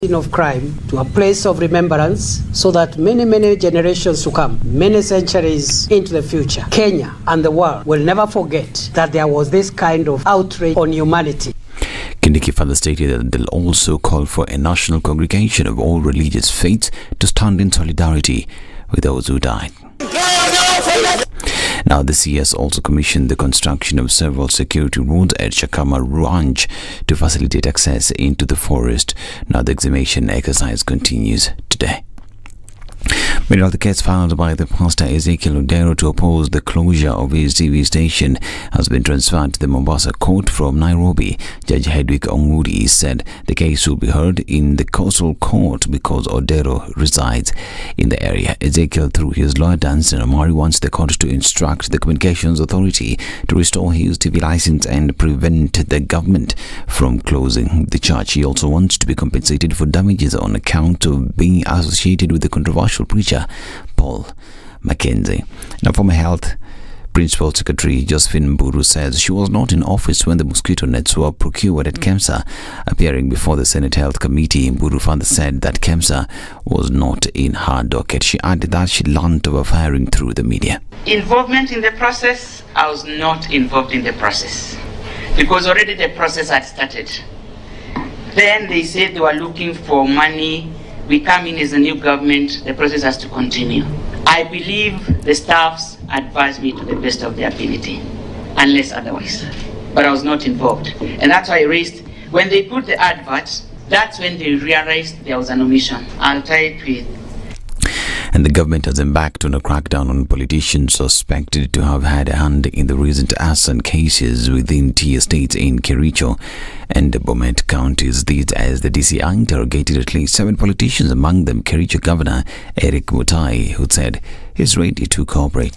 of crime to a place of remembrance so that many generations to come, many centuries into the future, Kenya and the world will never forget that there was this kind of outrage on humanity. Kindiki further stated that they'll also call for a national congregation of all religious faiths to stand in solidarity with those who died. Now, the CS also commissioned the construction of several security roads at Chakama Ranch to facilitate access into the forest. Now, the exhumation exercise continues today. Meanwhile, the case filed by the pastor Ezekiel Odero to oppose the closure of his TV station has been transferred to the Mombasa court from Nairobi. Judge Hedwig Ongudi said the case will be heard in the coastal court because Odero resides in the area. Ezekiel, through his lawyer Danson Amari, wants the court to instruct the Communications Authority to restore his TV license and prevent the government from closing the church. He also wants to be compensated for damages on account of being associated with the controversial preacher Paul Mackenzie. Now, former Health Principal Secretary Josephine Mburu says she was not in office when the mosquito nets were procured at KEMSA. Appearing before the Senate Health Committee, Mburu further said that KEMSA was not in her docket. She added that she learned of a firing through the media. Involvement in the process, I was not involved in the process because already the process had started. Then they said they were looking for money. We come in as a new government, the process has to continue. I believe the staffs advised me to the best of their ability, unless otherwise. But I was not involved. And that's why I raised, when they put the adverts, that's when they realized there was an omission. I'll tie it with. And the government has embarked on a crackdown on politicians suspected to have had a hand in the recent arson cases within tea estates in Kericho and Bomet counties. These as the DCI interrogated at least 7 politicians, among them Kericho Governor Eric Mutai, who said he's ready to cooperate.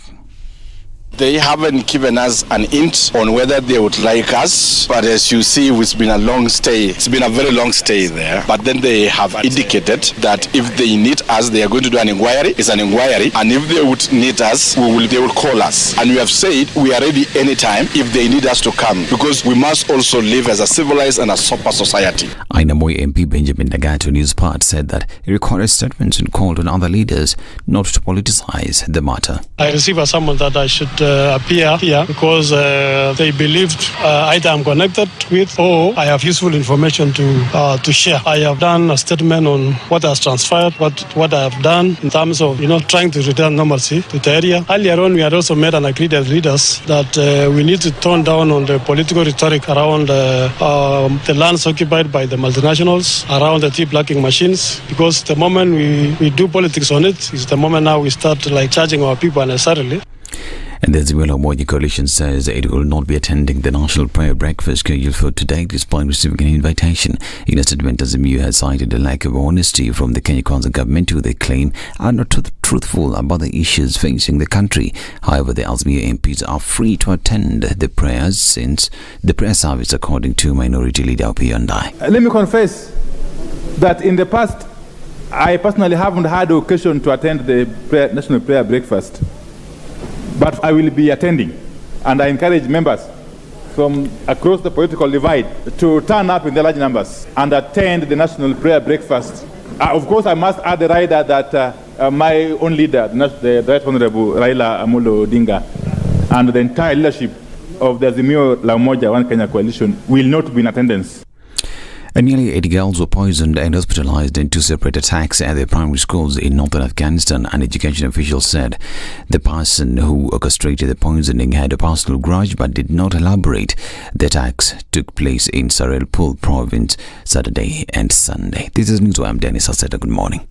They haven't given us an hint on whether they would like us, but as you see, it's been a long stay. It's been a very long stay there. But then they have indicated that if they need us, they are going to do an inquiry. It's an inquiry, and if they would need us, they will call us. And we have said we are ready anytime if they need us to come, because we must also live as a civilized and a sober society. Ainamoi MP Benjamin Nagato News Part said that he recorded statements and called on other leaders not to politicize the matter. I received a summons that I should appear here because they believed either I'm connected with or I have useful information to share. I have done a statement on what has transpired, what I have done in terms of trying to return normalcy to the area. Earlier on, we had also made an agreement as leaders that we need to tone down on the political rhetoric around the lands occupied by the multinationals, around the tea blacking machines, because the moment we do politics on it is the moment now we start charging our people unnecessarily. And the Zimela Moji Coalition says it will not be attending the National Prayer Breakfast scheduled for today despite receiving an invitation. In a statement, Azimio has cited a lack of honesty from the Kenya Kwanza government, who they claim are not truthful about the issues facing the country. However, the Azimio MPs are free to attend the prayers since the prayer service, according to Minority Leader Opiyandai. Let me confess that in the past, I personally haven't had the occasion to attend the National Prayer Breakfast. But I will be attending, and I encourage members from across the political divide to turn up in the large numbers and attend the National Prayer Breakfast. Of course, I must add the rider that my own leader, the Right Honorable Raila Amolo Odinga, and the entire leadership of the Azimio la Umoja One Kenya Coalition will not be in attendance. And nearly 80 girls were poisoned and hospitalized in 2 separate attacks at their primary schools in northern Afghanistan. An education official said the person who orchestrated the poisoning had a personal grudge but did not elaborate. The attacks took place in Sarelpur province Saturday and Sunday. This is News. I'm Dennis Aseta. Good morning.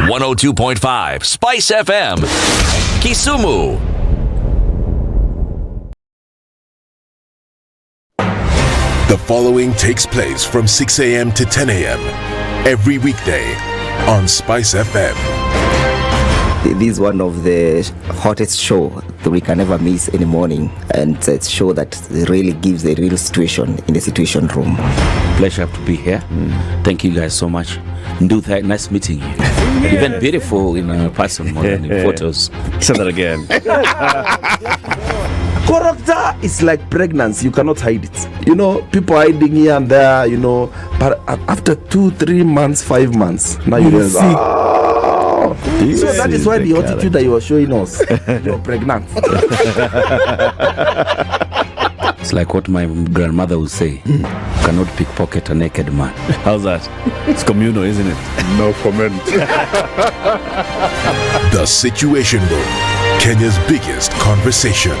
.5 Spice FM, Kisumu. The following takes place from 6 a.m. to 10 a.m. every weekday on Spice FM. This is one of the hottest show that we can ever miss in the morning, and it's a show that really gives a real situation in the situation room. Pleasure to be here. Thank you guys so much. Nduthai, nice meeting you. Even beautiful in person more than in photos. Say that again. Character is like pregnancy. You cannot hide it. You know, people hiding here and there, you know, but after 2-3 months, 5 months, now you realize, so that is why the attitude that you were showing us, you're pregnant. It's like what my grandmother would say. You cannot pickpocket a naked man. How's that? It's communal, isn't it? No comment. The Situation Room, Kenya's biggest conversation.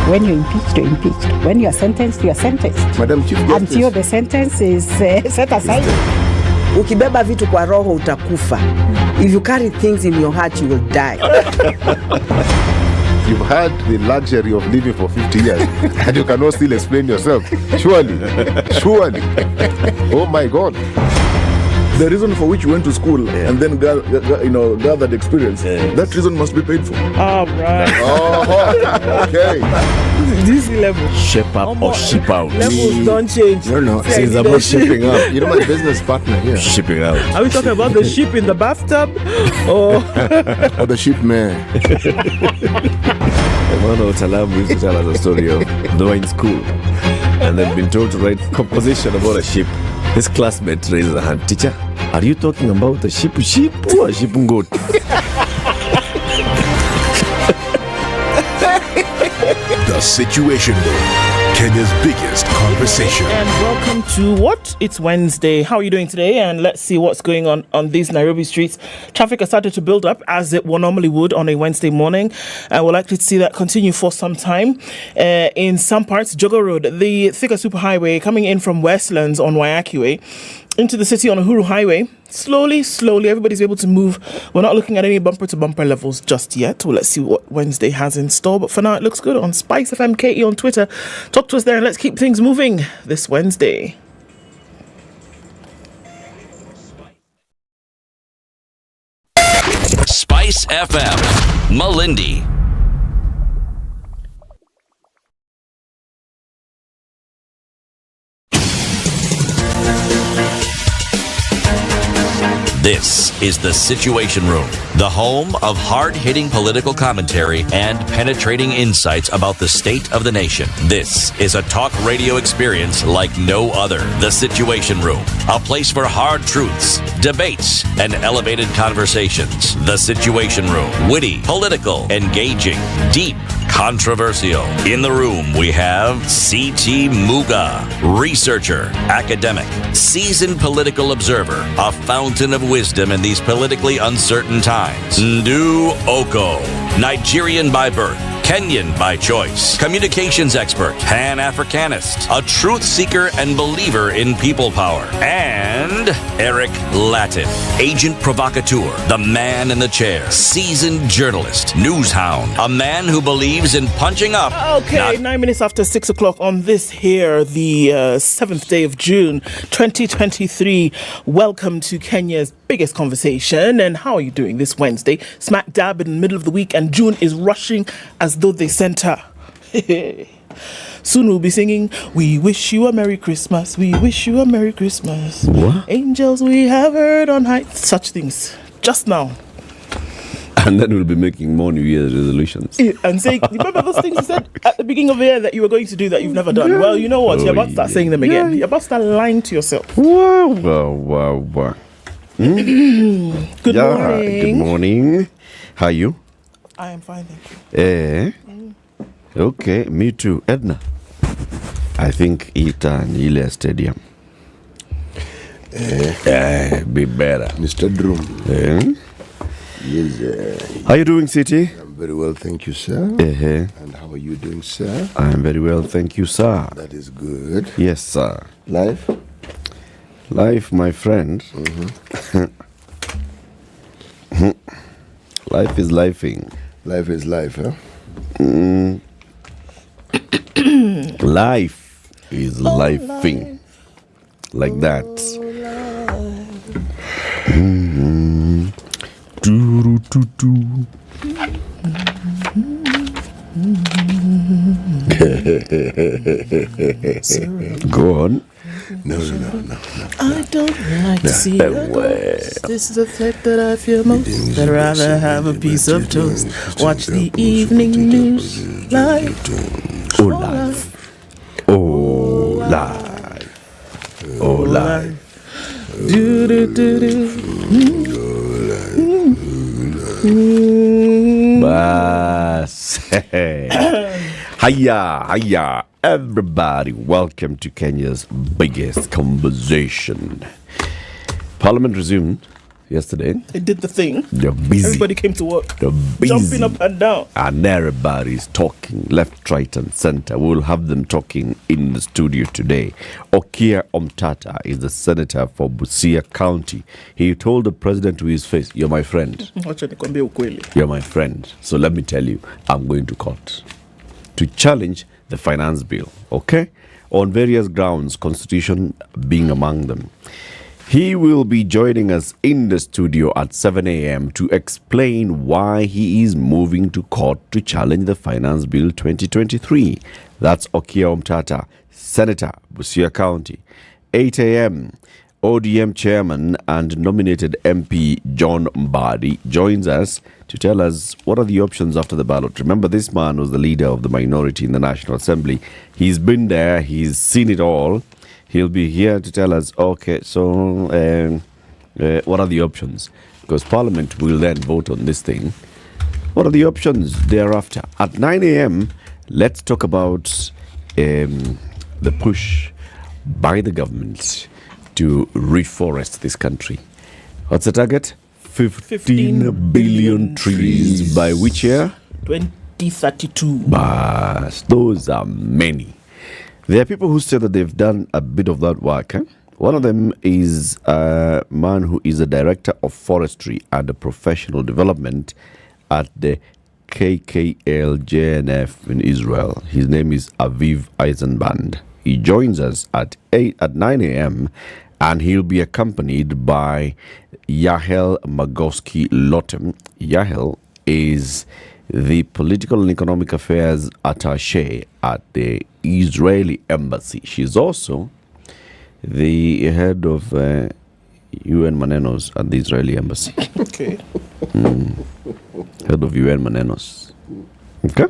When you're impeached, you're impeached. When you're sentenced, you're sentenced. Madam Chief Justice. Until the sentence is set aside. Ukibeba vitu kwa roho utakufa. If you carry things in your heart, you will die. You've had the luxury of living for 50 years and you cannot still explain yourself. Surely. Oh my God. The reason for which you went to school and then gathered experience, that reason must be paid for. All right. Okay. This level. Shape up or ship out. Levels don't change. No. It's about shipping up. You know my business partner here. Shipping out. Are we talking about the ship in the bathtub or the ship man? One of Talabu used to tell us a story of they were in school and they'd been told to write composition about a ship. His classmate raised a hand. Teacher, are you talking about a sheep or a sheep goat? The Situation Room, Kenya's biggest conversation. And welcome to what? It's Wednesday. How are you doing today? And let's see what's going on these Nairobi streets. Traffic has started to build up as it normally would on a Wednesday morning. And we're likely to see that continue for some time. In some parts, Jogo Road, the Thika Superhighway coming in from Westlands on Waiaki Way into the city on Uhuru Highway. Slowly, everybody's able to move. We're not looking at any bumper-to-bumper levels just yet. Well, let's see what Wednesday has in store. But for now, it looks good on Spice FM KE on Twitter. Talk to us there and let's keep things moving this Wednesday. Spice FM, Malindi. This is The Situation Room, the home of hard-hitting political commentary and penetrating insights about the state of the nation. This is a talk radio experience like no other. The Situation Room, a place for hard truths, debates, and elevated conversations. The Situation Room, witty, political, engaging, deep, controversial. In the room, we have C.T. Muga, researcher, academic, seasoned political observer, a fountain of wisdom in these politically uncertain times. Ndu Oko, Nigerian by birth, Kenyan by choice, communications expert, Pan-Africanist, a truth seeker and believer in people power, and Eric Latin, agent provocateur, the man in the chair, seasoned journalist, news hound, a man who believes in punching up. Okay, 9 minutes after 6 o'clock on this here, the 7th day of June, 2023. Welcome to Kenya's biggest conversation. And how are you doing this Wednesday? Smack dab in the middle of the week, and June is rushing as though they sent her. Soon we'll be singing, we wish you a Merry Christmas, we wish you a Merry Christmas. What? Angels we have heard on high. Such things. Just now. And then we'll be making more New Year's resolutions. And saying, remember those things you said at the beginning of the year that you were going to do that you've never done? Well, you know what? You're about to start saying them again. You're about to start lying to yourself. Wow. Good morning. Good morning. How are you? I am fine, thank you. Okay, me too. Ednah, I think Ile Stadium. Be better. Mr. Drum. Yes, how are you doing, City? I'm very well, thank you, sir. And how are you doing, sir? I'm very well, thank you, sir. That is good. Yes, sir. Life, my friend. Life is lifing. Life is life, huh? Life is lifing. Like that. Go on. No. I don't like to see it. This is the fact that I feel most. I'd rather have a piece of toast. Watch the evening news live. Oh, live. Oh, live. Oh, live. Do do do do. Bas. Hiya, everybody. Welcome to Kenya's biggest conversation. Parliament resumed yesterday. They did the thing. They're busy. Everybody came to work. They're busy. Jumping up and down. And everybody's talking left, right, and center. We'll have them talking in the studio today. Okiya Omtata is the senator for Busia County. He told the president to his face, "You're my friend. You're my friend. So let me tell you, I'm going to court to challenge the finance bill, okay? On various grounds, constitution being among them." He will be joining us in the studio at 7 a.m. to explain why he is moving to court to challenge the Finance Bill 2023. That's Okiya Omtata, Senator, Busia County. 8 a.m., ODM Chairman and nominated MP John Mbadi joins us to tell us what are the options after the ballot. Remember, this man was the leader of the minority in the National Assembly. He's been there. He's seen it all. He'll be here to tell us, okay, so what are the options? Because Parliament will then vote on this thing. What are the options thereafter? At 9 a.m., let's talk about the push by the government to reforest this country. What's the target? 15 billion trees. By which year? 2032. But those are many. There are people who say that they've done a bit of that work. One of them is a man who is a director of forestry and professional development at the KKL-JNF in Israel. His name is Aviv Eisenband. He joins us at 9 a.m. and he'll be accompanied by Yahel Magoski Lotem. Yahel is the political and economic affairs attaché at the Israeli embassy. She's also the head of UN Manenos at the Israeli embassy. Okay. Head of UN Manenos. Okay.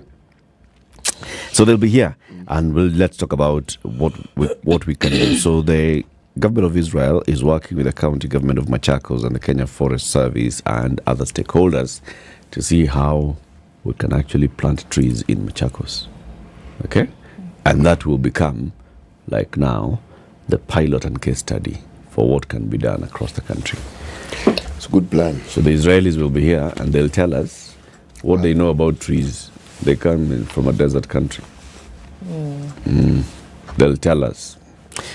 So they'll be here, and let's talk about what we can do. So the government of Israel is working with the county government of Machakos and the Kenya Forest Service and other stakeholders to see how we can actually plant trees in Machakos. Okay? And that will become, like now, the pilot and case study for what can be done across the country. It's a good plan. So the Israelis will be here and they'll tell us what they know about trees. They come in from a desert country. They'll tell us.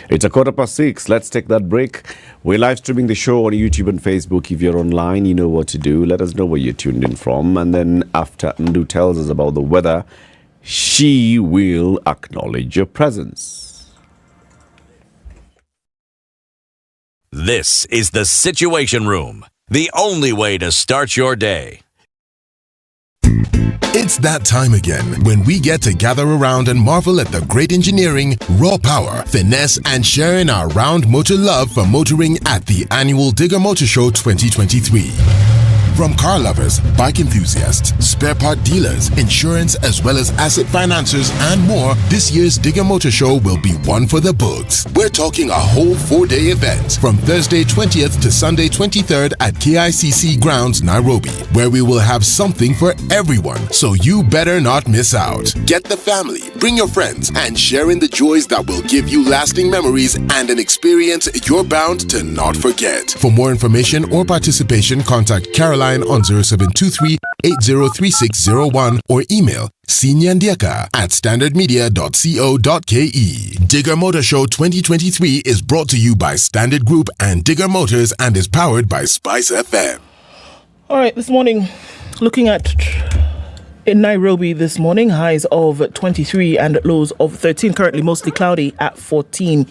It's 6:15. Let's take that break. We're live streaming the show on YouTube and Facebook. If you're online, you know what to do. Let us know where you're tuned in from. And then after Ndu tells us about the weather, she will acknowledge your presence. This is the Situation Room, the only way to start your day. It's that time again when we get to gather around and marvel at the great engineering, raw power, finesse, and sharing our round motor love for motoring at the annual Digger Motor Show 2023. From car lovers, bike enthusiasts, spare part dealers, insurance, as well as asset financiers and more, this year's Digger Motor Show will be one for the books. We're talking a whole 4-day event from Thursday 20th to Sunday 23rd at KICC Grounds, Nairobi, where we will have something for everyone, so you better not miss out. Get the family, bring your friends, and share in the joys that will give you lasting memories and an experience you're bound to not forget. For more information or participation, contact Caroline on 0723-803601 or email sinyandiaka@standardmedia.co.ke. Digger Motor Show 2023 is brought to you by Standard Group and Digger Motors and is powered by Spice FM. All right, this morning, looking at In Nairobi this morning, highs of 23 and lows of 13. Currently mostly cloudy at 14.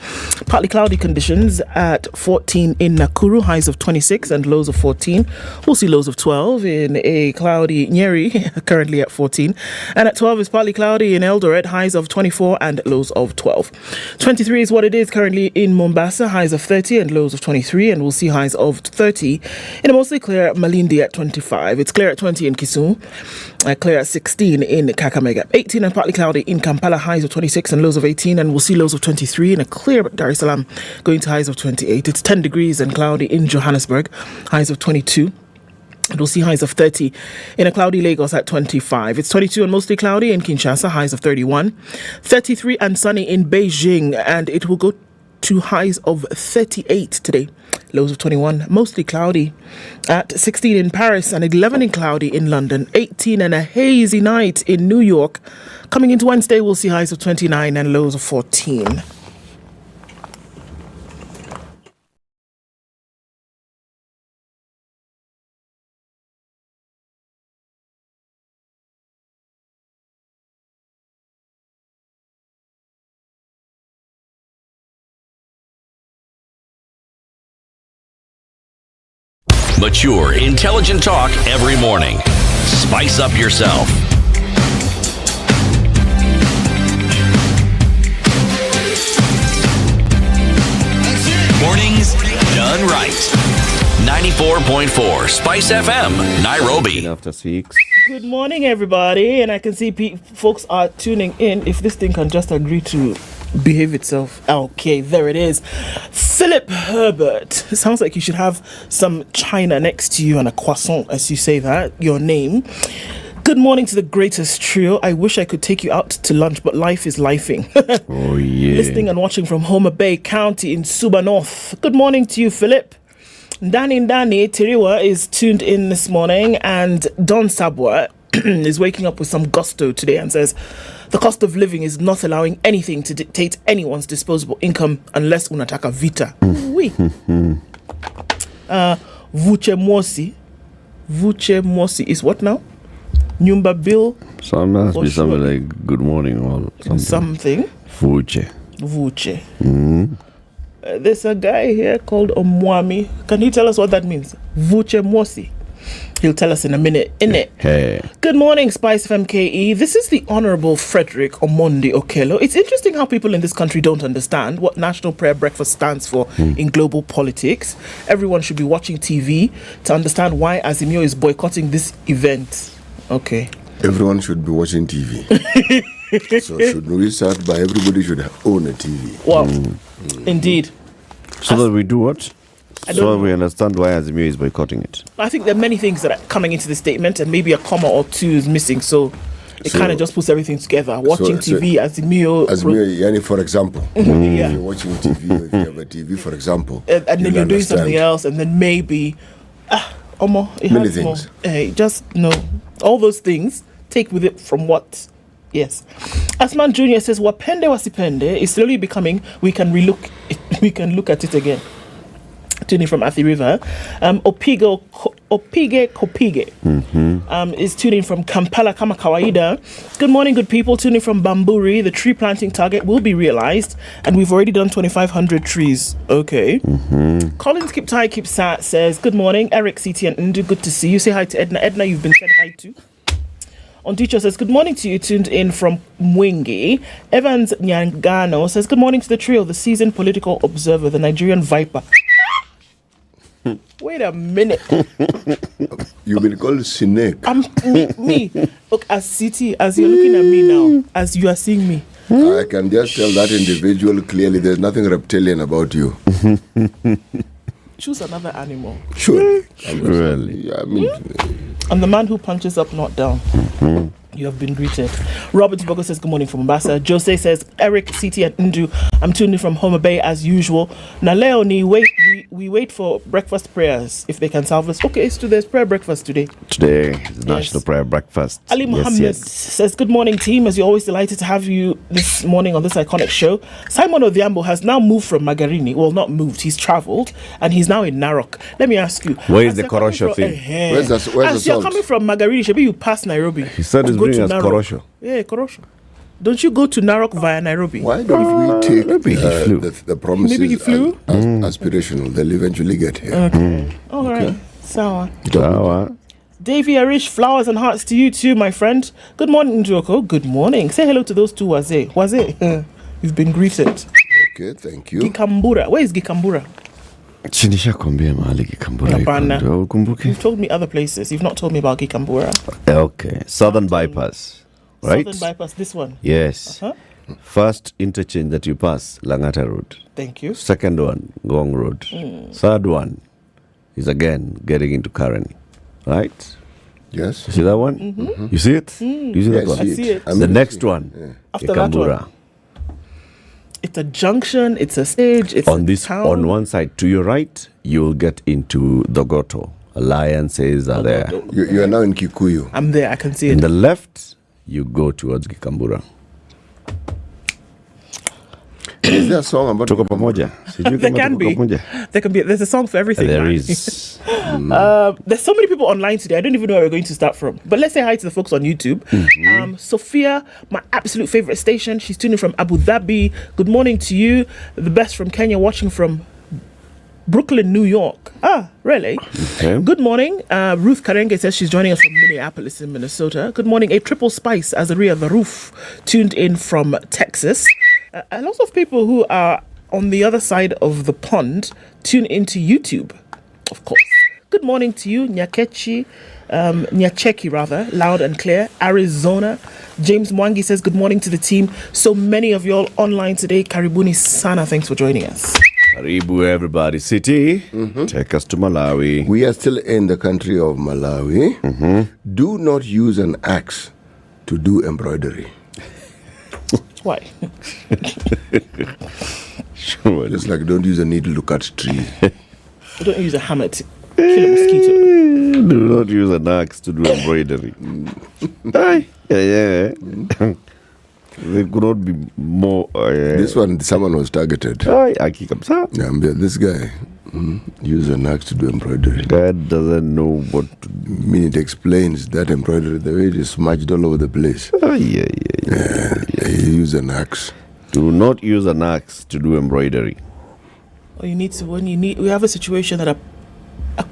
Partly cloudy conditions at 14 in Nakuru, highs of 26 and lows of 14. We'll see lows of 12 in a cloudy Nyeri, currently at 14. And at 12 is partly cloudy in Eldoret, highs of 24 and lows of 12. 23 is what it is currently in Mombasa, highs of 30 and lows of 23. And we'll see highs of 30 in a mostly clear Malindi at 25. It's clear at 20 in Kisumu, clear at 16 in Kakamega, 18 and partly cloudy in Kampala, highs of 26 and lows of 18, and we'll see lows of 23 in a clear Dar es Salaam, going to highs of 28. It's 10 degrees and cloudy in Johannesburg, highs of 22. And we'll see highs of 30 in a cloudy Lagos at 25. It's 22 and mostly cloudy in Kinshasa, highs of 31. 33 and sunny in Beijing, and it will go to highs of 38 today. Lows of 21, mostly cloudy at 16 in Paris and 11 in cloudy in London. 18 and a hazy night in New York. Coming into Wednesday, we'll see highs of 29 and lows of 14. Mature, intelligent talk every morning. Spice up yourself. Mornings done right. 94.4 Spice FM, Nairobi. After 6. Good morning, everybody. And I can see folks are tuning in. If this thing can just agree to behave itself. Okay, there it is. Philip Herbert. It sounds like you should have some china next to you and a croissant as you say that, your name. Good morning to the greatest trio. I wish I could take you out to lunch, but life is lifing. Oh, yeah. Listening and watching from Homer Bay County in Suba North. Good morning to you, Philip. Dani Tiriwa is tuned in this morning, and Don Sabwa is waking up with some gusto today and says, the cost of living is not allowing anything to dictate anyone's disposable income unless unataka vita. Oui. Vuche Mosi is what now? Nyumba bill? So it must be something like good morning or something. Vuche. Mm-hmm. There's a guy here called Omwami. Can you tell us what that means? Vuche Mosi. He'll tell us in a minute, innit? Hey. Good morning, Spice FMKE. This is the Honorable Frederick Omondi Okello. It's interesting how people in this country don't understand what National Prayer Breakfast stands for in global politics. Everyone should be watching TV to understand why Azimio is boycotting this event. Okay. Everyone should be watching TV. So should we start by everybody should own a TV? Wow. Indeed. So that we do what? So we understand why Azimio is boycotting it. I think there are many things that are coming into the statement, and maybe a comma or two is missing. So it kind of just puts everything together. Watching TV, Azimio, yani for example. Yeah. If you're watching TV, if you have a TV, for example. And then you're doing something else, and then maybe... many things. Just, all those things, take with it from what... Yes. Asman Jr. says, Wapende wasipende is slowly becoming, we can look at it again. Tuning from Athi River. Opige Kopige is tuning from Kampala Kama Kawaida. Good morning, good people. Tuning from Bamburi. The tree planting target will be realized, and we've already done 2,500 trees. Okay. Collins Kiptai Kipsat says, good morning, Eric, CT, and Ndu. Good to see you. Say hi to Ednah. Ednah, you've been said hi to. Ondicho says, good morning to you, tuned in from Mwingi. Evans Nyangano says, good morning to the trio, the seasoned political observer, the Nigerian Viper. Wait a minute. You've been called Snake. Me. Look, as CT, as you're looking at me now, as you are seeing me. I can just tell that individual clearly there's nothing reptilian about you. Choose another animal. Sure. Really? I mean... And the man who punches up, not down. You have been greeted. Robert Bogo says, good morning from Mombasa. Jose says, Eric, CT, and Ndu, I'm tuned in from Homer Bay as usual. Naleo ni wait we wait for breakfast prayers if they can salve us. Okay, so there's prayer breakfast today. Today is National Prayer Breakfast. Ali Mohammed says, good morning, team. As you're always delighted to have you this morning on this iconic show. Simon Odhiambo has now moved from Magarini. Well, not moved. He's travelled and he's now in Narok. Let me ask you. Where is the Korosho thing? Where's the you're coming from Magarini, maybe you pass Nairobi. He said it's bringing us Korosho. Yeah, Korosho. Don't you go to Narok via Nairobi? Why don't we take the promises Maybe he flew? as aspirational? They'll eventually get here. Okay. All right. Sawa. Davy Arish, flowers and hearts to you too, my friend. Good morning, Njoko. Good morning. Say hello to those two, Waze. You've been greeted. Okay, thank you. Gikambura. Where is Gikambura? You've told me other places. You've not told me about Gikambura. Okay. Southern Bypass. Right? Southern Bypass, this one. Yes. First interchange that you pass, Langata Road. Thank you. Second one, Gong Road. Third one is again getting into Karen. Right? Yes. You see that one? You see it? You see that one? I see it. The next one, After that one. It's a junction, it's a stage, it's on a this town. On one side, to your right, you'll get into Dogoto. Alliances are there. You are now in Kikuyu. I'm there, I can see it. In the left, you go towards Gikambura. Is there a song about Tuko pamoja? There can be. There's a song for everything. There is. There's so many people online today. I don't even know where we're going to start from. But let's say hi to the folks on YouTube. Sophia, my absolute favorite station. She's tuning from Abu Dhabi. Good morning to you. The best from Kenya, watching from Brooklyn, New York. Ah, really? Okay. Good morning. Ruth Karenge says she's joining us from Minneapolis in Minnesota. Good morning. A triple spice, Azaria the Roof, tuned in from Texas. A lot of people who are on the other side of the pond tune into YouTube, of course. Good morning to you, Nyacheki rather, loud and clear, Arizona. James Mwangi says good morning to the team. So many of y'all online today. Karibuni sana, thanks for joining us. Karibu everybody. City, take us to Malawi. We are still in the country of Malawi. Do not use an axe to do embroidery. Why? Sure. Just like don't use a needle to cut trees. Don't use a hammer to kill a mosquito. Do not use an axe to do embroidery. There could not be more. This one, someone was targeted. This guy used an axe to do embroidery. God doesn't know what to do. I mean, it explains that embroidery, the way it is smudged all over the place. He used an axe. Do not use an axe to do embroidery. Or we have a situation that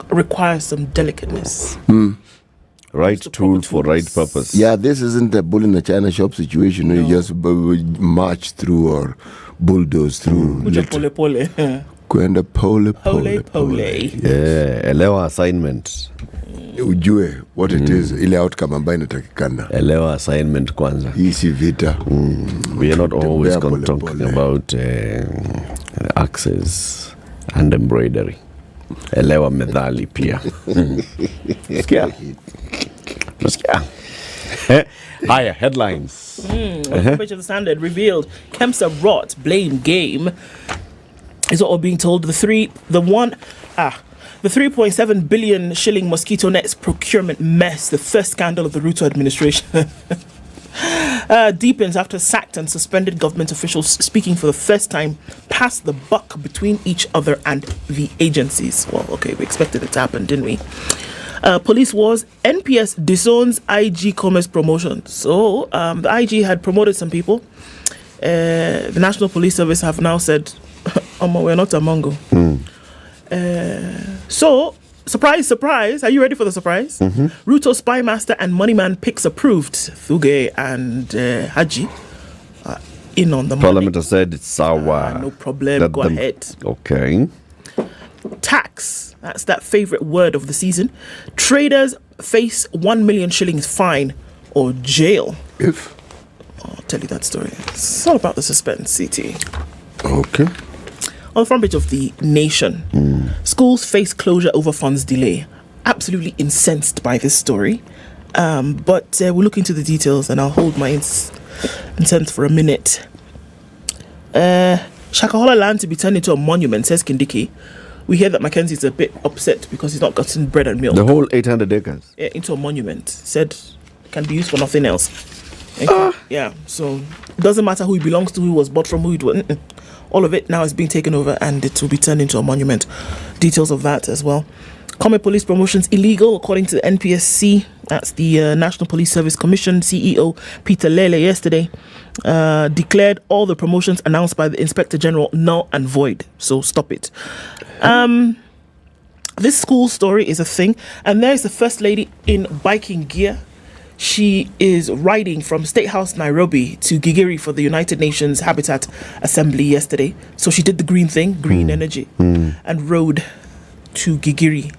requires some delicateness. Right tool for right purpose. Yeah, this isn't a bull in a china shop situation where you just march through or bulldoze through. Kwenda pole. Yeah, elewa assignment. Ujue what it is, ile outcome ambayo inatakikana. Elewa assignment kwanza. Hii si vita. We are not always talking about axes and embroidery. Elewa medali pia. Sikia. Higher headlines. Page of the Standard revealed Kemsa rot blame game is what we're being told. The 3.7 billion shilling mosquito nets procurement mess, the first scandal of the Ruto administration, deepens after sacked and suspended government officials speaking for the first time pass the buck between each other and the agencies. Well, okay, we expected it to happen, didn't we? Police wars, NPS disowns IG commerce promotion. So the IG had promoted some people. The National Police Service have now said, we're not a Mongo. So, surprise, surprise. Are you ready for the surprise? Ruto Spy Master and Moneyman picks approved. Thuge and Haji in on the Parliament money. has said it's sour. No problem. Go ahead. Okay. Tax. That's that favorite word of the season. Traders face 1 million shillings fine or jail. If? I'll tell you that story. It's all about the suspense, CT. Okay. On the front page of The Nation, schools face closure over funds delay. Absolutely incensed by this story. But we'll look into the details and I'll hold my incense for a minute. Shakahola land to be turned into a monument, says Kindiki. We hear that Mackenzie's a bit upset because he's not gotten bread and milk. The whole 800 acres? Yeah, into a monument. Said can be used for nothing else. Yeah, so it doesn't matter who it belongs to, who was bought from, who it was. All of it now is being taken over and it will be turned into a monument. Details of that as well. Common police promotions illegal, according to the NPSC. That's the National Police Service Commission. CEO Peter Lele yesterday declared all the promotions announced by the Inspector General null and void. So stop it. This school story is a thing. And there is the First Lady in biking gear. She is riding from State House, Nairobi to Gigiri for the United Nations Habitat Assembly yesterday. So she did the green thing, green energy, and rode to Gigiri.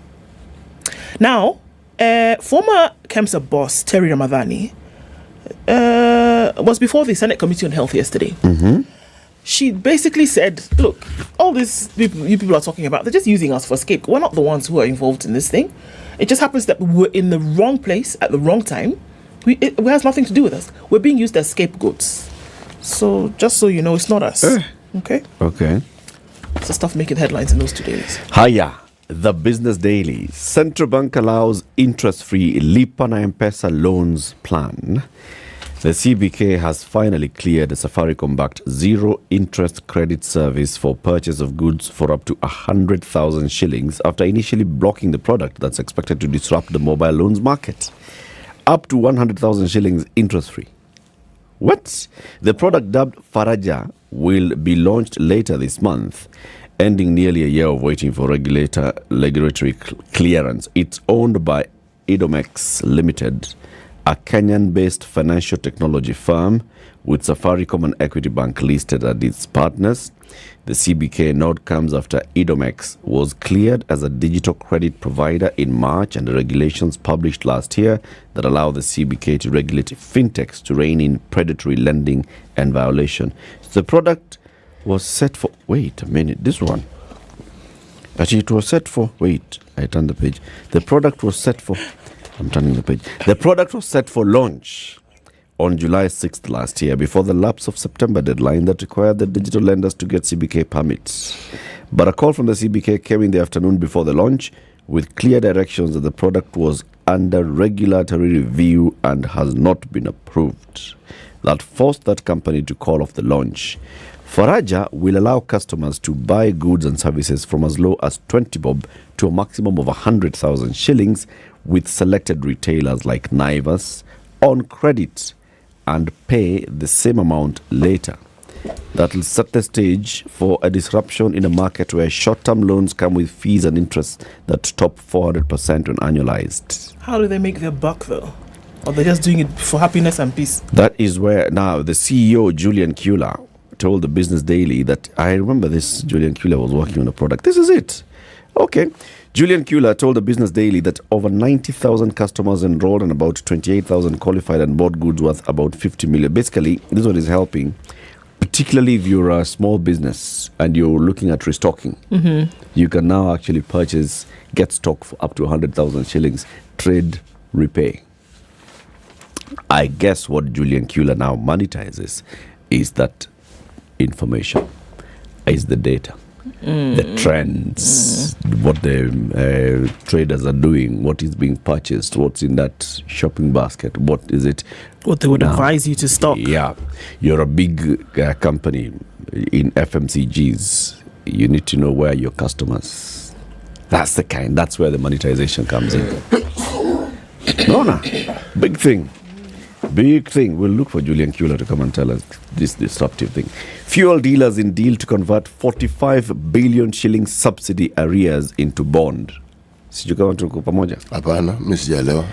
Now, former KEMSA boss, Terry Ramadhani, was before the Senate Committee on Health yesterday. She basically said, look, all these people you people are talking about, they're just using us for scapegoat. We're not the ones who are involved in this thing. It just happens that we're in the wrong place at the wrong time. It has nothing to do with us. We're being used as scapegoats. So just so you know, it's not us. Okay? Okay. It's the stuff making headlines in those 2 days. Hiya. The Business Daily. Central Bank allows interest-free Lipa na M-Pesa loans plan. The CBK has finally cleared a Safaricom-backed zero-interest credit service for purchase of goods for up to 100,000 shillings after initially blocking the product that's expected to disrupt the mobile loans market. Up to 100,000 shillings interest-free. What? The product dubbed Faraja will be launched later this month, ending nearly a year of waiting for regulatory clearance. It's owned by Idomex Limited, a Kenyan-based financial technology firm with Safaricom and Equity Bank listed as its partners. The CBK nod comes after Idomex was cleared as a digital credit provider in March, and the regulations published last year that allow the CBK to regulate fintechs to rein in predatory lending and violation. The product was set for... Wait a minute, this one. Actually, it was set for... Wait, I turned the page. The product was set for... I'm turning the page. The product was set for launch on July 6th last year, before the lapse of September deadline that required the digital lenders to get CBK permits. But a call from the CBK came in the afternoon before the launch with clear directions that the product was under regulatory review and has not been approved. That forced that company to call off the launch. Faraja will allow customers to buy goods and services from as low as 20 bob to a maximum of 100,000 shillings with selected retailers like Naivas on credit and pay the same amount later. That will set the stage for a disruption in a market where short-term loans come with fees and interest that top 400% when annualized. How do they make their buck though? Or they're just doing it for happiness and peace? That is where now the CEO, Julian Kula, told the Business Daily that, I remember this, Julian Kula was working on a product. This is it. Okay. Julian Kula told the Business Daily that over 90,000 customers enrolled and about 28,000 qualified and bought goods worth about 50 million. Basically, this one is helping, particularly if you're a small business and you're looking at restocking. You can now actually get stock for up to 100,000 shillings, trade, repay. I guess what Julian Kula now monetizes is that information, is the data. The trends, what the traders are doing, what is being purchased, what's in that shopping basket, what is it? What they would advise you to stock. Yeah. You're a big company in FMCGs. You need to know where your customers. That's where the monetization comes in. No, big thing. Big thing. We'll look for Julian Kula to come and tell us this disruptive thing. Fuel dealers in deal to convert 45 billion shillings subsidy arrears into bond. Sijui kama tuko pamoja? Hapana, mimi sijaelewa.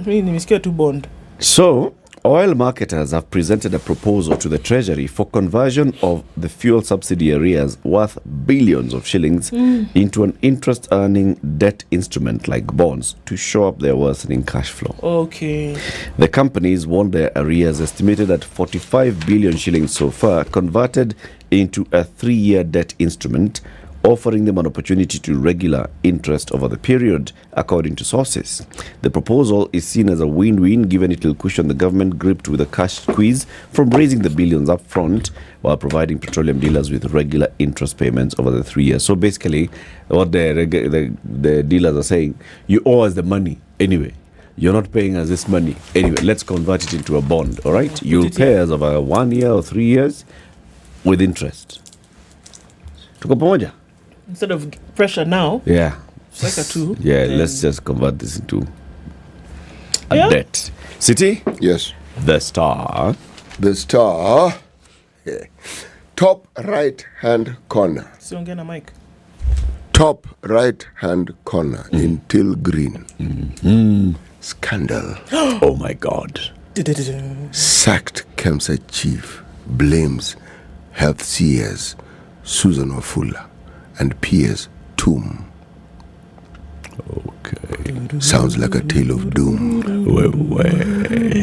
Mimi nimesikia tu bond. So, oil marketers have presented a proposal to the Treasury for conversion of the fuel subsidy arrears worth billions of shillings into an interest-earning debt instrument like bonds to show up their worsening cash flow. Okay. The companies want their arrears estimated at 45 billion shillings so far converted into a 3-year debt instrument offering them an opportunity to regular interest over the period, according to sources. The proposal is seen as a win-win, given it will cushion the government gripped with a cash squeeze from raising the billions up front while providing petroleum dealers with regular interest payments over the 3 years. So basically, what the dealers are saying, you owe us the money anyway. You're not paying us this money anyway. Let's convert it into a bond, all right? You'll pay us over 1 year or 3 years with interest. Tuko pamoja? Instead of pressure now. Yeah. Like a two. Yeah, let's just convert this into a debt. City? Yes. The Star. The Star. Yeah. Top right hand corner. Siongea na mic. Top right hand corner in teal green. Scandal. Oh my God. Sacked Kemsa chief blames health CS Susan Wafula and PS Tomb. Okay. Sounds like a tale of doom.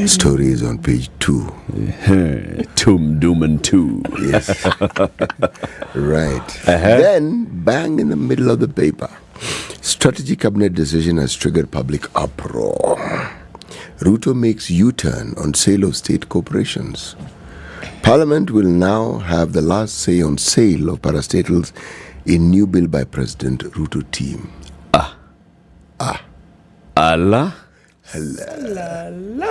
Story is on page 2. Tomb, doom, and 2. Yes. Right. Then, bang in the middle of the paper. Strategy cabinet decision has triggered public uproar. Ruto makes U-turn on sale of state corporations. Parliament will now have the last say on sale of parastatals in new bill by President Ruto team. Allah? Hello.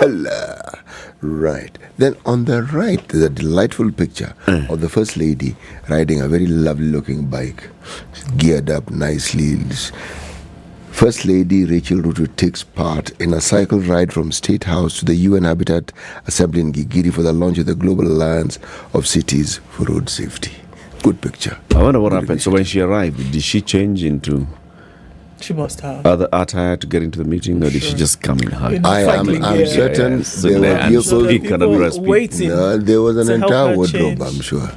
Right. Then on the right, there's a delightful picture of the First Lady riding a very lovely looking bike. She's geared up nicely. First Lady Rachel Ruto takes part in a cycle ride from State House to the UN Habitat Assembly in Gigiri for the launch of the Global Alliance of Cities for Road Safety. Good picture. I wonder what happened. So when she arrived, did she change into She must have other attire to get into the meeting, or did she just come in her? I'm certain there were vehicles waiting. No, there was an to help entire her wardrobe, change. I'm sure.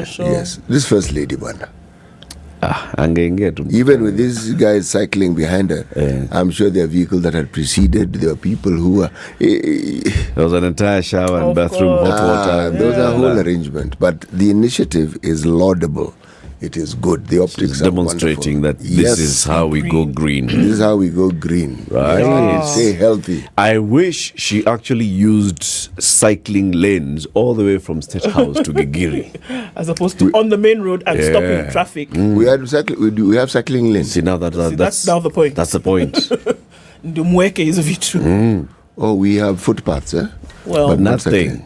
Sure. Yes, this First Lady banda. Even with these guys cycling behind her, I'm sure there are vehicles that had preceded. There were people who were. There was an entire shower and bathroom, hot water. There was a whole arrangement, but the initiative is laudable. It is good. The optics are demonstrating that this is how we go green. This is how we go green. Right. Stay healthy. I wish she actually used cycling lanes all the way from State House to Gigiri, as opposed to on the main road and stopping traffic. We have cycling lanes. See, now that's now the point. That's the point. Oh, we have footpaths, Well, but nothing.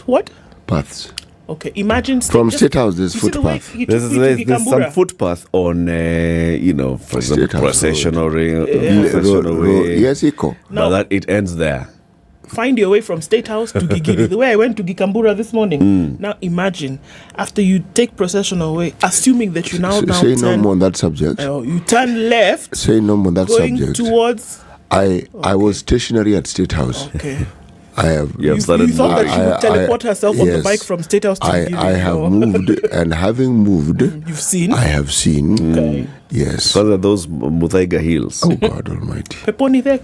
What? Paths. Okay, imagine from State House. There's footpath. There's some footpath on, for example, procession or yes, Eco. Now that it ends there. Find your way from State House to Gigiri. The way I went to Gikambura this morning. Now imagine, after you take procession away, assuming that you now say turn, no more on that subject. You turn left. Say no more on that going subject. Towards. I was stationary at State House. Okay. I have. You thought that she would teleport herself on the bike from State House to Gigiri. I have moved, and having moved, you've seen. I have seen. Okay. Yes. Because of those Muthaiga hills. Oh God Almighty. Peponi there.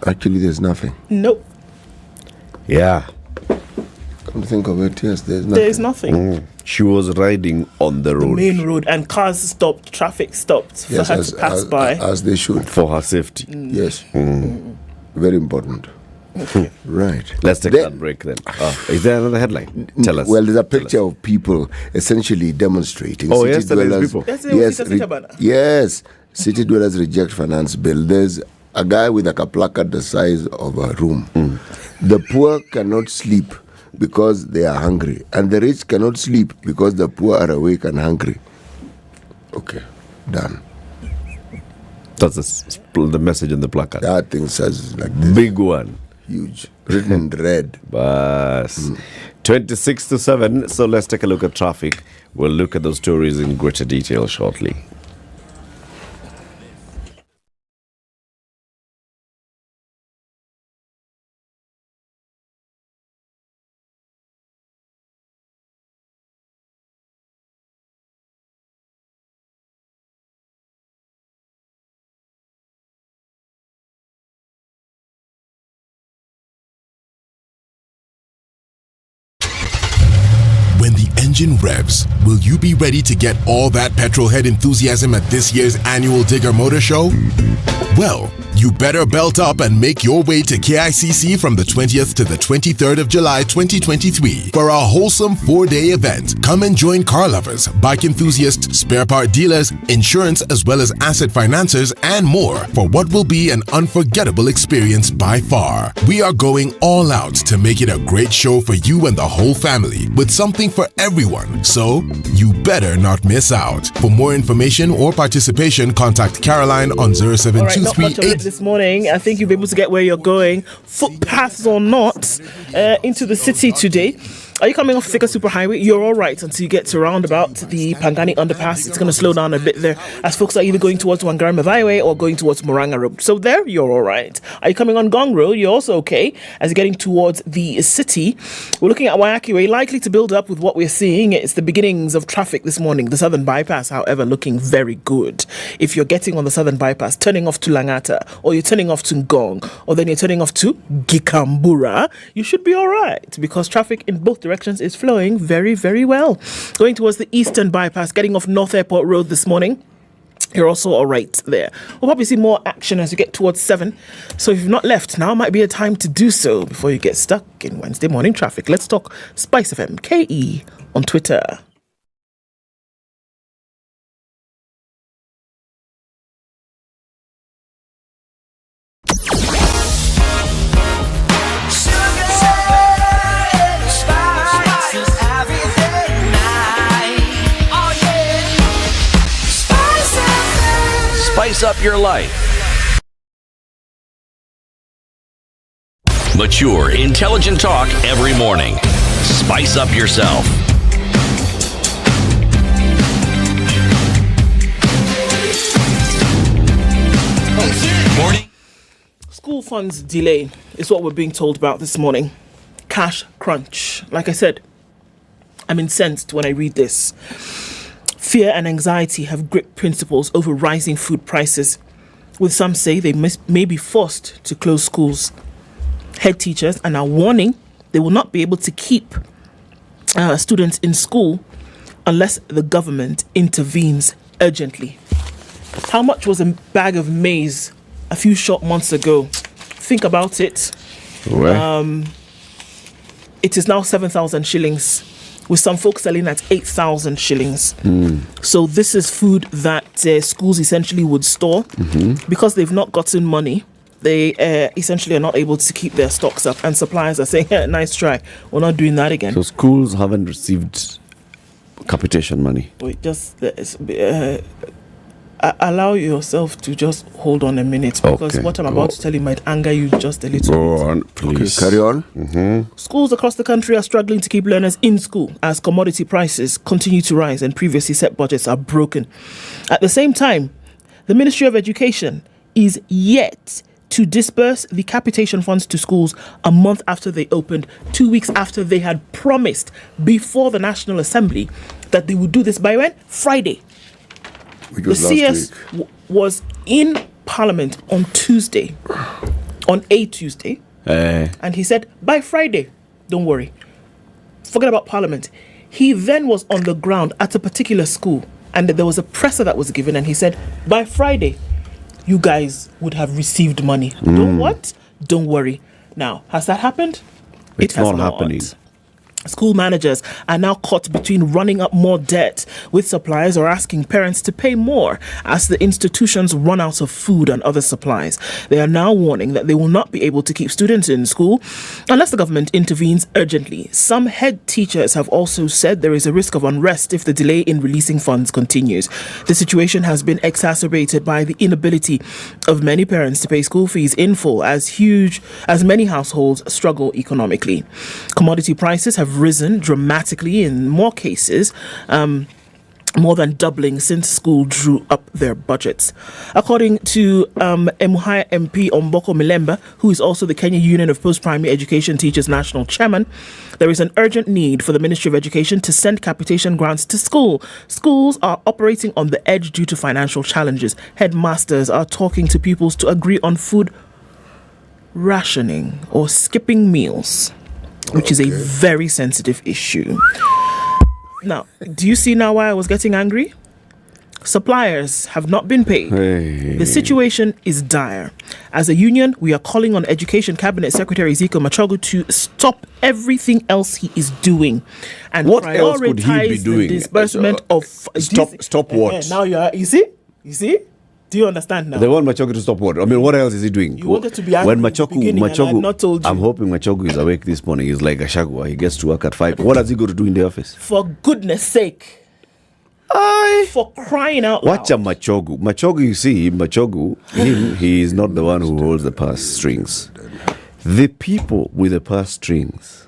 Actually, there's nothing. Nope. Yeah. Come to think of it, yes, there's nothing. There's nothing. She was riding on the road. The main road, and cars stopped, traffic stopped for her to pass by. As they should. For her safety. Yes. Very important. Right. Let's take that break then. Is there another headline? Tell us. Well, there's a picture of people essentially demonstrating. Oh, yes, people. Yes. City dwellers reject finance bill. There's a guy with like a placard the size of a room. The poor cannot sleep because they are hungry, and the rich cannot sleep because the poor are awake and hungry. Okay, done. That's the message in the placard. That thing says like this. Big one. Huge. Written in red. Bas. 26 to 7. So let's take a look at traffic. We'll look at those stories in greater detail shortly. When the engine revs, will you be ready to get all that petrol head enthusiasm at this year's annual Digger Motor Show? Well, you better belt up and make your way to KICC from the 20th to the 23rd of July 2023 for a wholesome 4-day event. Come and join car lovers, bike enthusiasts, spare part dealers, insurance as well as asset financiers, and more for what will be an unforgettable experience by far. We are going all out to make it a great show for you and the whole family with something for everyone. So, you better not miss out. For more information or participation, contact Caroline on 0723 this morning. I think you'll be able to get where you're going, footpaths or not, into the city today. Are you coming off Thika Superhighway? You're all right until you get to roundabout the Pangani Underpass. It's going to slow down a bit there as folks are either going towards Wangari Maathai or going towards Moranga Road. So there, you're all right. Are you coming on Gong Road? You're also okay as you're getting towards the city. We're looking at Wayaki Way, likely to build up with what we're seeing. It's the beginnings of traffic this morning. The Southern Bypass, however, looking very good. If you're getting on the Southern Bypass, turning off to Langata, or you're turning off to Ngong, or then you're turning off to Gikambura, you should be all right because traffic in both directions is flowing very, very well. Going towards the Eastern Bypass, getting off North Airport Road this morning, you're also all right there. We'll probably see more action as you get towards 7. So if you've not left, now might be a time to do so before you get stuck in Wednesday morning traffic. Let's talk Spice FM KE on Twitter. Spice up your life. Mature, intelligent talk every morning. Spice up yourself. Morning. School funds delay is what we're being told about this morning. Cash crunch. Like I said, I'm incensed when I read this. Fear and anxiety have gripped principals over rising food prices, with some say they may be forced to close schools. Head teachers are now warning they will not be able to keep students in school unless the government intervenes urgently. How much was a bag of maize a few short months ago? Think about it. It is now 7,000 shillings. With some folks selling at 8,000 shillings. So this is food that schools essentially would store. Because they've not gotten money, they essentially are not able to keep their stocks up. And suppliers are saying, nice try, we're not doing that again. So schools haven't received capitation money? Wait, just allow yourself to just hold on a minute, because what I'm about to tell you might anger you just a little Go bit. on, please. Okay, carry on. Schools across the country are struggling to keep learners in school as commodity prices continue to rise and previously set budgets are broken. At the same time, the Ministry of Education is yet to disperse the capitation funds to schools a month after they opened, 2 weeks after they had promised before the National Assembly that they would do this by when? Friday. The CS was in Parliament on Tuesday, on a Tuesday, and he said, by Friday, don't worry, forget about Parliament. He then was on the ground at a particular school, and there was a presser that was given, and he said, by Friday, you guys would have received money. Don't what? Don't worry. Now, has that happened? It's not happening. School managers are now caught between running up more debt with suppliers or asking parents to pay more as the institutions run out of food and other supplies. They are now warning that they will not be able to keep students in school unless the government intervenes urgently. Some head teachers have also said there is a risk of unrest if the delay in releasing funds continues. The situation has been exacerbated by the inability of many parents to pay school fees in full as many households struggle economically. Commodity prices have risen dramatically in more cases, more than doubling since school drew up their budgets. According to Emuhaya MP Omboko Milemba, who is also the Kenya Union of Post-Primary Education Teachers National Chairman, there is an urgent need for the Ministry of Education to send capitation grants to school. Schools are operating on the edge due to financial challenges. Headmasters are talking to pupils to agree on food rationing or skipping meals, which is a very sensitive issue. Now, do you see now why I was getting angry? Suppliers have not been paid. Hey. The situation is dire. As a union, we are calling on Education Cabinet Secretary Ezekiel Machogu to stop everything else he is doing and what else could he be doing? The disbursement of stop what? Now you see? Do you understand now? They want Machogu to stop what? I mean, what else is he doing? You wanted to be angry when at the beginning and I had not told you. I'm hoping Machogu is awake this morning. He's like a shagwa. He gets to work at 5. What does he go to do in the office? For goodness sake. For crying out loud. Watch a Machogu. He is not the one who holds the purse strings. The people with the purse strings,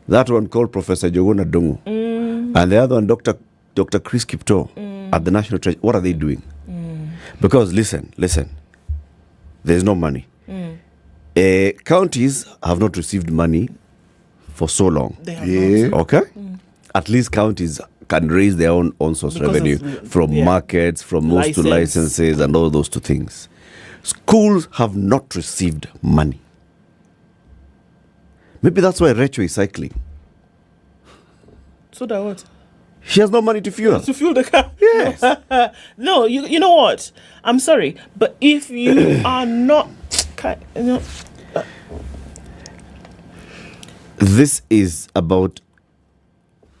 that one called Professor Jogona Dongo, and the other one, Dr. Chris Kipto at the National Treasury, what are they doing? Because listen, there's no money. Counties have not received money for so long. They have not. Okay? At least counties can raise their own source Because revenue from markets, from most to licenses and all those two things. Schools have not received money. Maybe that's why Rachel is cycling. So that what? She has no money to fuel. To fuel the car? Yes. No, you know what? I'm sorry, but if you are not... This is about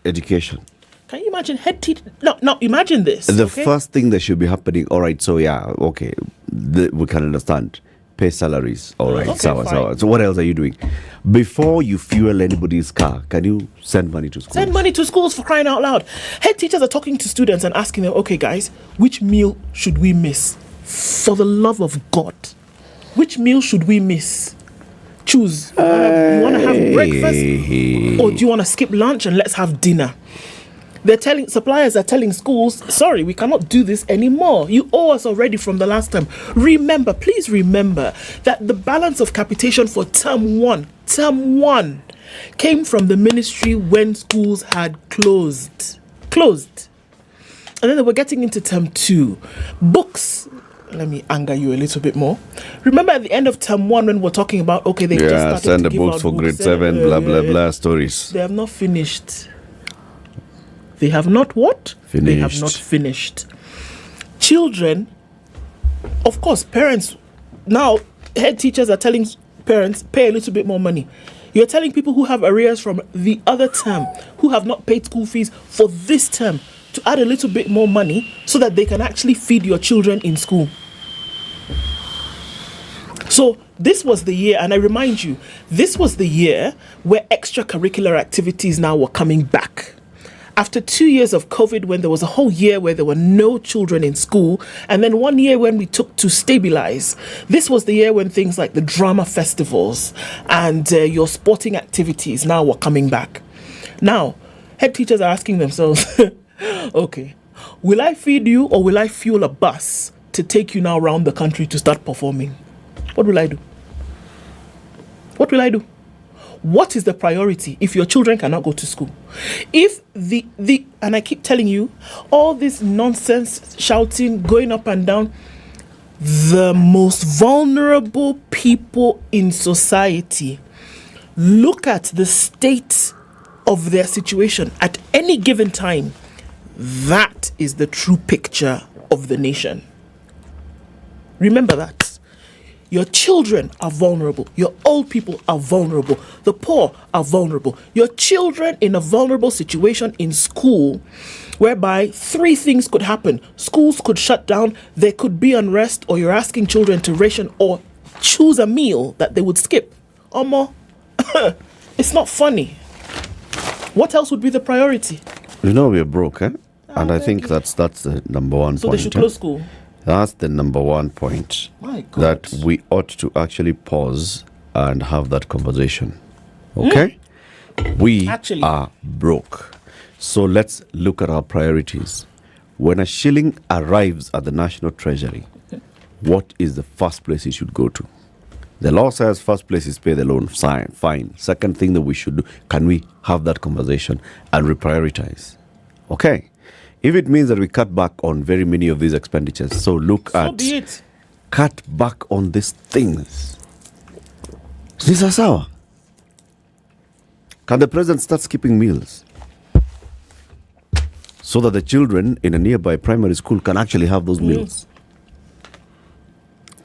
education. Can you imagine head teacher? No, imagine this. The first thing that should be happening, all right, so yeah, okay, we can understand. Pay salaries, all right, Okay, so fine. what else are you doing? Before you fuel anybody's car, can you send money to school? Send money to schools, for crying out loud. Head teachers are talking to students and asking them, okay, guys, which meal should we miss? For the love of God, which meal should we miss? Choose. You want to have breakfast, or do you want to skip lunch and let's have dinner? Suppliers are telling schools, sorry, we cannot do this anymore. You owe us already from the last time. Please remember that the balance of capitation for term one came from the ministry when schools had closed. And then they were getting into term 2. Books. Let me anger you a little bit more. Remember at the end of term 1 when we're talking about, okay, they just started send to the give books out for books, grade 7, blah, blah, blah, stories. They have not finished. They have not what? They have not finished. Children, of course, parents, now head teachers are telling parents, pay a little bit more money. You're telling people who have arrears from the other term, who have not paid school fees for this term, to add a little bit more money so that they can actually feed your children in school. So this was the year, and I remind you, this was the year where extracurricular activities now were coming back. After 2 years of COVID, when there was a whole year where there were no children in school, and then 1 year when we took to stabilize, this was the year when things like the drama festivals and your sporting activities now were coming back. Now, head teachers are asking themselves, okay, will I feed you or will I fuel a bus to take you now around the country to start performing? What will I do? What will I do? What is the priority if your children cannot go to school? If and I keep telling you, all this nonsense, shouting, going up and down, the most vulnerable people in society, look at the state of their situation at any given time. That is the true picture of the nation. Remember that. Your children are vulnerable. Your old people are vulnerable. The poor are vulnerable. Your children in a vulnerable situation in school, whereby 3 things could happen. Schools could shut down, there could be unrest, or you're asking children to ration or choose a meal that they would skip. Omo, it's not funny. What else would be the priority? You know we're broke, eh? And I think that's the number one point. So they should close school. That's the number one point. My God. That we ought to actually pause and have that conversation. Okay? We are broke. So let's look at our priorities. When a shilling arrives at the National Treasury, what is the first place it should go to? The law says first place is pay the loan. Fine. Second thing that we should do, can we have that conversation and reprioritize? Okay? If it means that we cut back on very many of these expenditures, so be it. Cut back on these things. This is sour. Can the president start skipping meals? so that the children in a nearby primary school can actually have those meals.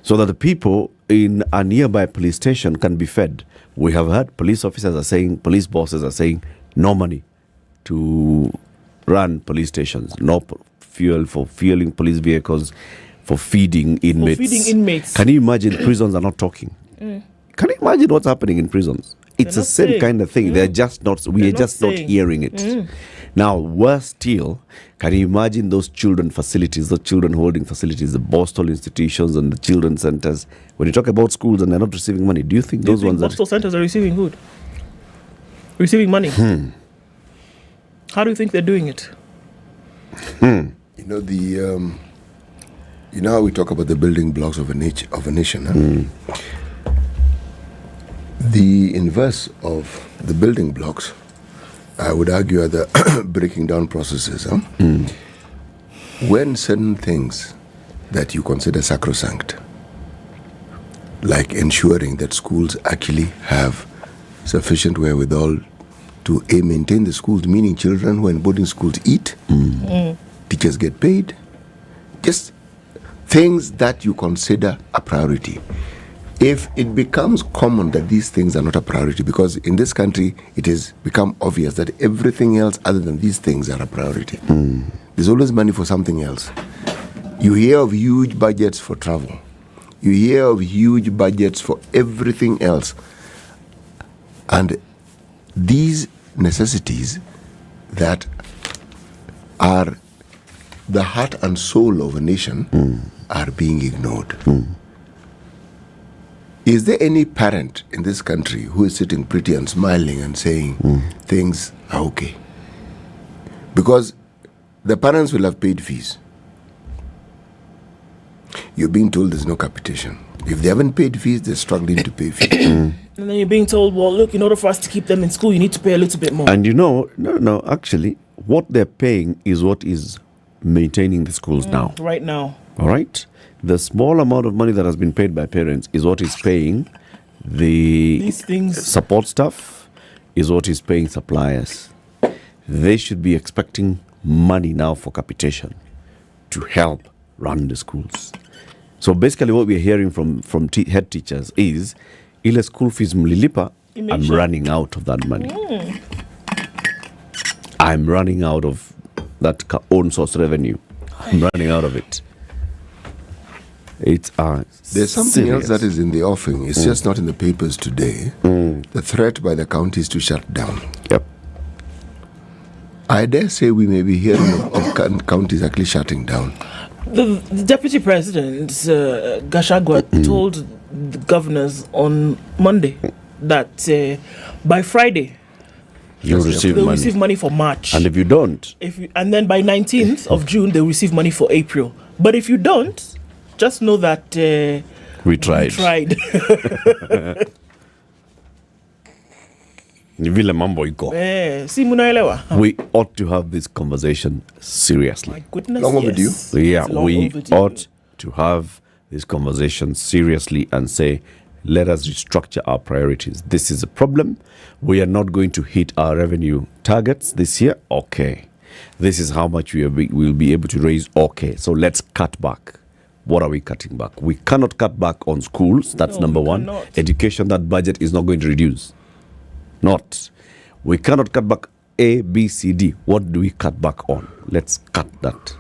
So that the people in a nearby police station can be fed. We have heard police officers are saying, police bosses are saying, no money to run police stations, no fuel for fueling police vehicles, for feeding inmates. Can you imagine prisons are not talking? Can you imagine what's happening in prisons? It's the same kind of thing. They're just not, we are just not hearing it. Now, worse still, can you imagine those children facilities, those children holding facilities, the Boston institutions and the children's centers? When you talk about schools and they're not receiving money, do you think those ones Boston centers are receiving food? Receiving money? How do you think they're doing it? You know, you know how we talk about the building blocks of a nation, huh? The inverse of the building blocks, I would argue, are the breaking down processes. Huh? When certain things that you consider sacrosanct, like ensuring that schools actually have sufficient wherewithal to maintain the schools, meaning children who are in boarding schools eat, teachers get paid, just things that you consider a priority. If it becomes common that these things are not a priority, because in this country it has become obvious that everything else other than these things are a priority. There's always money for something else. You hear of huge budgets for travel. You hear of huge budgets for everything else. And these necessities that are the heart and soul of a nation are being ignored. Is there any parent in this country who is sitting pretty and smiling and saying things are okay? Because the parents will have paid fees. You're being told there's no capitation. If they haven't paid fees, they're struggling to pay fees. And then you're being told, well, look, in order for us to keep them in school, you need to pay a little bit more. And you know, no, actually, what they're paying is what is maintaining the schools now. Right now. All right? The small amount of money that has been paid by parents is what is paying These things. support staff, is what is paying suppliers. They should be expecting money now for capitation to help run the schools. So basically what we're hearing from head teachers is, ile school fees mlilipa, I'm running out of that money. I'm running out of that own source revenue. I'm running out of it. It's there's something else that is in the offing. It's just not in the papers today. The threat by the counties to shut down. Yep. I dare say we may be hearing of counties actually shutting down. The Deputy President, Gachagua, told the governors on Monday that by Friday, You'll receive money for March. And if you don't, and then by 19th of June, they'll receive money for April. But if you don't, just know that we tried. Vile mambo iko. Si munaelewa. We ought to have this conversation seriously. My goodness, long overdue. Yeah, we ought to have this conversation seriously and say, let us restructure our priorities. This is a problem. We are not going to hit our revenue targets this year. Okay. This is how much we'll be able to raise. Okay. So let's cut back. What are we cutting back? We cannot cut back on schools. That's number one. Education, that budget is not going to reduce. Not. We cannot cut back A, B, C, D. What do we cut back on? Let's cut that.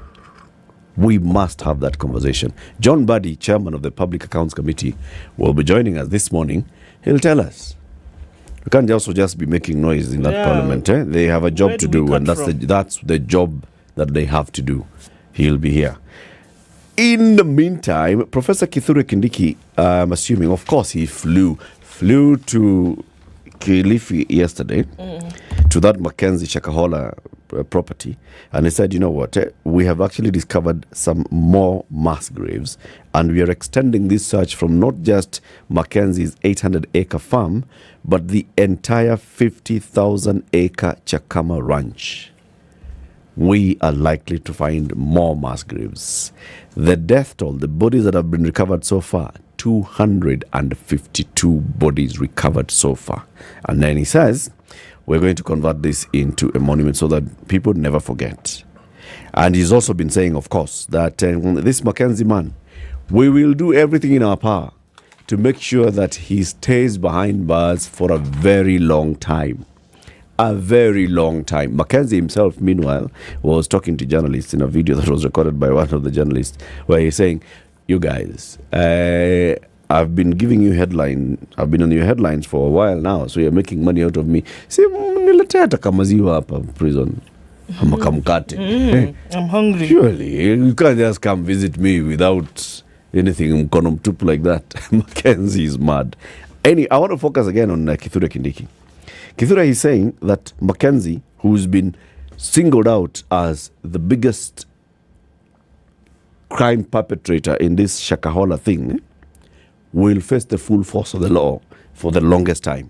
We must have that conversation. John Buddy, chairman of the Public Accounts Committee, will be joining us this morning. He'll tell us. We can't also just be making noise in that parliament. They have a job to do, and that's the job that they have to do. He'll be here. In the meantime, Professor Kithure Kindiki, I'm assuming, of course, he flew to Kilifi yesterday to that Mackenzie Shakahola property, and he said, you know what, we have actually discovered some more mass graves, and we are extending this search from not just Mackenzie's 800-acre farm, but the entire 50,000-acre Chakama ranch. We are likely to find more mass graves. The death toll, the bodies that have been recovered so far, 252 bodies recovered so far. And then he says, we're going to convert this into a monument so that people never forget. And he's also been saying, of course, that this Mackenzie man, we will do everything in our power to make sure that he stays behind bars for a very long time. A very long time. Mackenzie himself, meanwhile, was talking to journalists in a video that was recorded by one of the journalists, where he's saying, you guys, I've been giving you I've been on your headlines for a while now, so you're making money out of me. See, niletea kamaziwa hapa prison. I'm hungry. Surely, you can't just come visit me without anything mkono mtupu like that. Mackenzie is mad. I want to focus again on Kithure Kindiki. Kithure is saying that Mackenzie, who's been singled out as the biggest crime perpetrator in this Shakahola thing, will face the full force of the law for the longest time.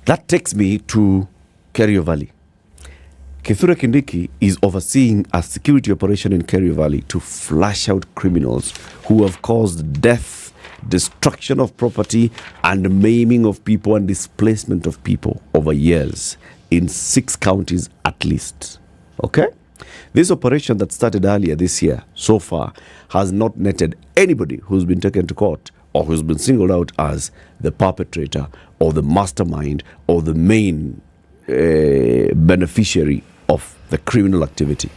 That takes me to Kerio Valley. Kithure Kindiki is overseeing a security operation in Kerio Valley to flush out criminals who have caused death, destruction of property, and maiming of people and displacement of people over years in 6 counties at least. Okay? This operation that started earlier this year, so far, has not netted anybody who's been taken to court or who's been singled out as the perpetrator or the mastermind or the main beneficiary of the criminal activity.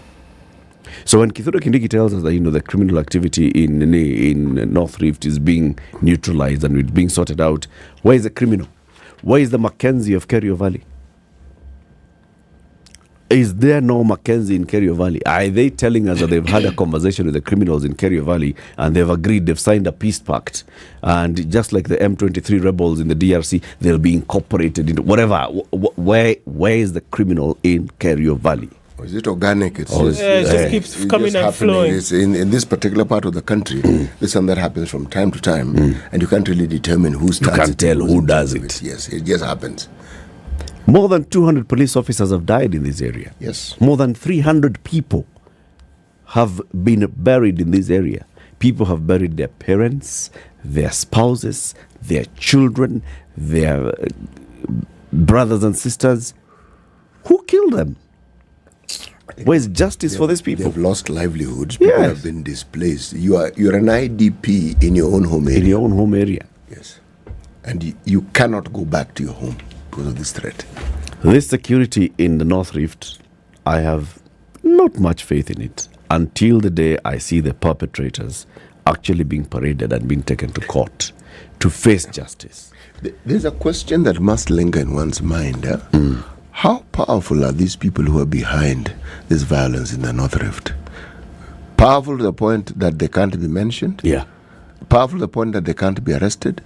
So when Kithure Kindiki tells us that the criminal activity in North Rift is being neutralized and it's being sorted out, where is the criminal? Where is the Mackenzie of Kerio Valley? Is there no Mackenzie in Kerio Valley? Are they telling us that they've had a conversation with the criminals in Kerio Valley and they've agreed, they've signed a peace pact, and just like the M23 rebels in the DRC, they'll be incorporated into whatever? Where is the criminal in Kerio Valley? Or is it organic? It just keeps coming and flowing. It's in this particular part of the country, this and that happens from time to time, and you can't really determine who starts. You can't tell who does it. Yes, it just happens. More than 200 police officers have died in this area. Yes. More than 300 people have been buried in this area. People have buried their parents, their spouses, their children, their brothers and sisters. Who killed them? Where's justice for these people? They've lost livelihoods. People have been displaced. You're an IDP in your own home area. In your own home area. Yes. And you cannot go back to your home because of this threat. This security in the North Rift, I have not much faith in it until the day I see the perpetrators actually being paraded and being taken to court to face justice. There's a question that must linger in one's mind. How powerful are these people who are behind this violence in the North Rift? Powerful to the point that they can't be mentioned? Yeah. Powerful to the point that they can't be arrested?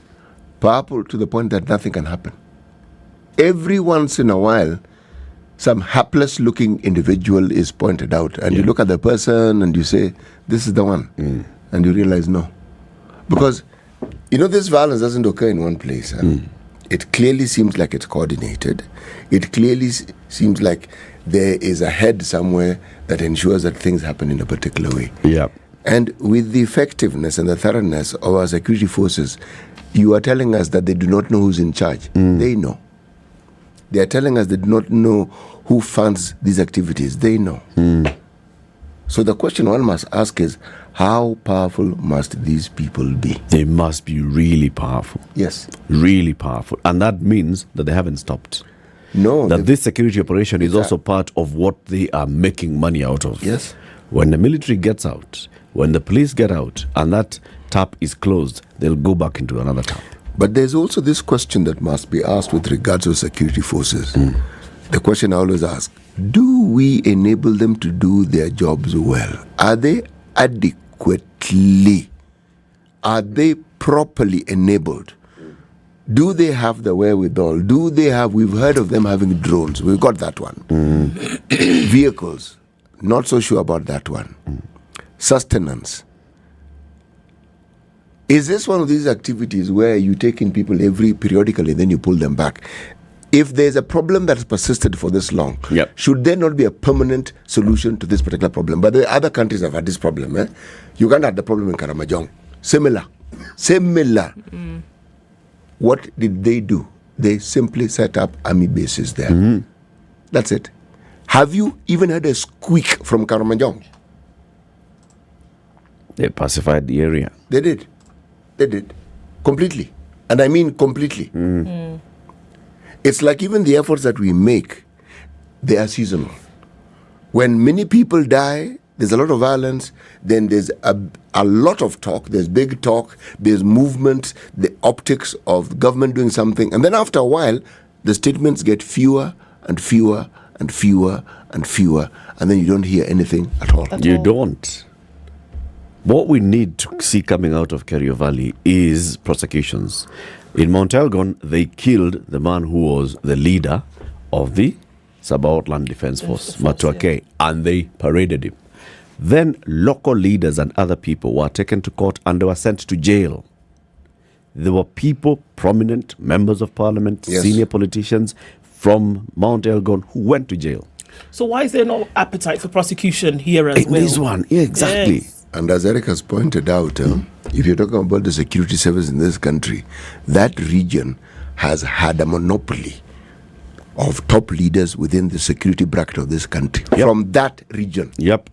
Powerful to the point that nothing can happen? Every once in a while, some hapless-looking individual is pointed out, and you look at the person and you say, this is the one. And you realize, no. Because, this violence doesn't occur in one place. It clearly seems like it's coordinated. It clearly seems like there is a head somewhere that ensures that things happen in a particular way. Yeah. And with the effectiveness and the thoroughness of our security forces, you are telling us that they do not know who's in charge. They know. They are telling us they do not know who funds these activities. They know. So the question one must ask is, how powerful must these people be? They must be really powerful. Yes. Really powerful. And that means that they haven't stopped. No. That this security operation is also part of what they are making money out of. Yes. When the military gets out, when the police get out, and that tap is closed, they'll go back into another tap. But there's also this question that must be asked with regards to security forces. The question I always ask, do we enable them to do their jobs well? Are they adequately? Are they properly enabled? Do they have the wherewithal? We've heard of them having drones. We've got that one. Vehicles, not so sure about that one. Sustenance. Is this one of these activities where you take in people periodically, then you pull them back? If there's a problem that's persisted for this long, should there not be a permanent solution to this particular problem? But the other countries have had this problem. Uganda had the problem in Karamajong. Similar. What did they do? They simply set up army bases there. That's it. Have you even heard a squeak from Karamanjong? They pacified the area. They did. Completely. And I mean completely. It's like even the efforts that we make, they are seasonal. When many people die, there's a lot of violence, then there's a lot of talk, there's big talk, there's movement, the optics of government doing something, and then after a while, the statements get fewer and fewer and fewer and fewer, and then you don't hear anything at all. You don't. What we need to see coming out of Kerio Valley is prosecutions. In Mount Elgon, they killed the man who was the leader of the Sabbath Land Defense Force, Matuake, and they paraded him. Then local leaders and other people were taken to court and they were sent to jail. There were people, prominent members of parliament, senior politicians from Mount Elgon who went to jail. So why is there no appetite for prosecution here as well? This one, yeah, exactly. Yes. And as Eric has pointed out, if you're talking about the security service in this country, that region has had a monopoly of top leaders within the security bracket of this country. From that region. Yep.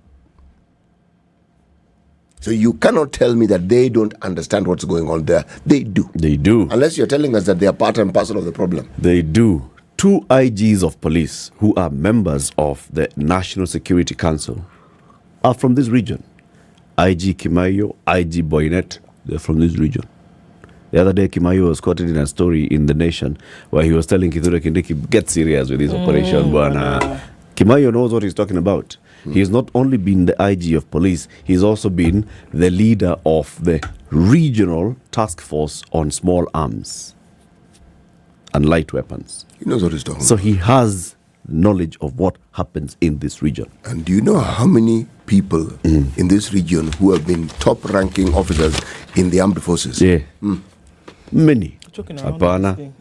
So you cannot tell me that they don't understand what's going on there. They do. They do. Unless you're telling us that they are part and parcel of the problem. They do. 2 IGs of police who are members of the National Security Council are from this region. IG Kimayo, IG Boynet, they're from this region. The other day, Kimayo was quoted in a story in The Nation where he was telling Kithure Kindiki, get serious with this operation. Kimayo knows what he's talking about. He's not only been the IG of police, he's also been the leader of the regional task force on small arms and light weapons. He knows what he's talking about. So he has knowledge of what happens in this region. And do you know how many people in this region who have been top-ranking officers in the armed forces? Yeah. Many. Apana.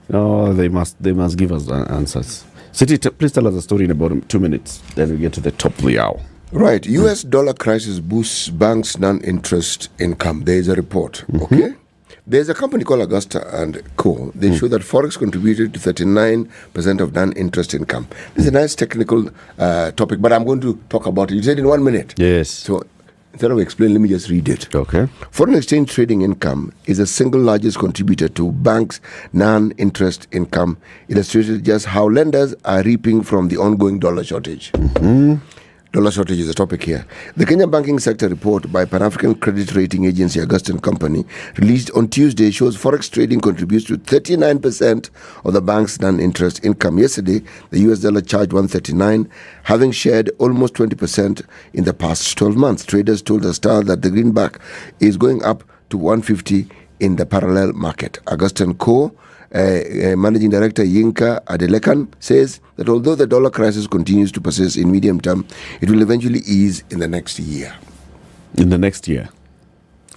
No, they must give us answers. City, please tell us a story in about 2 minutes. Then we get to the top of the hour. Right. U.S. dollar crisis boosts banks' non-interest income. There is a report. Okay. There's a company called Augusta and Co. They show that Forex contributed to 39% of non-interest income. This is a nice technical topic, but I'm going to talk about it. You said in 1 minute. Yes. So instead of explaining, let me just read it. Okay. Foreign exchange trading income is the single largest contributor to banks' non-interest income, illustrated just how lenders are reaping from the ongoing dollar shortage. Dollar shortage is a topic here. The Kenya Banking Sector Report by Pan-African Credit Rating Agency Augusta & Company, released on Tuesday, shows Forex trading contributes to 39% of the bank's non-interest income. Yesterday, the US dollar charged 139, having shared almost 20% in the past 12 months. Traders told the Star that the greenback is going up to 150 in the parallel market. Augusta & Co. Managing Director Yinka Adelekan says that although the dollar crisis continues to persist in medium term, it will eventually ease in the next year. In the next year?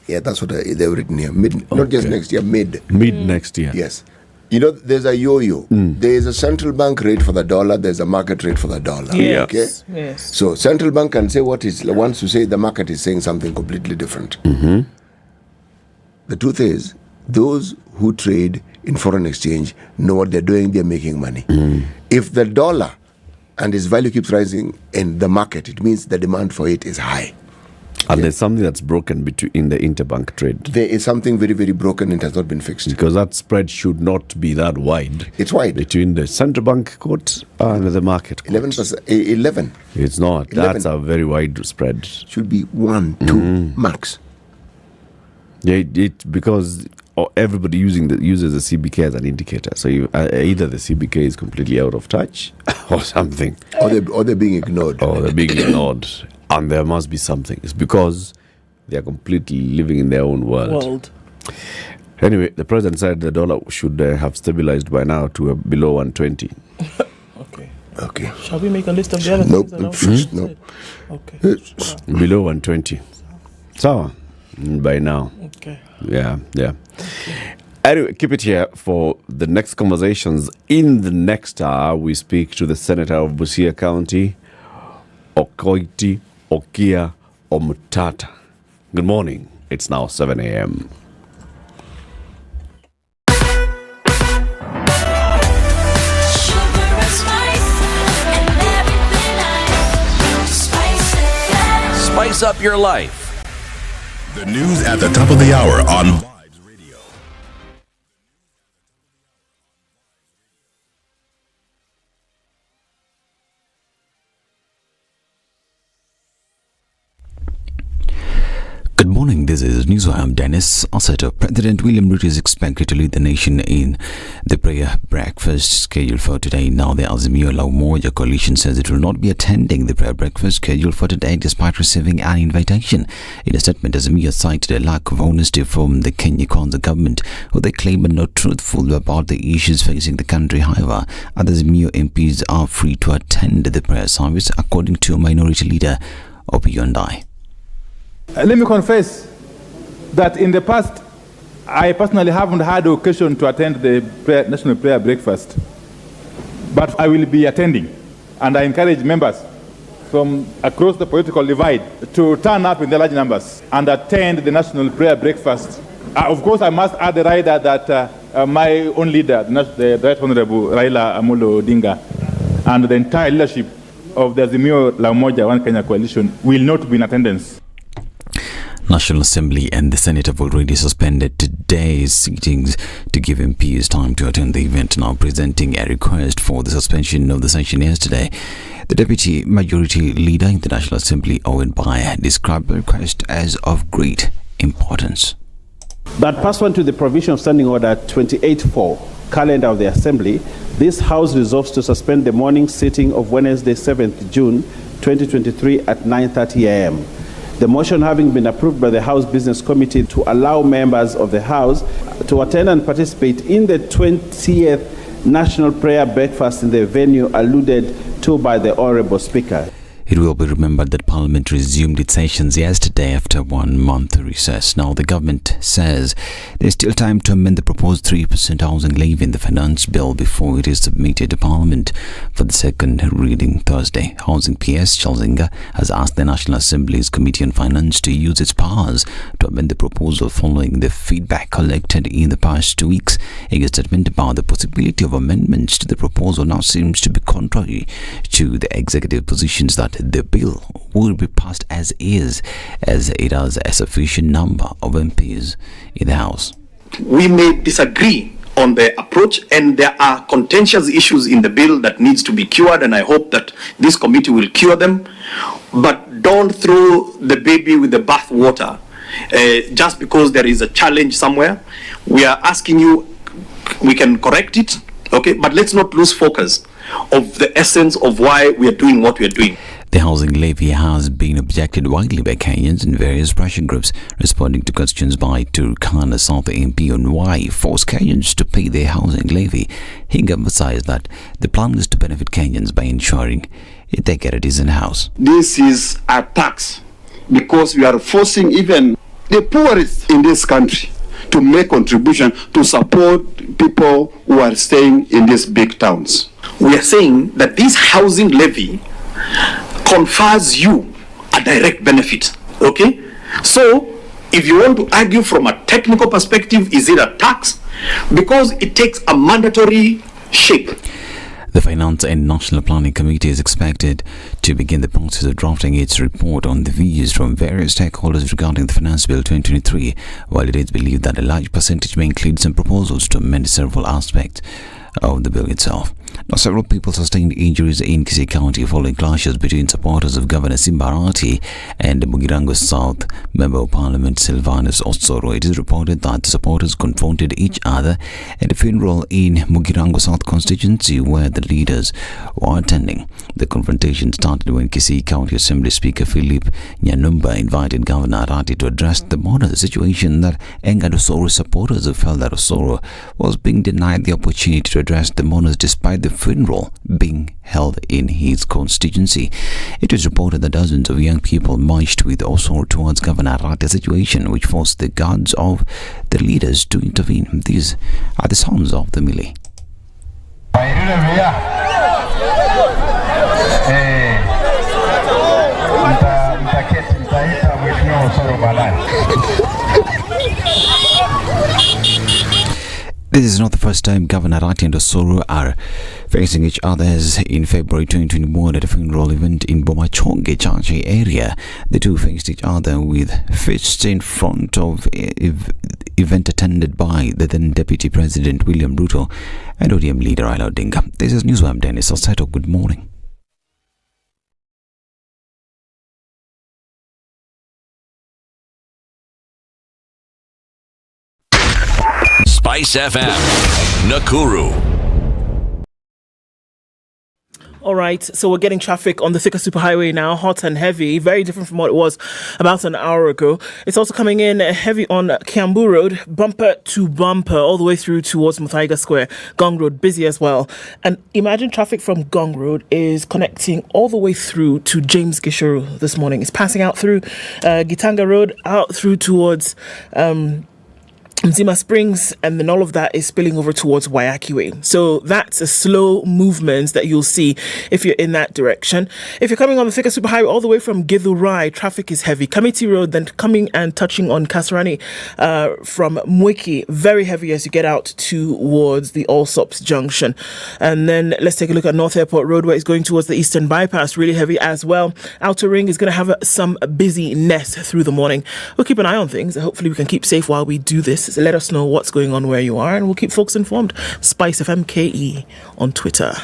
Yeah, that's what they've written here. Not just next year, mid. Mid next year. Yes. You know, there's a yo-yo. There is a central bank rate for the dollar. There's a market rate for the dollar. Yes. Okay? Yes. So central bank can say what is wants to say. The market is saying something completely different. The truth is, those who trade in foreign exchange know what they're doing. They're making money. If the dollar and its value keeps rising in the market, it means the demand for it is high. And there's something that's broken in the interbank trade. There is something very, very broken. It has not been fixed. Because that spread should not be that wide. It's wide. Between the central bank quote and the market quote. 11%. 11. It's not. 11. That's a very wide spread. Should be 1, 2 max. Yeah, because everybody uses the CBK as an indicator. So either the CBK is completely out of touch or something. Or they're being ignored. Or they're being ignored. And there must be something. It's because they are completely living in their own world. Anyway, the president said the dollar should have stabilized by now to below 120. Okay. Shall we make a list of the other things? No. Okay. Below 120. So, by now. Okay. Yeah. Anyway, keep it here for the next conversations. In the next hour, we speak to the Senator of Busia County, Okoiti Okia Omtata. Good morning. It's now 7 a.m. Sugar and spice, and spice up your life. The news at the top of the hour on Good morning, this is News. I'm Dennis Osseto. President William Ruto is expected to lead the nation in the prayer breakfast scheduled for today. Now, the Azimio La Umoja coalition says it will not be attending the prayer breakfast scheduled for today despite receiving an invitation. In a statement, Azimio cited a lack of honesty from the Kenya Kwanza government, who they claim are not truthful about the issues facing the country. However, other Azimio MPs are free to attend the prayer service, according to Minority Leader Opiyo Ndai. Let me confess that in the past, I personally haven't had the occasion to attend the National Prayer Breakfast. But I will be attending, and I encourage members from across the political divide to turn up in the large numbers and attend the National Prayer Breakfast. Of course, I must add the rider that my own leader, the Right Honorable Raila Amolo Odinga, and the entire leadership of the Azimio La Umoja One Kenya coalition will not be in attendance. National Assembly and the Senate have already suspended today's sittings to give MPs time to attend the event, now presenting a request for the suspension of the session yesterday. The Deputy Majority Leader in the National Assembly, Owen Baya, described the request as of great importance. That pursuant to the provision of Standing Order 28.4, calendar of the Assembly, this House resolves to suspend the morning sitting of Wednesday, 7th June 2023 at 9:30 a.m. The motion having been approved by the House Business Committee to allow members of the House to attend and participate in the 20th National Prayer Breakfast in the venue alluded to by the Honourable Speaker. It will be remembered that Parliament resumed its sessions yesterday after 1 month recess. Now, the government says there's still time to amend the proposed 3% housing levy in the finance bill before it is submitted to Parliament for the second reading Thursday. Housing PS Chalzinga has asked the National Assembly's Committee on Finance to use its powers to amend the proposal following the feedback collected in the past 2 weeks. A statement about the possibility of amendments to the proposal now seems to be contrary to the executive positions that the bill will be passed as is, as it has a sufficient number of MPs in the House. We may disagree on the approach, and there are contentious issues in the bill that needs to be cured, and I hope that this committee will cure them. But don't throw the baby with the bathwater just because there is a challenge somewhere. We are asking you, we can correct it, okay, but let's not lose focus of the essence of why we are doing what we are doing. The housing levy has been objected widely by Kenyans and various pressure groups. Responding to questions by Turkana South MP on why force Kenyans to pay their housing levy, he emphasized that the plan is to benefit Kenyans by ensuring they get a decent house. This is a tax because we are forcing even the poorest in this country to make contribution to support people who are staying in these big towns. We are saying that this housing levy confers you a direct benefit, okay? So if you want to argue from a technical perspective, is it a tax? Because it takes a mandatory shape. The Finance and National Planning Committee is expected to begin the process of drafting its report on the views from various stakeholders regarding the Finance Bill 2023, while it is believed that a large percentage may include some proposals to amend several aspects of the bill itself. Now, several people sustained injuries in Kisumu County following clashes between supporters of Governor Simbarati and Mugirango South Member of Parliament Silvanus Osoro. It is reported that the supporters confronted each other at a funeral in Mugirango South constituency where the leaders were attending. The confrontation started when Kisumu County Assembly Speaker Philip Nyanumba invited Governor Arati to address the modern situation that angered Osoro's supporters, who felt that Osoro was being denied the opportunity to address the mourners despite the funeral being held in his constituency. It was reported that dozens of young people marched with Osoro towards Governor Arati's situation, which forced the guards of the leaders to intervene. These are the sounds of the melee. This is not the first time Governor Arati and Osoro are facing each other in February 2021 at a funeral event in Bomachonge Chachi area. The two faced each other with fists in front of event attended by the then Deputy President William Ruto and ODM leader Raila Odinga. This is Newswire. Dennis Osato. Good morning. Spice FM, Nakuru. All right, so we're getting traffic on the Thika Superhighway now, hot and heavy, very different from what it was about an hour ago. It's also coming in heavy on Kiambu Road, bumper to bumper, all the way through towards Muthaiga Square. Gong Road, busy as well. And imagine traffic from Gong Road is connecting all the way through to James Gishuru this morning. It's passing out through Gitanga Road, out through towards Mzima Springs, and then all of that is spilling over towards Wayaki Way. So that's a slow movement that you'll see if you're in that direction. If you're coming on the Thika Superhighway all the way from Githurai, traffic is heavy. Kamiti Road, then coming and touching on Kasarani from Mwiki, very heavy as you get out towards the Allsops Junction. And then let's take a look at North Airport Road, where it's going towards the Eastern Bypass, really heavy as well. Outer Ring is going to have some busyness through the morning. We'll keep an eye on things. Hopefully we can keep safe while we do this. So let us know what's going on where you are, and we'll keep folks informed. Spice FM KE on Twitter.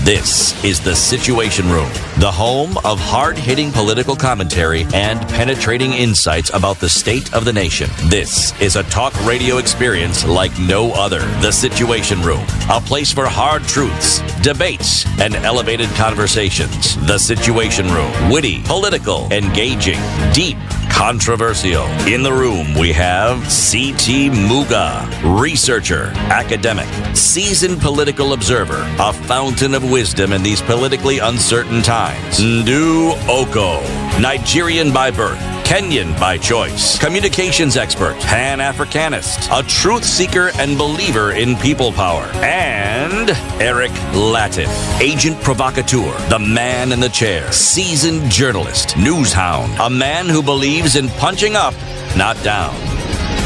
This is The Situation Room, the home of hard-hitting political commentary and penetrating insights about the state of the nation. This is a talk radio experience like no other. The Situation Room, a place for hard truths, debates, and elevated conversations. The Situation Room, witty, political, engaging, deep, controversial. In the room, we have C.T. Muga, researcher, academic, seasoned political observer, a fountain of wisdom in these politically uncertain times. Ndu Oko, Nigerian by birth, Kenyan by choice, communications expert, Pan-Africanist, a truth seeker and believer in people power, and Eric Latif, agent provocateur, the man in the chair, seasoned journalist, news hound, a man who believes in punching up, not down.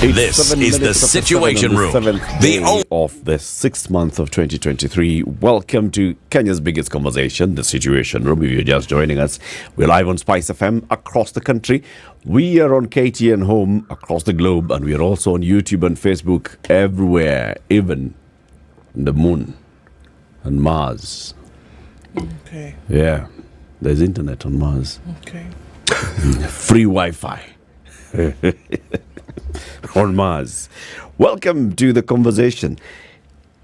This is The Situation Room, the of the 6th month of 2023. Welcome to Kenya's biggest conversation, The Situation Room. If you're just joining us, we're live on Spice FM across the country. We are on KTN Home across the globe, and we are also on YouTube and Facebook, everywhere, even the moon and Mars. Okay. Yeah, there's internet on Mars. Okay. Free Wi-Fi. On Mars. Welcome to the conversation.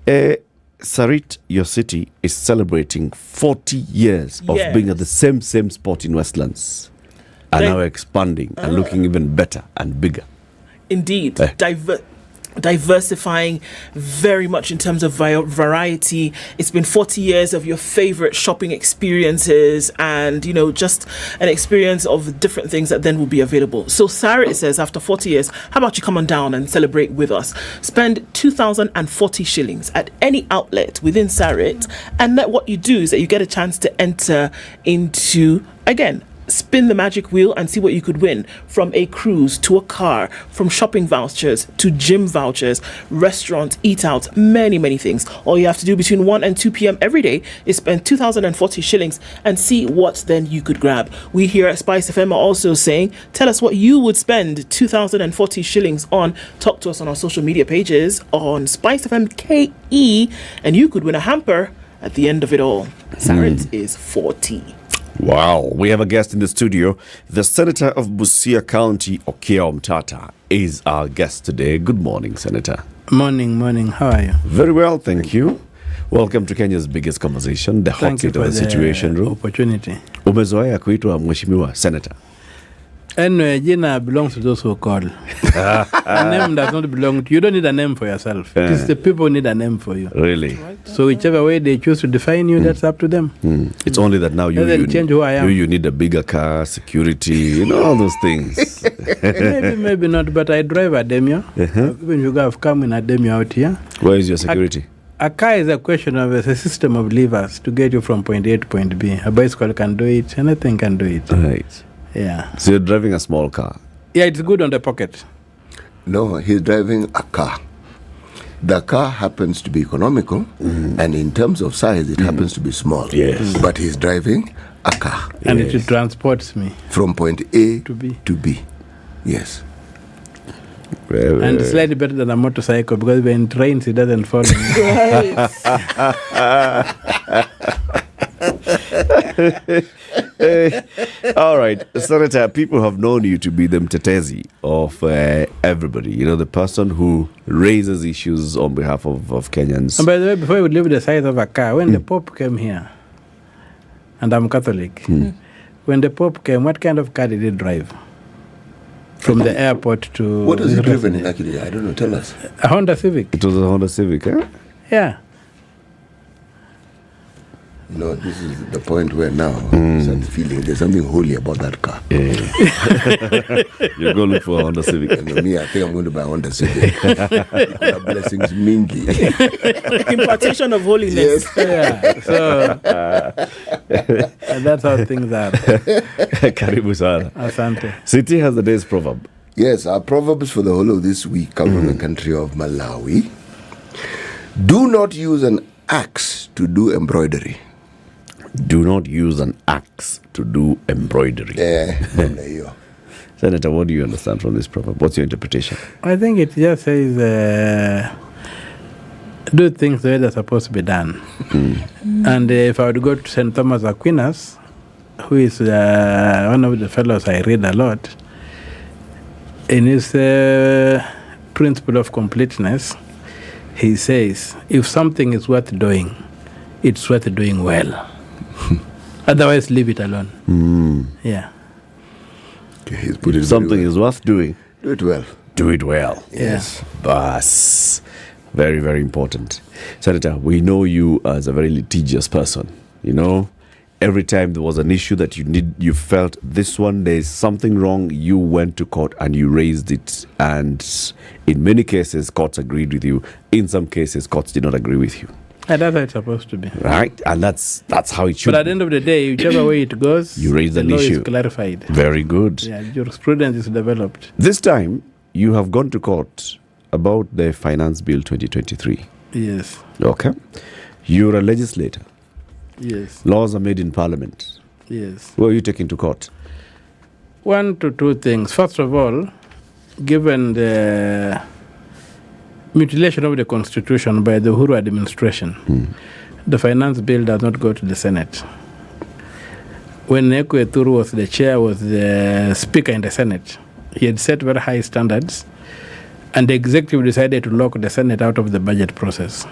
Sarit, your city, is celebrating 40 years of being at the same spot in Westlands, and now expanding and looking even better and bigger. Indeed. Diversifying very much in terms of variety. It's been 40 years of your favorite shopping experiences, and just an experience of different things that then will be available. So Sarit says, after 40 years, how about you come on down and celebrate with us? Spend 2,040 shillings at any outlet within Sarit, and what you do is that you get a chance to enter into, again, spin the magic wheel and see what you could win, from a cruise to a car, from shopping vouchers to gym vouchers, restaurant, eat out, many things. All you have to do between 1 and 2 p.m. every day is spend 2,040 shillings and see what then you could grab. We here at Spice FM are also saying, tell us what you would spend 2,040 shillings on. Talk to us on our social media pages on Spice FM KE, and you could win a hamper at the end of it all. Sarit is 40. Wow, we have a guest in the studio. The Senator of Busia County, Okiya Omtata, is our guest today. Good morning, Senator. Morning. How are you? Very well, thank you. Welcome to Kenya's biggest conversation, the hot seat of the Situation Room. Opportunity. Umezoea kuitwa mheshimiwa Senator? Anyway, Gina belongs to those who call. A name does not belong to you. You don't need a name for yourself. It is the people who need a name for you. Really? So whichever way they choose to define you, that's up to them. It's only that now you change who I am. You need a bigger car, security, all those things. maybe not, but I drive a Demio. Even you have come in a Demio out here. Where is your security? A car is a question of a system of levers to get you from point A to point B. A bicycle can do it. Anything can do it. Right. Yeah. So you're driving a small car. Yeah, it's good on the pocket. No, he's driving a car. The car happens to be economical, and in terms of size, it happens to be small. Yes. But he's driving a car. And it transports me. From point A to B. Yes. And slightly better than a motorcycle, because when it rains, it doesn't fall. All right, Senator, people have known you to be the mtetezi of everybody. You know, the person who raises issues on behalf of Kenyans. And by the way, before we would leave the size of a car, when the Pope came here, and I'm Catholic, when the Pope came, what kind of car did he drive? From the airport to... What has he driven actually? I don't know. Tell us. A Honda Civic. It was a Honda Civic, eh? Yeah. No, this is the point where now I start feeling there's something holy about that car. You're going to look for a Honda Civic. And me, I think I'm going to buy a Honda Civic. Blessings mingi. Impartation of holiness. Yes. So, and that's how things are. Karibu sana. Asante. City has the day's proverb. Yes, our proverbs for the whole of this week come from the country of Malawi. Do not use an axe to do embroidery. Do not use an axe to do embroidery. Senator, what do you understand from this proverb? What's your interpretation? I think it just says do things the way they're supposed to be done. And if I would go to St. Thomas Aquinas, who is one of the fellows I read a lot, in his principle of completeness, he says, if something is worth doing, it's worth doing well. Otherwise, leave it alone. Yeah. Okay, he's put it something is worth doing. Do it well. Do it well. Yes. Bas. Very, very important. Senator, we know you as a very litigious person. You know, every time there was an issue that you felt this one, there's something wrong, you went to court and you raised it. And in many cases, courts agreed with you. In some cases, courts did not agree with you. And that's how it's supposed to be. Right? And that's how it should be. But at the end of the day, whichever way it goes, you raise an the law issue. is clarified. Very good. Yeah, jurisprudence is developed. This time, you have gone to court about the Finance Bill 2023. Yes. Okay. You're a legislator. Yes. Laws are made in Parliament. Yes. Who are you taking to court? One to two things. First of all, given the mutilation of the Constitution by the Uhuru administration, the Finance Bill does not go to the Senate. When Neko Eturu was the chair, was the Speaker in the Senate, he had set very high standards, and the executive decided to lock the Senate out of the budget process.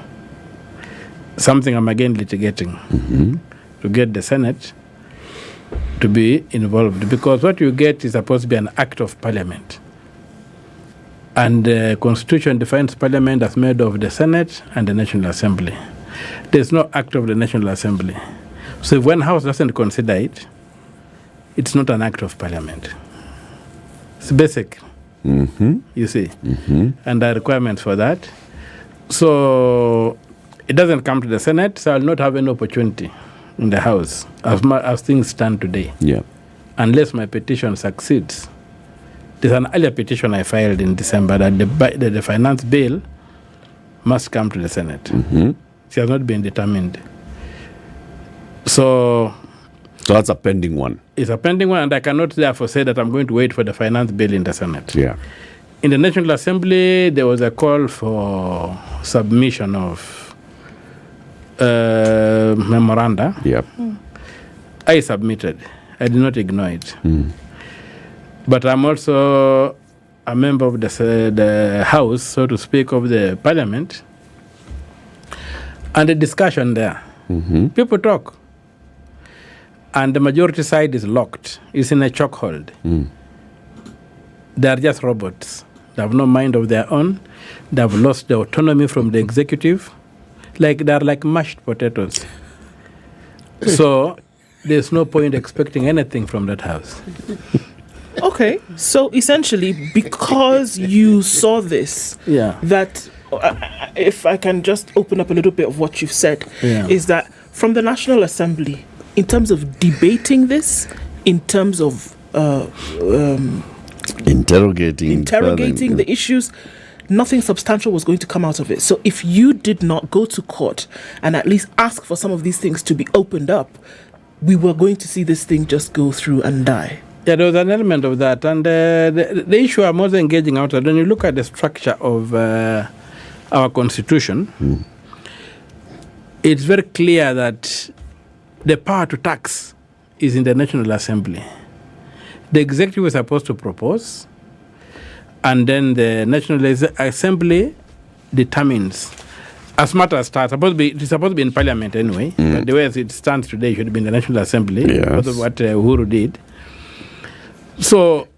Something I'm again litigating to get the Senate to be involved, because what you get is supposed to be an act of Parliament. And the Constitution defines Parliament as made of the Senate and the National Assembly. There's no act of the National Assembly. So if one house doesn't consider it, it's not an act of Parliament. It's basic, you see, and there are requirements for that. So it doesn't come to the Senate, so I'll not have any opportunity in the House as things stand today. Yeah. Unless my petition succeeds. There's an earlier petition I filed in December that the finance bill must come to the Senate. It has not been determined. So that's a pending one. It's a pending one, and I cannot therefore say that I'm going to wait for the finance bill in the Senate. Yeah. In the National Assembly, there was a call for submission of memoranda. Yep. I submitted. I did not ignore it. But I'm also a member of the House, so to speak, of the Parliament. And the discussion there, people talk. And the majority side is locked. It's in a chokehold. They are just robots. They have no mind of their own. They have lost the autonomy from the executive. They are like mashed potatoes. So there's no point expecting anything from that house. Okay, so essentially, because you saw this, that if I can just open up a little bit of what you've said, is that from the National Assembly, in terms of debating this, in terms of interrogating the issues, nothing substantial was going to come out of it. So if you did not go to court and at least ask for some of these things to be opened up, we were going to see this thing just go through and die. Yeah, there was an element of that. And the issue I'm also engaging out of, when you look at the structure of our constitution, it's very clear that the power to tax is in the National Assembly. The executive is supposed to propose, and then the National Assembly determines. As matters start, it's supposed to be in Parliament anyway. But the way as it stands today, it should be in the National Assembly. Because of what Uhuru did. So,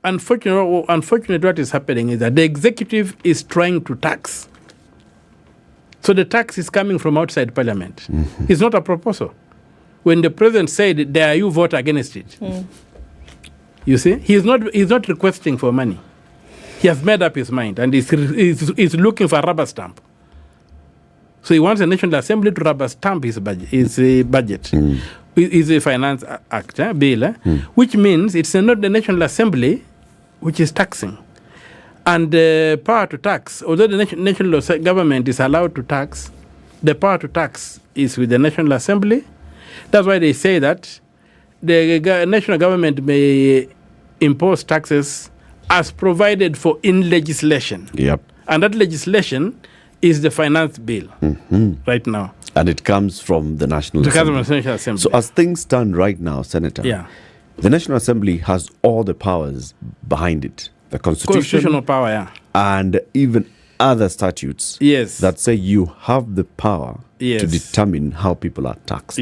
unfortunately, what is happening is that the executive is trying to tax. So the tax is coming from outside Parliament. It's not a proposal. When the president said, "Dare you vote against it?" You see, he's not requesting for money. He has made up his mind, and he's looking for a rubber stamp. So he wants the National Assembly to rubber stamp his budget, is a finance act bill, which means it's not the National Assembly which is taxing. And the power to tax, although the national government is allowed to tax, the power to tax is with the National Assembly. That's why they say that the national government may impose taxes as provided for in legislation. And that legislation is the finance bill right now. And it comes from the National Assembly. So as things stand right now, Senator, the National Assembly has all the powers behind it. The constitutional power, and even other statutes that say you have the power to determine how people are taxed.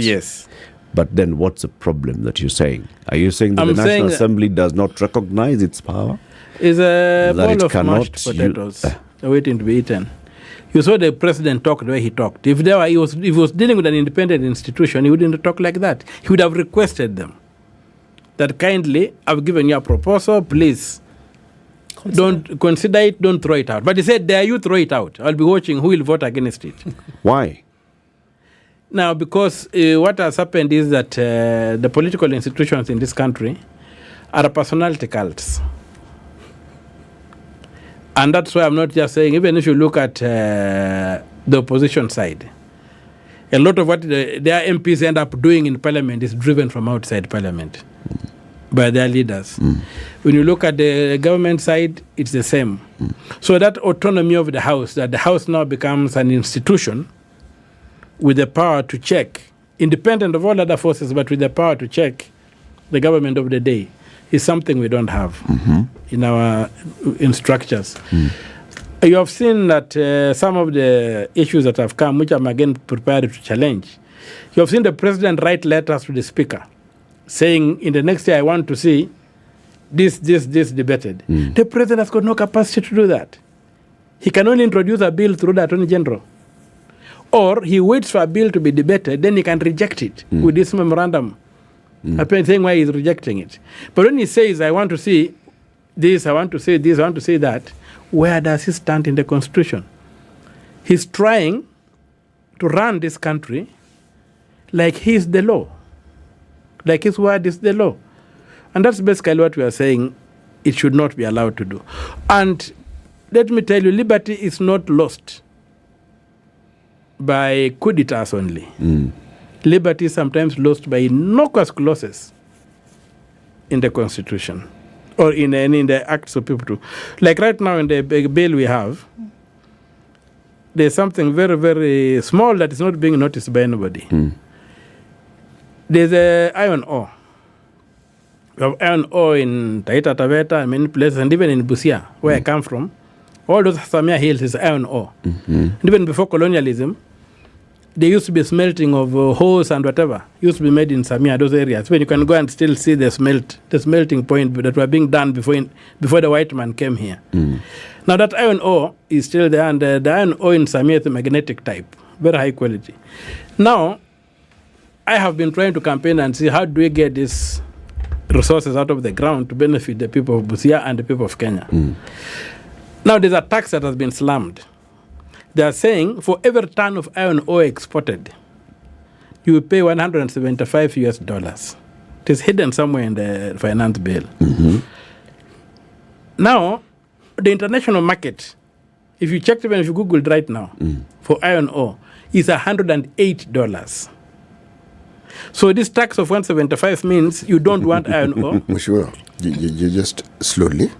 But then what's the problem that you're saying? Are you saying that the National Assembly does not recognize its power? It's a bowl of mashed potatoes waiting to be eaten. You saw the president talk the way he talked. If he was dealing with an independent institution, he wouldn't talk like that. He would have requested them that kindly, I've given you a proposal, please don't consider it, don't throw it out. But he said, dare you throw it out? I'll be watching who will vote against it. Why? Now, because what has happened is that the political institutions in this country are personality cults. And that's why I'm not just saying, even if you look at the opposition side, a lot of what their MPs end up doing in Parliament is driven from outside Parliament by their leaders. When you look at the government side, it's the same. So that autonomy of the House, that the House now becomes an institution with the power to check, independent of all other forces, but with the power to check the government of the day, is something we don't have in structures. You have seen that some of the issues that have come, which I'm again prepared to challenge, you have seen the president write letters to the speaker saying, in the next year, I want to see this debated. The president has got no capacity to do that. He can only introduce a bill through the Attorney General. Or he waits for a bill to be debated, then he can reject it with this memorandum. Saying why he's rejecting it. But when he says, I want to see this, I want to see this, I want to see that, where does he stand in the Constitution? He's trying to run this country like he's the law. Like his word is the law. And that's basically what we are saying it should not be allowed to do. And let me tell you, liberty is not lost by coup d'etats only. Liberty is sometimes lost by innocuous clauses in the Constitution or in the acts of people too. Like right now in the bill we have, there's something very, very small that is not being noticed by anybody. There's a iron ore. We have iron ore in Taita Taveta and many places, and even in Busia, where I come from. All those Samia hills is iron ore. And even before colonialism, there used to be smelting of hose and whatever. Used to be made in Samia, those areas, when you can go and still see the smelting point that were being done before the white man came here. Now that iron ore is still there, and the iron ore in Samia is a magnetic type, very high quality. Now, I have been trying to campaign and see how do we get these resources out of the ground to benefit the people of Busia and the people of Kenya. Now there's a tax that has been slammed. They are saying for every ton of iron ore exported, you will pay $175 to It is hidden somewhere in the finance bill. Mm-hmm. Now, the international market, if you check even if you Google it right now, for iron ore, is $108. So this tax of 175 means you don't want iron ore. Sure. You just slowly.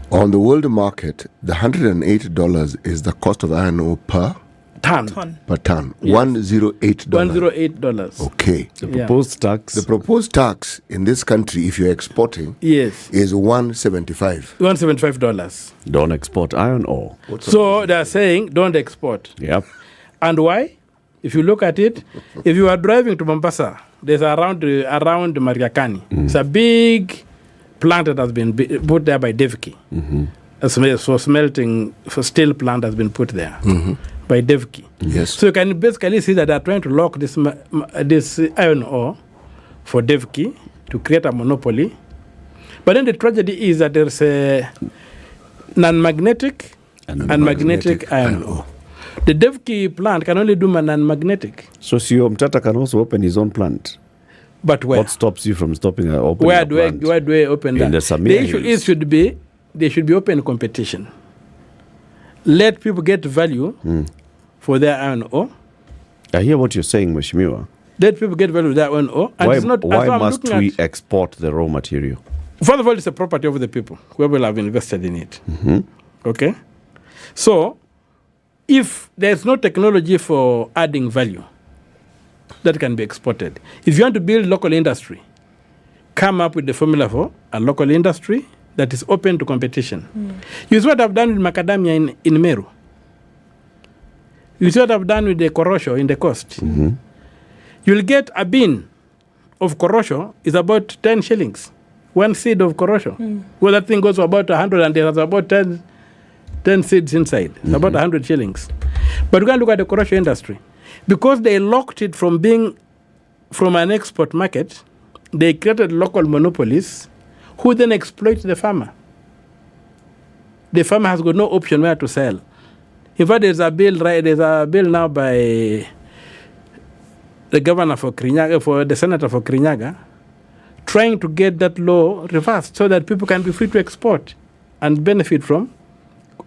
On the world market, the $108 is the cost of iron ore per ton. Per ton. Yes. $108. $108. Okay. The proposed tax. The proposed tax in this country, if you're exporting, yes, is $175. $175. Don't export iron ore. So they're saying don't export. Yep. And why? If you look at it, if you are driving to Mombasa, there's around Mariakani. It's a big plant that has been put there by Devki. For smelting, for steel plant has been put there by Devki. Yes. So you can basically see that they're trying to lock this iron ore for Devki to create a monopoly. But then the tragedy is that there's a non-magnetic and magnetic iron ore. The Devki plant can only do non-magnetic. So CEO Mtata can also open his own plant. But where? What stops you from stopping opening Where a plant? where do I open that? In the Samia issue Hills. there should be open competition. Let people get value for their iron ore. I hear what you're saying, Mheshimiwa. Let people get value for their iron ore. And Why must we export the raw material? First of all, it's a property of the people, whoever will have invested in it. Okay? So, if there's no technology for adding value that can be exported, if you want to build local industry, come up with the formula for a local industry that is open to competition. You see what I've done with macadamia in Meru. You see what I've done with the korosho in the coast. You'll get a bin of korosho is about 10 shillings. One seed of korosho. Well, that thing goes for about 100 and there's about 10 seeds inside. It's about 100 shillings. But you can look at the korosho industry. Because they locked it from being from an export market, they created local monopolies who then exploit the farmer. The farmer has got no option where to sell. In fact, there's a bill now by the governor for Kirinyaga, for the senator for Kirinyaga, trying to get that law reversed so that people can be free to export and benefit from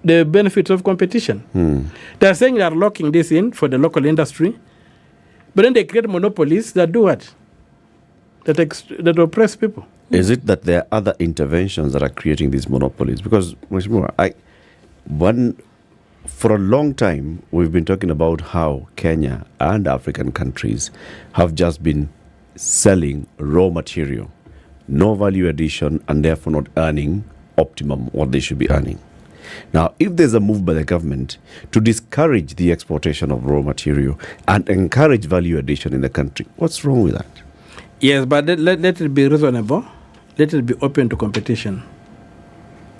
the benefits of competition. They're saying they are locking this in for the local industry, but then they create monopolies that do what? That oppress people. Is it that there are other interventions that are creating these monopolies? Because, Mheshimiwa, for a long time, we've been talking about how Kenya and African countries have just been selling raw material, no value addition, and therefore not earning optimum what they should be earning. Now, if there's a move by the government to discourage the exportation of raw material and encourage value addition in the country, what's wrong with that? Yes, but let it be reasonable. Let it be open to competition.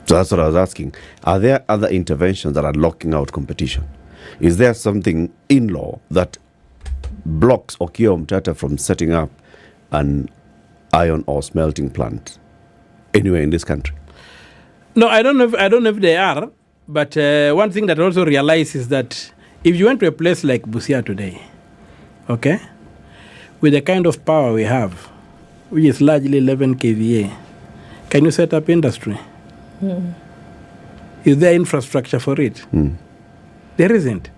So that's what I was asking. Are there other interventions that are locking out competition? Is there something in law that blocks Okiya Omtata from setting up an iron ore smelting plant anywhere in this country? No, I don't know if they are. But one thing that I also realize is that if you went to a place like Busia today, okay, with the kind of power we have, which is largely 11 kVA, can you set up industry? Is there infrastructure for it? There isn't.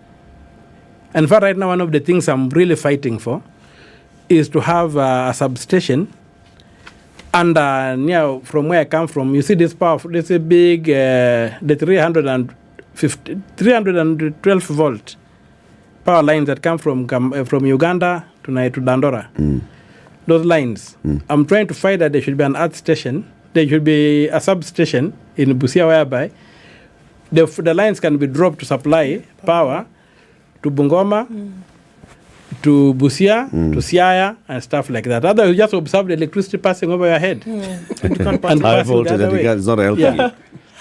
And in fact, right now, one of the things I'm really fighting for is to have a substation. And from where I come from, you see this power, this is big, the 312 volt power lines that come from Uganda to Dandora. Those lines. I'm trying to fight that there should be an earth station. There should be a substation in Busia whereby the lines can be dropped to supply power to Bungoma, to Busia, to Siaya, and stuff like that. Otherwise, you just observe the electricity passing over your head. And high voltage, it's not helping you.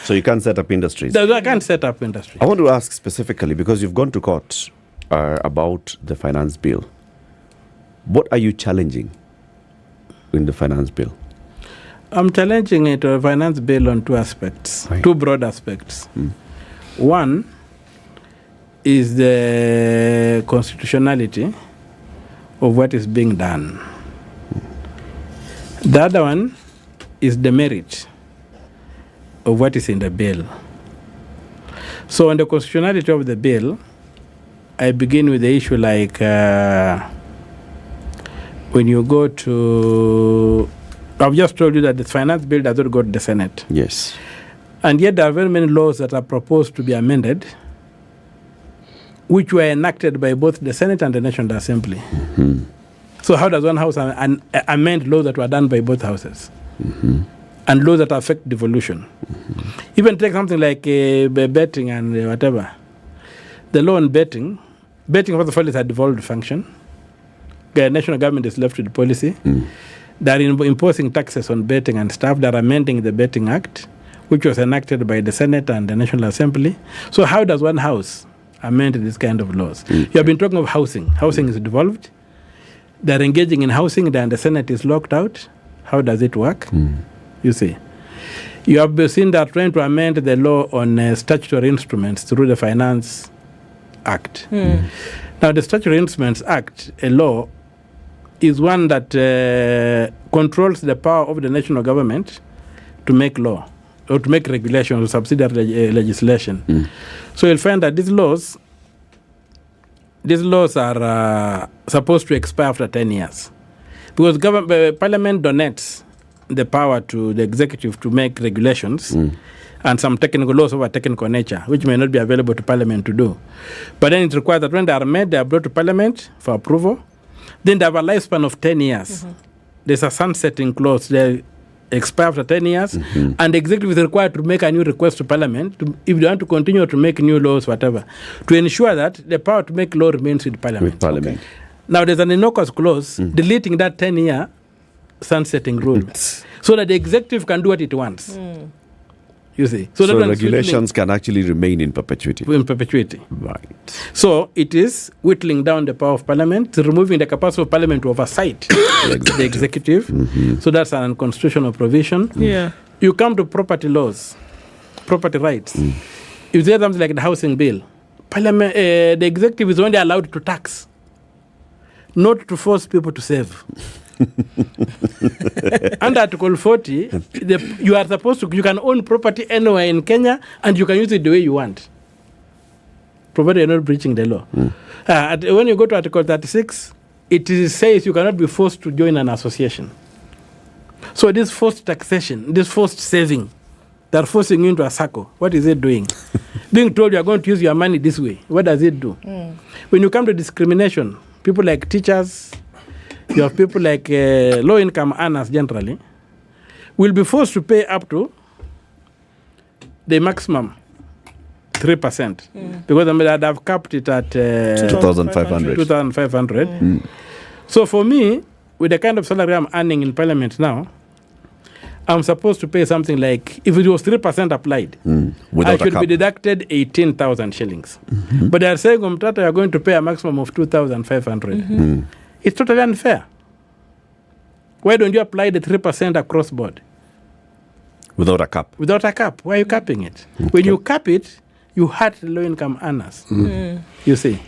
So you can't set up industries. I can't set up industry. I want to ask specifically, because you've gone to court about the finance bill. What are you challenging in the finance bill? I'm challenging it a finance bill on two aspects, two broad aspects. One is the constitutionality of what is being done. The other one is the merit of what is in the bill. So on the constitutionality of the bill, I begin with the issue like when you go to, I've just told you that the finance bill does not go to the Senate. Yes. And yet there are very many laws that are proposed to be amended, which were enacted by both the Senate and the National Assembly. Mm-hmm. So how does one house amend laws that were done by both houses? Mm-hmm. And laws that affect devolution? Mm-hmm. Even take something like betting and whatever. The law on betting, first of all, is a devolved function. The national government is left with the policy. They are imposing taxes on betting and stuff. They are amending the Betting Act, which was enacted by the Senate and the National Assembly. So how does one house amend this kind of laws? You have been talking of housing. Housing is devolved. They are engaging in housing, then the Senate is locked out. How does it work? You see. You have seen that trying to amend the law on statutory instruments through the Finance Act. Now, the Statutory Instruments Act, a law, is one that controls the power of the national government to make law or to make regulations or subsidiary legislation. So you'll find that these laws are supposed to expire after 10 years. Because Parliament donates the power to the executive to make regulations and some technical laws of a technical nature, which may not be available to Parliament to do. But then it requires that when they are made, they are brought to Parliament for approval. Then they have a lifespan of 10 years. There's a sunsetting clause. They expire after 10 years. And the executive is required to make a new request to Parliament if they want to continue to make new laws, whatever, to ensure that the power to make law remains with Parliament. Okay. Now, there's an innocuous clause deleting that 10-year sunsetting rule so that the executive can do what it wants. You see. So regulations can actually remain in perpetuity. In perpetuity. Right. So it is whittling down the power of Parliament, removing the capacity of Parliament to oversight the executive. So that's an unconstitutional provision. Yeah. You come to property laws, property rights. If there's something like the housing bill, Parliament, the executive is only allowed to tax, not to force people to save. Under Article 40, you are supposed to, you can own property anywhere in Kenya and you can use it the way you want, provided you're not breaching the law. When you go to Article 36, it says you cannot be forced to join an association. So this forced taxation, this forced saving, they're forcing you into a circle. What is it doing? Being told you are going to use your money this way, what does it do? When you come to discrimination, people like teachers, you have people like low-income earners generally, will be forced to pay up to the maximum 3%. Because they have capped it at 2,500. So for me, with the kind of salary I'm earning in Parliament now, I'm supposed to pay something like, if it was 3% applied, I should be deducted 18,000 shillings. But they are saying, Omtata, you are going to pay a maximum of 2,500. It's totally unfair. Why don't you apply the 3% across board? Without a cap? Without a cap. Why are you capping it? When you cap it, you hurt low-income earners. You see.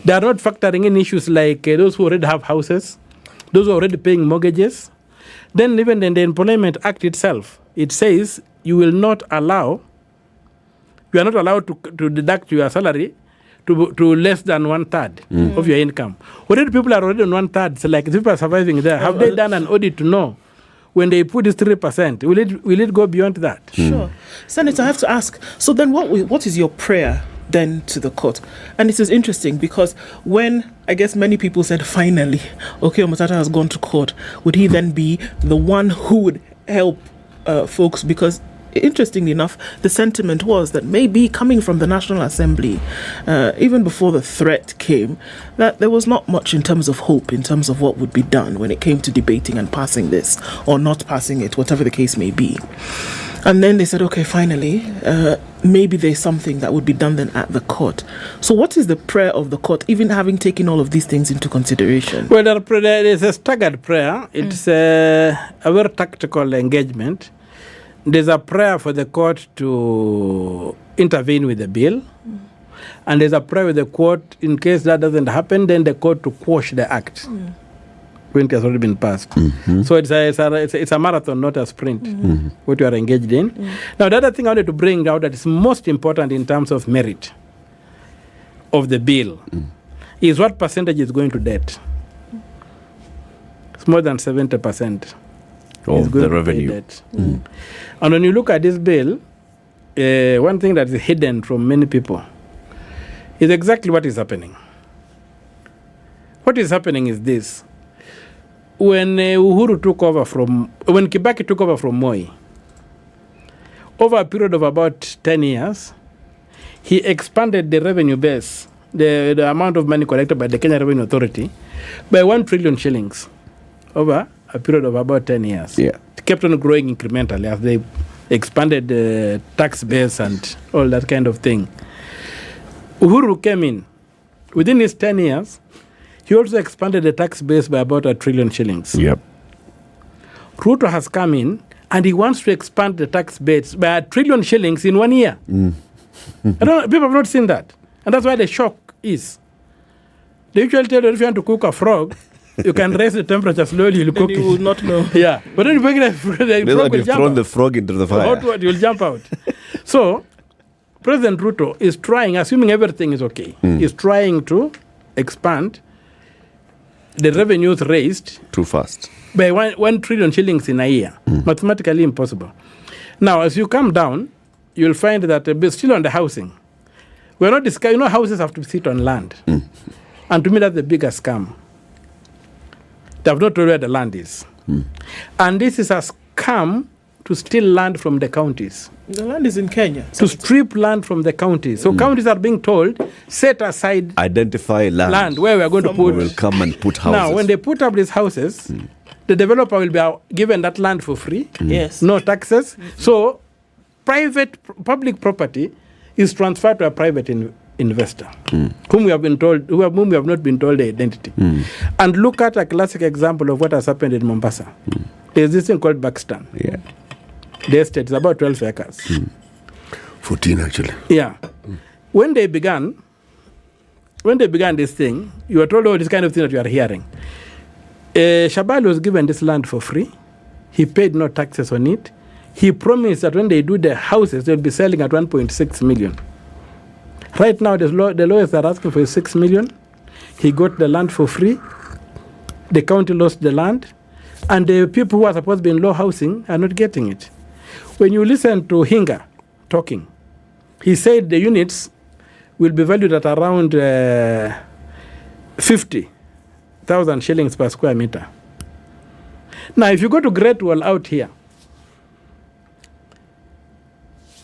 They are not factoring in issues like those who already have houses, those who are already paying mortgages. Then even in the Employment Act itself, it says you are not allowed to deduct your salary to less than 1/3 of your income. Already people are already on 1/3. So like people are surviving there. Have they done an audit to know when they put this 3%? Will it go beyond that? Sure. Senator, I have to ask. So then what is your prayer then to the court? And this is interesting because when I guess many people said finally, okay, Omtata has gone to court, would he then be the one who would help folks? Because interestingly enough, the sentiment was that maybe coming from the National Assembly, even before the threat came, that there was not much in terms of hope, in terms of what would be done when it came to debating and passing this or not passing it, whatever the case may be. And then they said, okay, finally, maybe there's something that would be done then at the court. So what is the prayer of the court, even having taken all of these things into consideration? Well, there is a staggered prayer. It's a very tactical engagement. There's a prayer for the court to intervene with the bill. And there's a prayer with the court, in case that doesn't happen, then the court to quash the act. when it has already been passed. So it's a marathon, not a sprint, what you are engaged in. Now, the other thing I wanted to bring out that is most important in terms of merit of the bill is what percentage is going to debt. It's more than 70% of the revenue. And when you look at this bill, one thing that is hidden from many people is exactly what is happening. What is happening is this. When Kibaki took over from Moi, over a period of about 10 years, he expanded the revenue base, the amount of money collected by the Kenya Revenue Authority, by 1 trillion shillings over a period of about 10 years. Yeah. It kept on growing incrementally as they expanded the tax base and all that kind of thing. Uhuru came in. Within his 10 years, he also expanded the tax base by about 1 trillion shillings. Yep. Ruto has come in and he wants to expand the tax base by 1 trillion shillings in 1 year. People have not seen that. And that's why the shock is. They usually tell you if you want to cook a frog, you can raise the temperature slowly, you'll cook it. You will not know. Yeah. But then you bring the frog will jump thrown the frog into the fire. You'll jump out. So, President Ruto is trying, assuming everything is okay, is trying to expand the revenues raised too fast by 1 trillion shillings in a year. Mathematically impossible. Now, as you come down, you'll find that still on the housing, we're not discussing, houses have to sit on land. And to me, that's the biggest scam. They have not told where the land is. And this is a scam to steal land from the counties. The land is in Kenya. To strip land from the counties. So counties are being told, set aside identify land where we are going to put. We will come and put houses. Now, when they put up these houses, the developer will be given that land for free. Yes. No taxes. So public property is transferred to a private investor, whom we have not been told the identity. And look at a classic example of what has happened in Mombasa. There's this thing called Buxton. Yeah. The estate is about 12 acres. 14 actually. Yeah. When they began this thing, you were told all this kind of thing that you are hearing. Shabali was given this land for free. He paid no taxes on it. He promised that when they do the houses, they'll be selling at 1.6 million. Right now, the lawyers are asking for 6 million. He got the land for free. The county lost the land. And the people who are supposed to be in low housing are not getting it. When you listen to Hinga talking, he said the units will be valued at around 50,000 shillings per square meter. Now, if you go to Great Wall out here,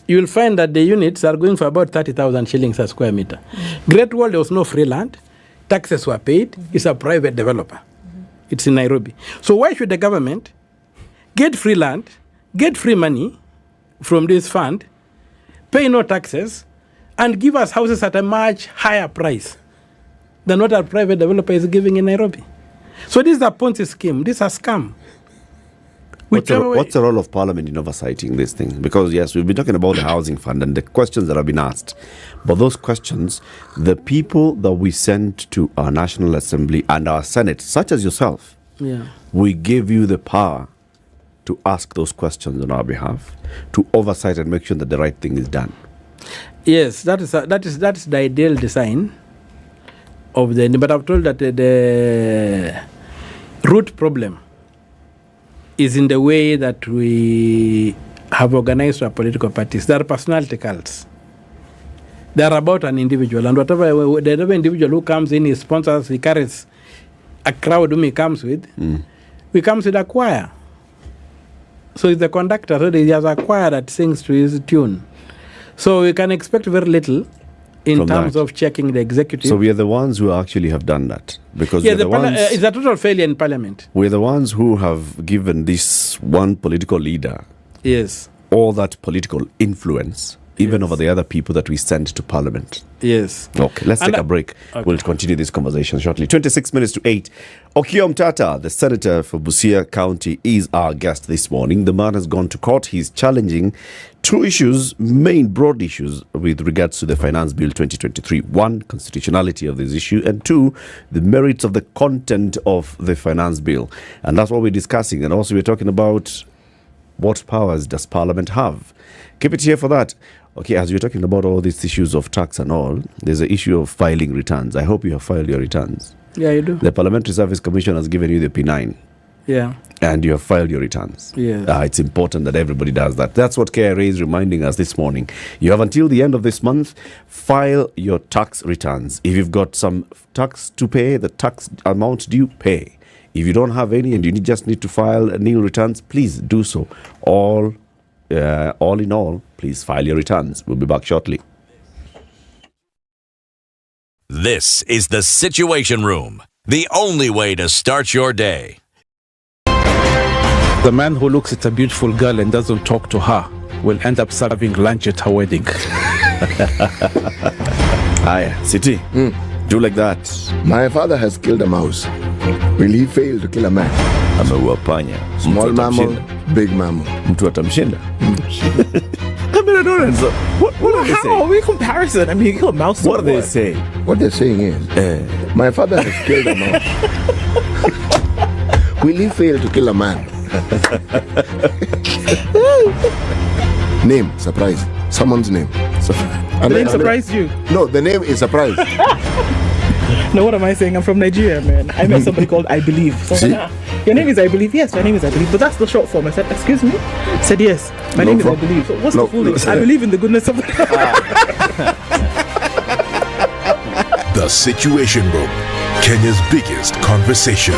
you will find that the units are going for about 30,000 shillings a square meter. Great Wall, there was no free land. Taxes were paid. It's a private developer. It's in Nairobi. So why should the government get free land, get free money from this fund, pay no taxes, and give us houses at a much higher price than what our private developer is giving in Nairobi? So this is a Ponzi scheme. This is a scam. What's the role of Parliament in oversighting this thing? Because, yes, we've been talking about the housing fund and the questions that have been asked. But those questions, the people that we send to our National Assembly and our Senate, such as yourself, we give you the power to ask those questions on our behalf, to oversight and make sure that the right thing is done. Yes, that is the ideal design of the... But I've told that the root problem is in the way that we have organized our political parties. They are personality cults. They are about an individual. And whatever individual who comes in, he sponsors, he carries a crowd whom he comes with. He comes with a choir. So he's the conductor. So he has a choir that sings to his tune. So we can expect very little in terms of checking the executive. So we are the ones who actually have done that. Because it's a total failure in Parliament. We're the ones who have given this one political leader all that political influence even over the other people that we send to Parliament. Yes. Okay, let's take a break. Okay. We'll continue this conversation shortly. 26 minutes to 8. Okiya Omtata, the senator for Busia County, is our guest this morning. The man has gone to court. He's challenging two issues, main broad issues with regards to the Finance Bill 2023. One, constitutionality of this issue, and two, the merits of the content of the Finance Bill. And that's what we're discussing. And also we're talking about what powers does Parliament have. Keep it here for that. Okay, as you're talking about all these issues of tax and all, there's an issue of filing returns. I hope you have filed your returns. Yeah, you do. The Parliamentary Service Commission has given you the P9. Yeah. And you have filed your returns. Yeah. It's important that everybody does that. That's what KRA is reminding us this morning. You have until the end of this month, file your tax returns. If you've got some tax to pay, the tax amount due, pay. If you don't have any and you just need to file nil returns, please do so. All in all, please file your returns. We'll be back shortly. This is the Situation Room, the only way to start your day. The man who looks at a beautiful girl and doesn't talk to her will end up serving lunch at her wedding. Aye, City. Do like that. My father has killed a mouse. Will he fail to kill a man? Ameua panya. Small mammal, big mammal. Mtu atamshinda. What are they saying? How are we comparison? I mean, you kill a mouse. What are they saying? What they're saying is, my father has killed a mouse. Will he fail to kill a man? Name, surprise. Someone's name. The name surprised you? No, the name is surprise. No, what am I saying? I'm from Nigeria, man. I met somebody called I Believe. So I said, your name is I Believe? Yes, my name is I Believe. But that's the short form. I said, excuse me? I said, yes, my name is I Believe. So what's the full name? I believe in the goodness of God. The Situation Room, Kenya's biggest conversation.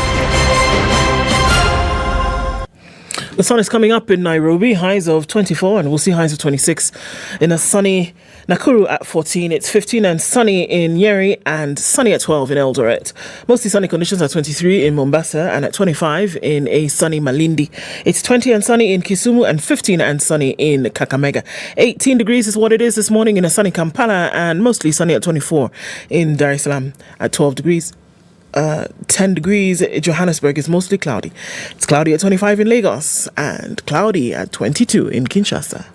The sun is coming up in Nairobi, highs of 24, and we'll see highs of 26 in a sunny Nakuru at 14. It's 15 and sunny in Nyeri and sunny at 12 in Eldoret. Mostly sunny conditions at 23 in Mombasa and at 25 in a sunny Malindi. It's 20 and sunny in Kisumu and 15 and sunny in Kakamega. 18 degrees is what it is this morning in a sunny Kampala and mostly sunny at 24 in Dar es Salaam at 12 degrees. 10 degrees Johannesburg is mostly cloudy. It's cloudy at 25 in Lagos and cloudy at 22 in Kinshasa.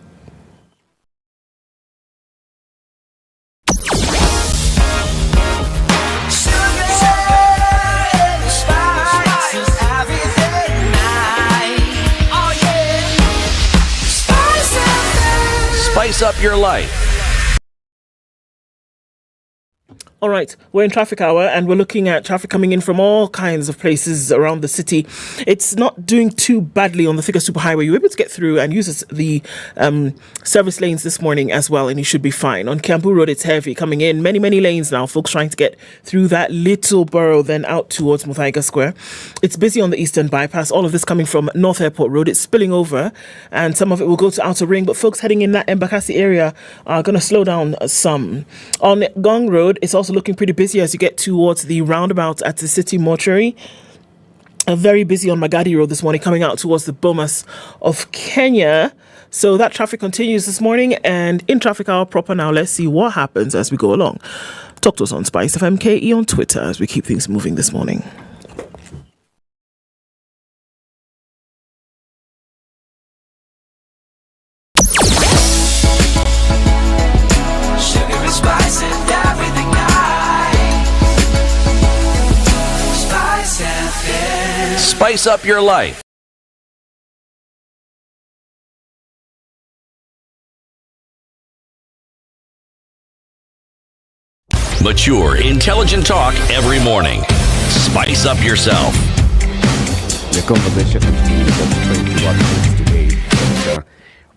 Spice up your life. All right, we're in traffic hour and we're looking at traffic coming in from all kinds of places around the city. It's not doing too badly on the Thika Superhighway. You're able to get through and use the service lanes this morning as well, and you should be fine. On Kiambu Road, it's heavy coming in. Many lanes now. Folks trying to get through that little borough, then out towards Muthaiga Square. It's busy on the Eastern Bypass. All of this coming from North Airport Road. It's spilling over, and some of it will go to Outer Ring, but folks heading in that Embakasi area are going to slow down some. On Gong Road, it's also looking pretty busy as you get towards the roundabout at the City Mortuary. Very busy on Magadi Road this morning, coming out towards the Bomas of Kenya. So that traffic continues this morning, and in traffic hour proper now, let's see what happens as we go along. Talk to us on Spice FM KE on Twitter as we keep things moving this morning. Spice up your life. Mature, intelligent talk every morning. Spice up yourself. The conversation continues today.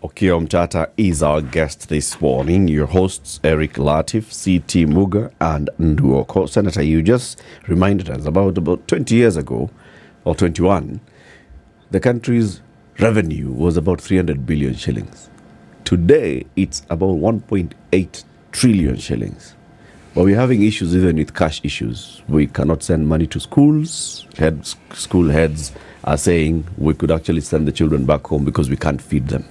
Okiya Omtata is our guest this morning. Your hosts, Eric Latif, C.T. Muga, and Nduoko. Senator, you just reminded us about 20 years ago, or 21, the country's revenue was about 300 billion shillings. Today, it's about 1.8 trillion shillings. But we're having issues even with cash issues. We cannot send money to schools. School heads are saying we could actually send the children back home because we can't feed them.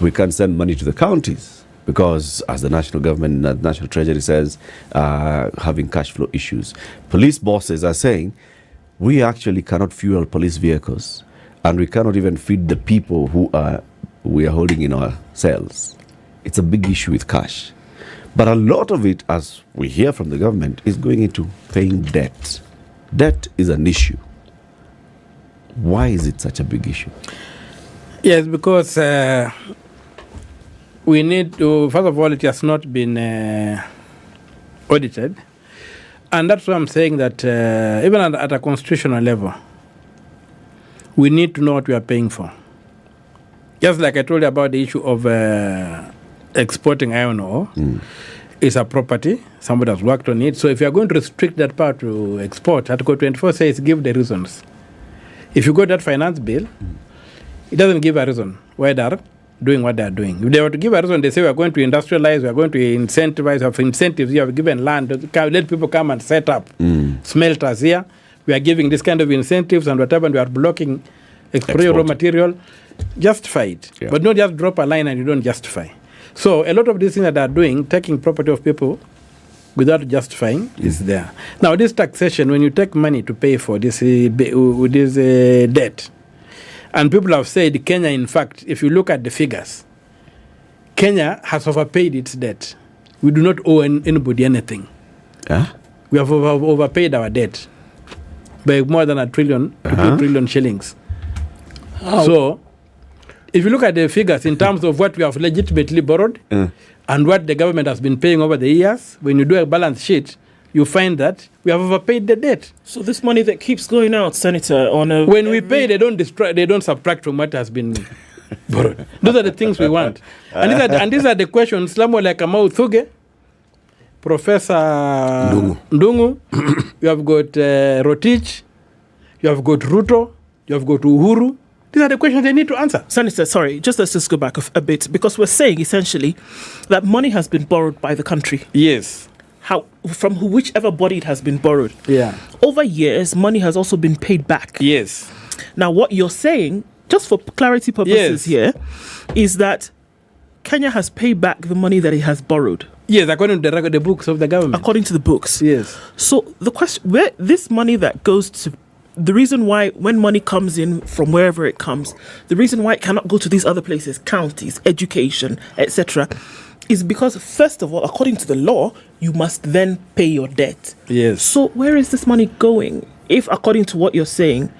We can't send money to the counties because, as the national government, the national treasury says, having cash flow issues. Police bosses are saying, we actually cannot fuel police vehicles, and we cannot even feed the people who we are holding in our cells. It's a big issue with cash. But a lot of it, as we hear from the government, is going into paying debt. Debt is an issue. Why is it such a big issue? Yes, because we need to, first of all, it has not been audited. And that's why I'm saying that even at a constitutional level, we need to know what we are paying for. Just like I told you about the issue of exporting iron ore, it's a property, somebody has worked on it. So if you are going to restrict that part to export, Article 24 says give the reasons. If you go to that finance bill, it doesn't give a reason why they're doing what they're doing. If they were to give a reason, they say we are going to industrialize, we are going to incentivize, have incentives, you have given land, let people come and set up smelters here. We are giving this kind of incentives and whatever, and we are blocking export raw material. Justify it, but not just drop a line and you don't justify. So a lot of these things that they are doing, taking property of people without justifying, is there. Now this taxation, when you take money to pay for this debt, and people have said Kenya, in fact, if you look at the figures, Kenya has overpaid its debt. We do not owe anybody anything. We have overpaid our debt by more than 1 trillion, 2 trillion shillings. So if you look at the figures in terms of what we have legitimately borrowed and what the government has been paying over the years, when you do a balance sheet, you find that we have overpaid the debt. So this money that keeps going out, Senator, when we pay, they don't subtract from what has been borrowed. Those are the things we want. And these are the questions, Slamo like Kamau Thuge, Professor Ndungu, you have got Rotich, you have got Ruto, you have got Uhuru. These are the questions they need to answer. Senator, sorry, let's just go back a bit, because we're saying essentially that money has been borrowed by the country. Yes. From whichever body it has been borrowed. Yeah. Over years, money has also been paid back. Yes. Now, what you're saying, just for clarity purposes here, is that Kenya has paid back the money that it has borrowed. Yes, according to the books of the government. According to the books. Yes. So the question, where this money that goes to, the reason why when money comes in from wherever it comes, the reason why it cannot go to these other places, counties, education, etc., is because, first of all, according to the law, you must then pay your debt. Yes. So where is this money going? If, according to what you're saying,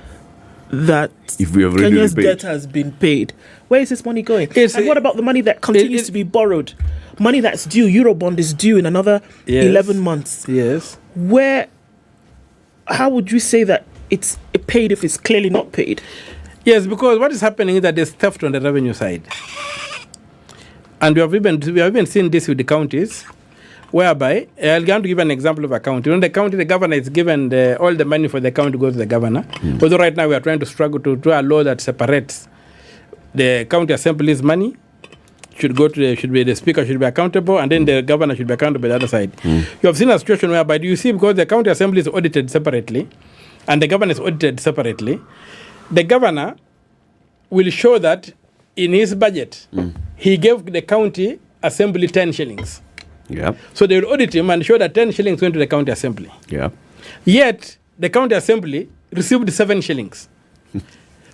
that if we have Kenya's debt has been paid, where is this money going? And what about the money that continues to be borrowed? Money that's due, Eurobond is due in another 11 months. Yes. How would you say that it's paid if it's clearly not paid? Yes, because what is happening is that there's theft on the revenue side. And we have even seen this with the counties, whereby, I'm going to give an example of a county. When the county, the governor is given all the money for the county goes to the governor. Although right now we are trying to struggle to a law that separates the county assembly's money, should be the speaker should be accountable, and then the governor should be accountable by the other side. You have seen a situation whereby, do you see, because the county assembly is audited separately, and the governor is audited separately, the governor will show that in his budget, he gave the county assembly 10 shillings. Yeah. So they will audit him and show that 10 shillings went to the county assembly. Yeah. Yet, the county assembly received 7 shillings.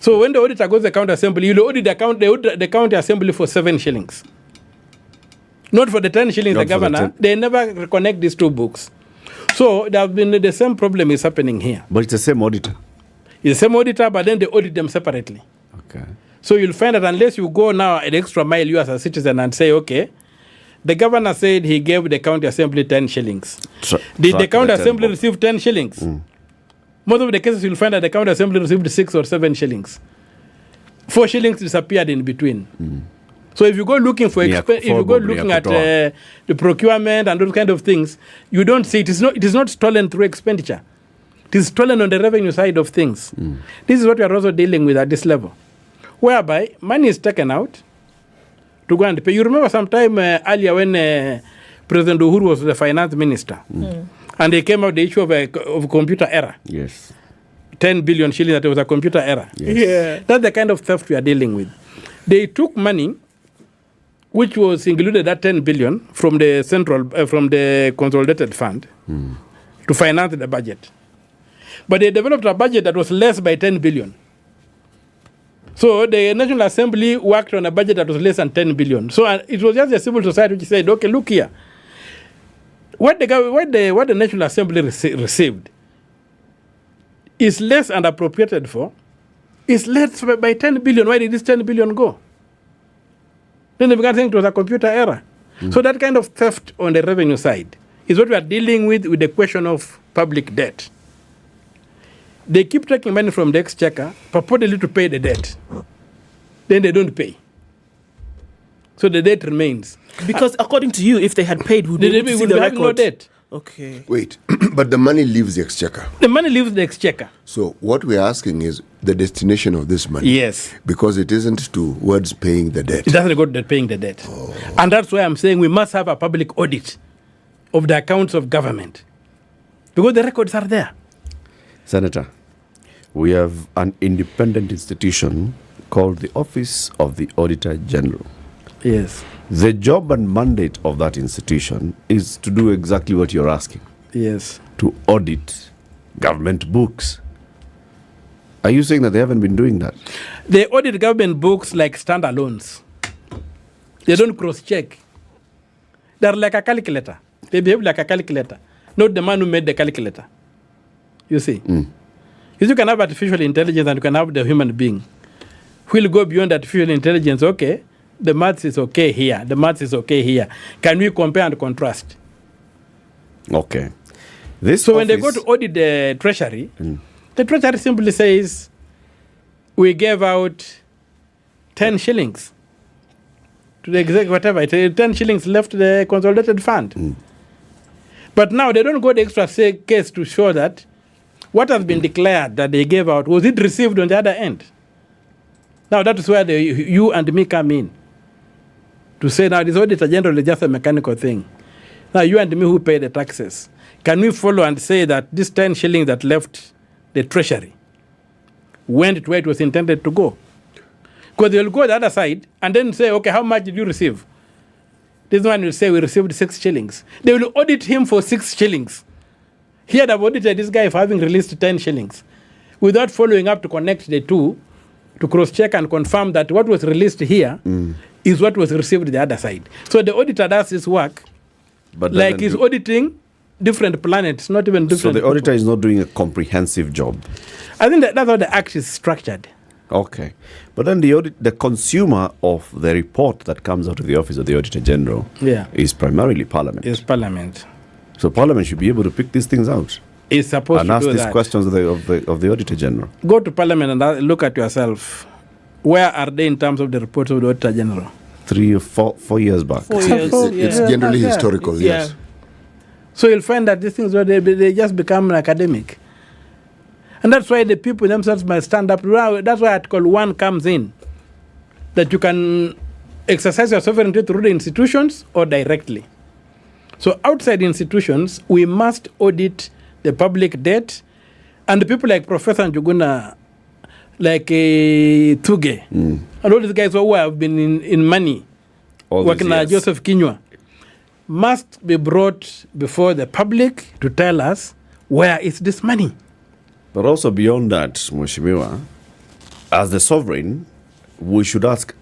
So when the auditor goes to the county assembly, you will audit the county assembly for 7 shillings. Not for the 10 shillings the governor. They never connect these two books. So there have been the same problem is happening here. But it's the same auditor. It's the same auditor, but then they audit them separately. Okay. So you'll find that unless you go now an extra mile, you as a citizen, and say, okay, the governor said he gave the county assembly 10 shillings. Did the county assembly receive 10 shillings? Most of the cases you'll find that the county assembly received 6 or 7 shillings. 4 shillings disappeared in between. So if you go looking for if you go looking at the procurement and those kind of things, you don't see it is not stolen through expenditure. It is stolen on the revenue side of things. This is what we are also dealing with at this level, whereby money is taken out to go and pay. You remember sometime earlier when President Uhuru was the finance minister, and they came out the issue of computer error. Yes. 10 billion shillings, that it was a computer error. Yes. That's the kind of theft we are dealing with. They took money which was included at 10 billion from the consolidated fund to finance the budget. But they developed a budget that was less by 10 billion. So the National Assembly worked on a budget that was less than 10 billion. So it was just the civil society which said, okay, look here. What the National Assembly received is less and appropriated for, is less by 10 billion. Why did this 10 billion go? Then they began saying it was a computer error. So that kind of theft on the revenue side is what we are dealing with the question of public debt. They keep taking money from the exchequer, purportedly to pay the debt. Then they don't pay. So the debt remains. Because according to you, if they had paid, would they see the record? No debt. Okay. Wait, but the money leaves the exchequer. The money leaves the exchequer. So what we're asking is the destination of this money. Yes. Because it isn't towards paying the debt. It doesn't go to paying the debt. And that's why I'm saying we must have a public audit of the accounts of government. Because the records are there. Senator, we have an independent institution called the Office of the Auditor General. Yes. The job and mandate of that institution is to do exactly what you're asking. Yes. To audit government books. Are you saying that they haven't been doing that? They audit government books like standalones. They don't cross-check. They're like a calculator. They behave like a calculator, not the man who made the calculator. You see? You can have artificial intelligence and you can have the human being. We'll go beyond artificial intelligence. Okay, the maths is okay here. The maths is okay here. Can we compare and contrast? Okay. So when they go to audit the treasury, the treasury simply says, we gave out 10 shillings to the executive, whatever. 10 shillings left the consolidated fund. But now they don't go the extra case to show that what has been declared that they gave out, was it received on the other end? Now that is where you and me come in. To say now this Auditor General is just a mechanical thing. Now you and me who pay the taxes, can we follow and say that this 10 shillings that left the treasury went where it was intended to go? Because they will go the other side and then say, okay, how much did you receive? This one will say we received 6 shillings. They will audit him for 6 shillings. Here they've audited this guy for having released 10 shillings without following up to connect the two, to cross-check and confirm that what was released here is what was received the other side. So the auditor does his work like he's auditing different planets, not even different So the auditor is not doing a comprehensive job. I think that's how the act is structured. Okay. But then the consumer of the report that comes out of the Office of the Auditor General is primarily Parliament. It's Parliament. So Parliament should be able to pick these things out. It's supposed and to ask do these that. questions of the Auditor General. Go to Parliament and look at yourself. Where are they in terms of the reports of the Auditor General? 3 or 4 years back. 4 years. It's generally historical, yes. So you'll find that these things, they just become academic. And that's why the people themselves must stand up. That's why Article 1 comes in. That you can exercise your sovereignty through the institutions or directly. So outside institutions, we must audit the public debt. And the people like Professor Njuguna, like Tuge, and all these guys who have been in money, working like Joseph Kinyua, must be brought before the public to tell us where is this money. But also beyond that, Mheshimiwa, as the sovereign, we should ask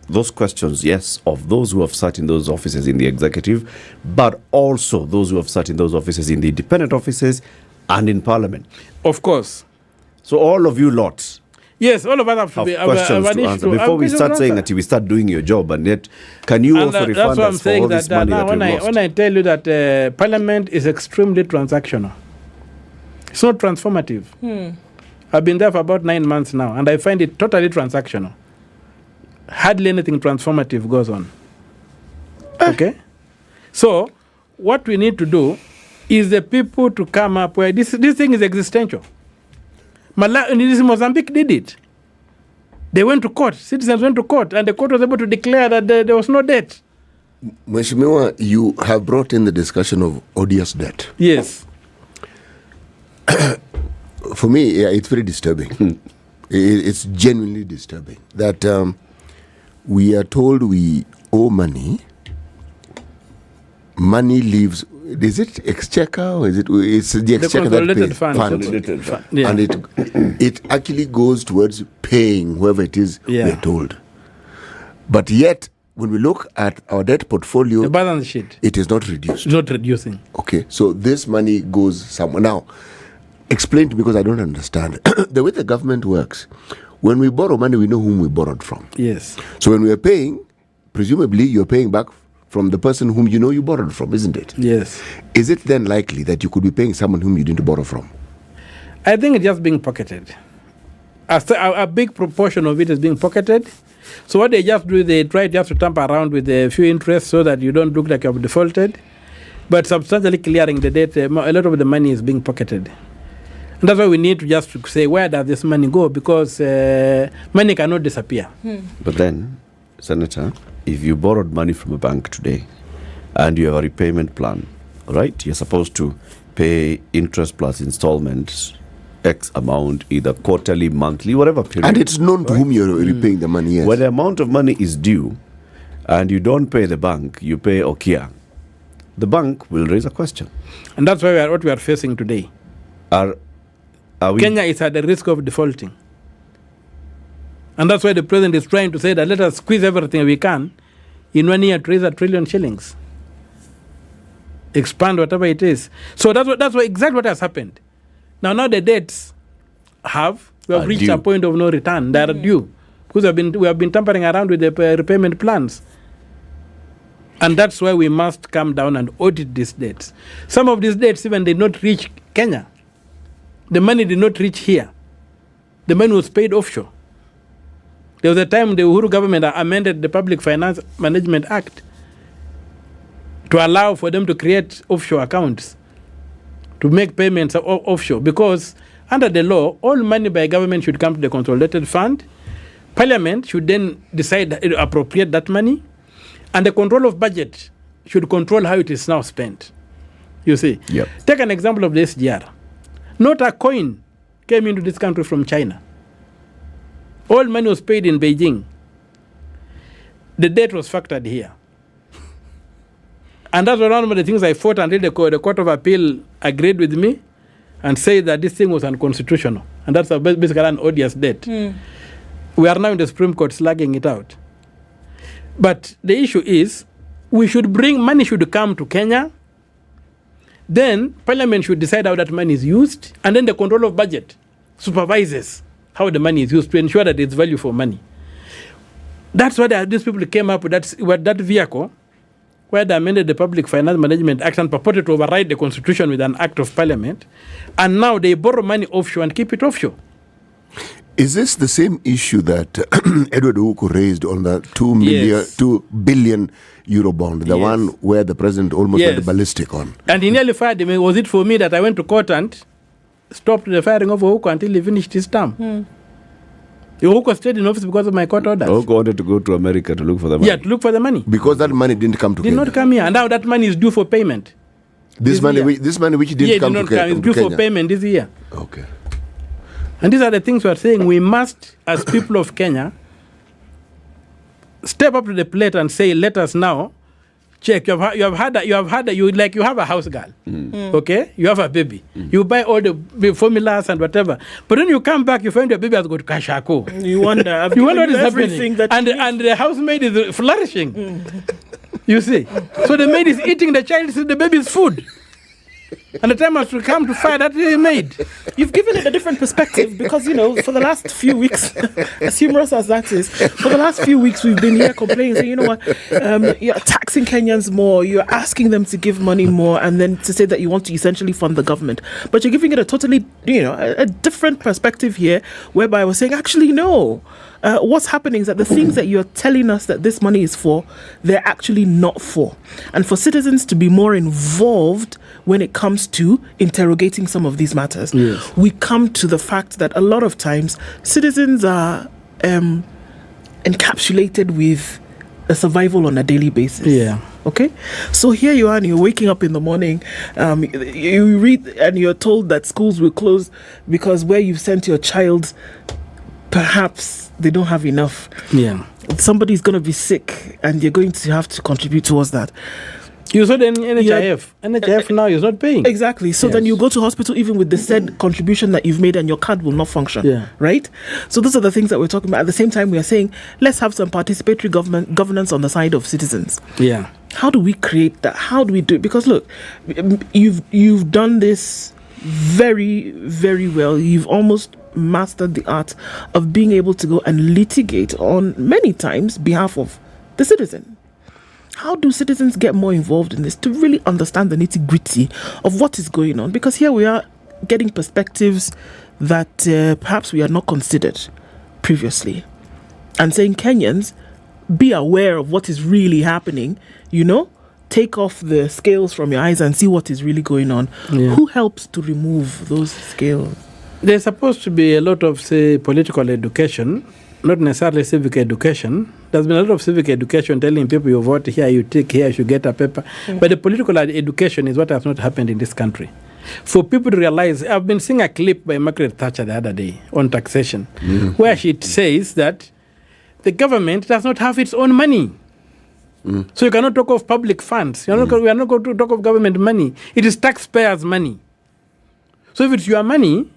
those questions, yes, of those who have sat in those offices in the executive, but also those who have sat in those offices in the independent offices and in Parliament. Of course. So all of you lot. Yes, all of us have to be questions to answer. Before we start saying that we start doing your job, and yet, can you also refund us for all this money that we've lost? When I tell you that Parliament is extremely transactional, it's not transformative. I've been there for about 9 months now, and I find it totally transactional. Hardly anything transformative goes on. Okay? So, what we need to do is the people to come up where this thing is existential. Mozambique did it. They went to court. Citizens went to court, and the court was able to declare that there was no debt. Mheshimiwa, you have brought in the discussion of odious debt. Yes. For me, it's very disturbing. It's genuinely disturbing that we are told we owe money, money leaves. Is it exchequer or is it's the exchequer that pays fund. Yeah. And it actually goes towards paying whoever it is we're told. But yet, when we look at our debt portfolio, the balance sheet, it is not reduced. It's not reducing. Okay, so this money goes somewhere. Now, explain to me, because I don't understand. The way the government works, when we borrow money, we know whom we borrowed from. Yes. So when we are paying, presumably you're paying back from the person whom you know you borrowed from, isn't it? Yes. Is it then likely that you could be paying someone whom you didn't borrow from? I think it's just being pocketed. A big proportion of it is being pocketed. So what they just do, they try just to tamper around with a few interests so that you don't look like you've defaulted. But substantially clearing the debt, a lot of the money is being pocketed. And that's why we need to just say, where does this money go? Because money cannot disappear. But then, Senator, if you borrowed money from a bank today and you have a repayment plan, right? You're supposed to pay interest plus installments, X amount, either quarterly, monthly, whatever period. And it's known to whom you're repaying the money, yes. When the amount of money is due and you don't pay the bank, you pay Okia, the bank will raise a question. And that's why what we are facing today. Are we Kenya is at the risk of defaulting. And that's why the president is trying to say that let us squeeze everything we can in 1 year to raise 1 trillion shillings. Expand whatever it is. So that's what exactly what has happened. Now the debts we have reached due. a point of no return. They are due. Because we have been tampering around with the repayment plans. And that's why we must come down and audit these debts. Some of these debts even did not reach Kenya. The money did not reach here. The money was paid offshore. There was a time the Uhuru government amended the Public Finance Management Act to allow for them to create offshore accounts to make payments offshore, because under the law, all money by government should come to the consolidated fund. Parliament should then decide to appropriate that money, and the control of budget should control how it is now spent. You see? Yep. Take an example of the SGR. Not a coin came into this country from China. All money was paid in Beijing. The debt was factored here. And that's one of the things I fought until the Court of Appeal agreed with me and said that this thing was unconstitutional. And that's basically an odious debt. We are now in the Supreme Court slugging it out. But the issue is, money should come to Kenya, then Parliament should decide how that money is used, and then the control of budget supervises how the money is used to ensure that it's value for money. That's why these people came up with that vehicle, where they amended the Public Finance Management Act and purported to override the Constitution with an act of Parliament, and now they borrow money offshore and keep it offshore. Is this the same issue that Edward Ouko raised on the 2 billion euro bond, the one where the president almost went ballistic on? And he nearly fired him. Was it for me that I went to court and stopped the firing of Ouko until he finished his term? Ouko stayed in office because of my court orders. Ouko wanted to go to America to look for the money. Yeah, to look for the money. Because that money didn't come to Kenya. Did not come here. And now that money is due for payment. This money which didn't come to Kenya. It's due for payment this year. Okay. And these are the things we are saying. We must, as people of Kenya, step up to the plate and say, let us now check. You have a house girl, okay? You have a baby. You buy all the formulas and whatever. But when you come back, you find your baby has got kashako. You wonder. What is happening. And the housemaid is flourishing. You see? So the maid is eating the the baby's food. And the time has to come to fire that maid. You've given it a different perspective because, for the last few weeks, as humorous as that is, for the last few weeks we've been here complaining, saying, you know what, you're taxing Kenyans more, you're asking them to give money more, and then to say that you want to essentially fund the government. But you're giving it a totally, a different perspective here, whereby we're saying, actually, no. What's happening is that the things that you're telling us that this money is for, they're actually not for. And for citizens to be more involved when it comes to interrogating some of these matters, we come to the fact that a lot of times citizens are encapsulated with a survival on a daily basis. Yeah. Okay? So here you are and you're waking up in the morning, you read and you're told that schools will close because where you've sent your child perhaps they don't have enough. Yeah. Somebody's going to be sick and you're going to have to contribute towards that. You said NHIF. NHIF now is not paying. Exactly. So then you go to hospital even with the said contribution that you've made and your card will not function. Yeah. Right? So those are the things that we're talking about. At the same time, we are saying, let's have some participatory governance on the side of citizens. Yeah. How do we create that? How do we do it? Because look, you've done this very, very well. You've almost mastered the art of being able to go and litigate on many times behalf of the citizen. How do citizens get more involved in this to really understand the nitty-gritty of what is going on? Because here we are getting perspectives that perhaps we had not considered previously. And saying, Kenyans, be aware of what is really happening, take off the scales from your eyes and see what is really going on. Yeah. Who helps to remove those scales? There's supposed to be a lot of, say, political education, not necessarily civic education. There's been a lot of civic education telling people you vote here, you take here, you should get a paper. But the political education is what has not happened in this country. For people to realize, I've been seeing a clip by Margaret Thatcher the other day on taxation, where she says that the government does not have its own money. So you cannot talk of public funds. We are not going to talk of government money. It is taxpayers' money. So if it's your money,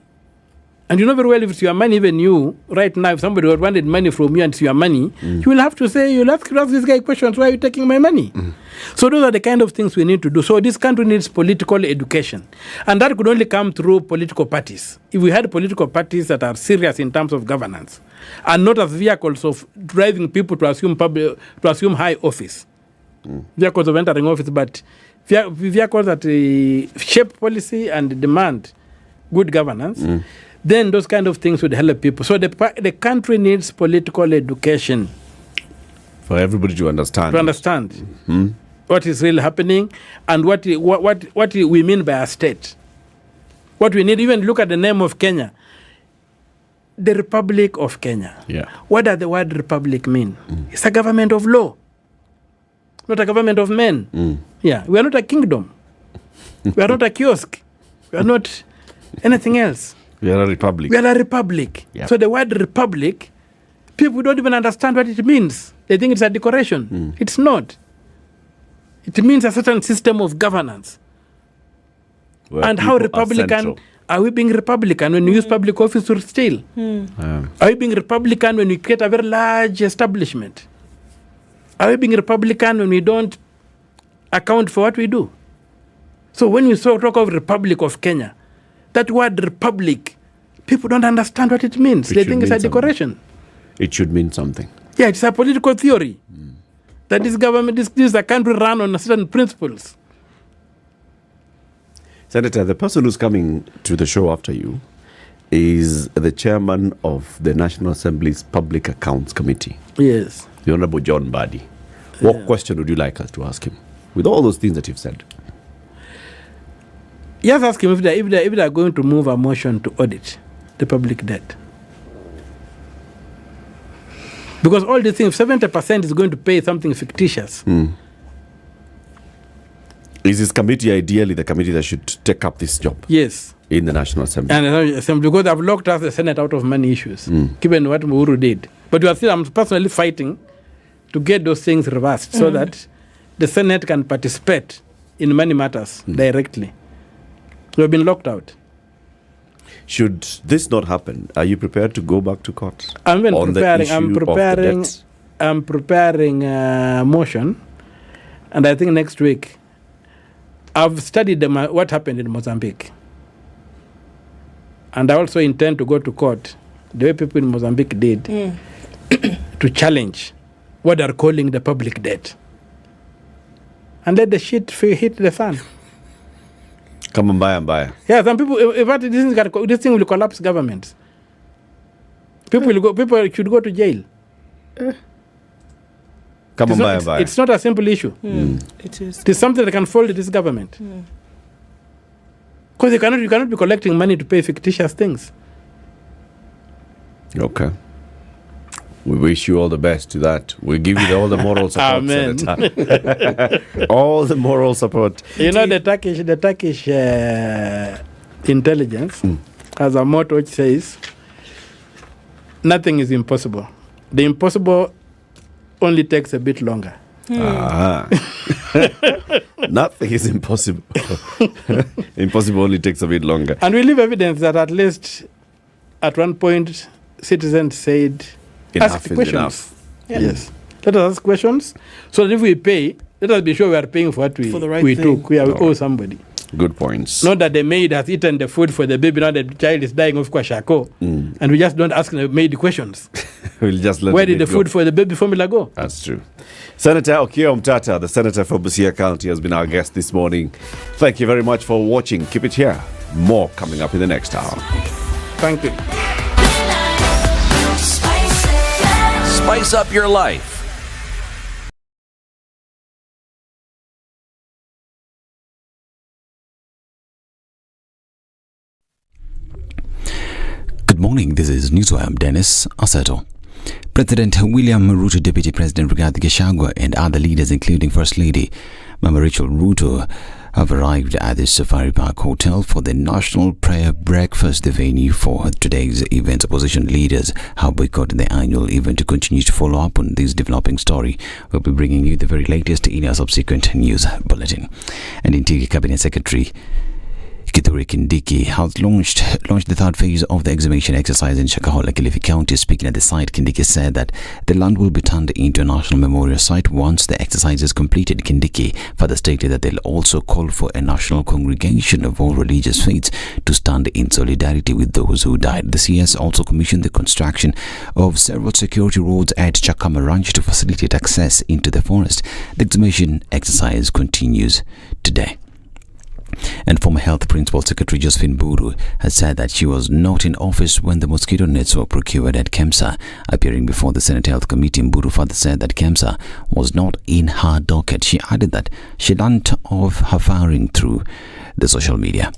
and you know very well if it's your money, even you, right now, if somebody wanted money from you and it's your money, you will have to say, you'll have to ask this guy questions, why are you taking my money? So those are the kind of things we need to do. So this country needs political education. And that could only come through political parties. If we had political parties that are serious in terms of governance, and not as vehicles of driving people to assume high office, vehicles of entering office, but vehicles that shape policy and demand good governance, then those kind of things would help people. So the country needs political education. For everybody to understand. To understand what is really happening and what we mean by a state. What we need, even look at the name of Kenya. The Republic of Kenya. Yeah. What does the word republic mean? It's a government of law, not a government of men. Yeah, we are not a kingdom. We are not a kiosk. We are not anything else. We are a republic. We are a republic. Yep. So the word republic, people don't even understand what it means. They think it's a decoration. It's not. It means a certain system of governance. Where and how people Republican are we being Republican when we use public office to steal? Are we being Republican when we create a very large establishment? Are we being Republican when we don't account for what we do? So when we talk of Republic of Kenya, that word republic, people don't understand what it means. They think it's a decoration. It should mean something. Yeah, it's a political theory. That this government, this is a country run on certain principles. Senator, the person who's coming to the show after you is the chairman of the National Assembly's Public Accounts Committee. Yes. The Honorable John Badi. What question would you like us to ask him with all those things that you've said? Just ask him if they are going to move a motion to audit the public debt. Because all these things, 70% is going to pay something fictitious. Is this committee ideally the committee that should take up this job? Yes. In the National Assembly? And because I've locked us the Senate out of many issues, given what Uhuru did. But I'm personally fighting to get those things reversed so that the Senate can participate in many matters directly. We've been locked out. Should this not happen, are you prepared to go back to court? I'm preparing a motion, and I think next week I've studied what happened in Mozambique, and I also intend to go to court the way people in Mozambique did to challenge what they're calling the public debt, and let the shit hit the fan. Come on, buy. Yeah, some people. This thing will collapse governments. People should go to jail. Come on, buy. It's not a simple issue. It is. It is something that can fold this government. Because you cannot be collecting money to pay fictitious things. Okay. We wish you all the best to that. We give you all the moral support, Amen. Senator. All the moral support. You know, the Turkish intelligence has a motto which says, nothing is impossible. The impossible only takes a bit longer. Nothing is impossible. Impossible only takes a bit longer. And we leave evidence that at least at one point citizens said, ask questions. Enough. Yes. Let us ask questions so that if we pay, let us be sure we are paying for what we took. We owe somebody. Good points. Not that the maid has eaten the food for the baby, now the child is dying of kwashako. And we just don't ask the maid questions. We'll just let Where did the food for the baby formula go? That's true. Senator Okiya Omtata, the Senator for Busia County, has been our guest this morning. Thank you very much for watching. Keep it here. More coming up in the next hour. Thank you. Spice up your life. Good morning, this is Newswire. I'm Dennis Aseto. President William Ruto, Deputy President Rigathi Gachagua and other leaders including First Lady Mama Rachel Ruto have arrived at the Safari Park Hotel for the National Prayer Breakfast, the venue for today's event. Opposition leaders have boycotted the annual event. To continue to follow up on this developing story, we'll be bringing you the very latest in our subsequent news bulletin. And Interior Cabinet Secretary Kithure Kindiki has launched the third phase of the exhumation exercise in Shakahola, Kilifi County. Speaking at the site, Kindiki said that the land will be turned into a national memorial site once the exercise is completed. Kindiki further stated that they'll also call for a national congregation of all religious faiths to stand in solidarity with those who died. The CS also commissioned the construction of several security roads at Chakama Ranch to facilitate access into the forest. The exhumation exercise continues today. And former Health Principal Secretary Josephine Buru has said that she was not in office when the mosquito nets were procured at KEMSA. Appearing before the Senate Health Committee, Buru further said that KEMSA was not in her docket. She added that she learnt of her firing through the social media.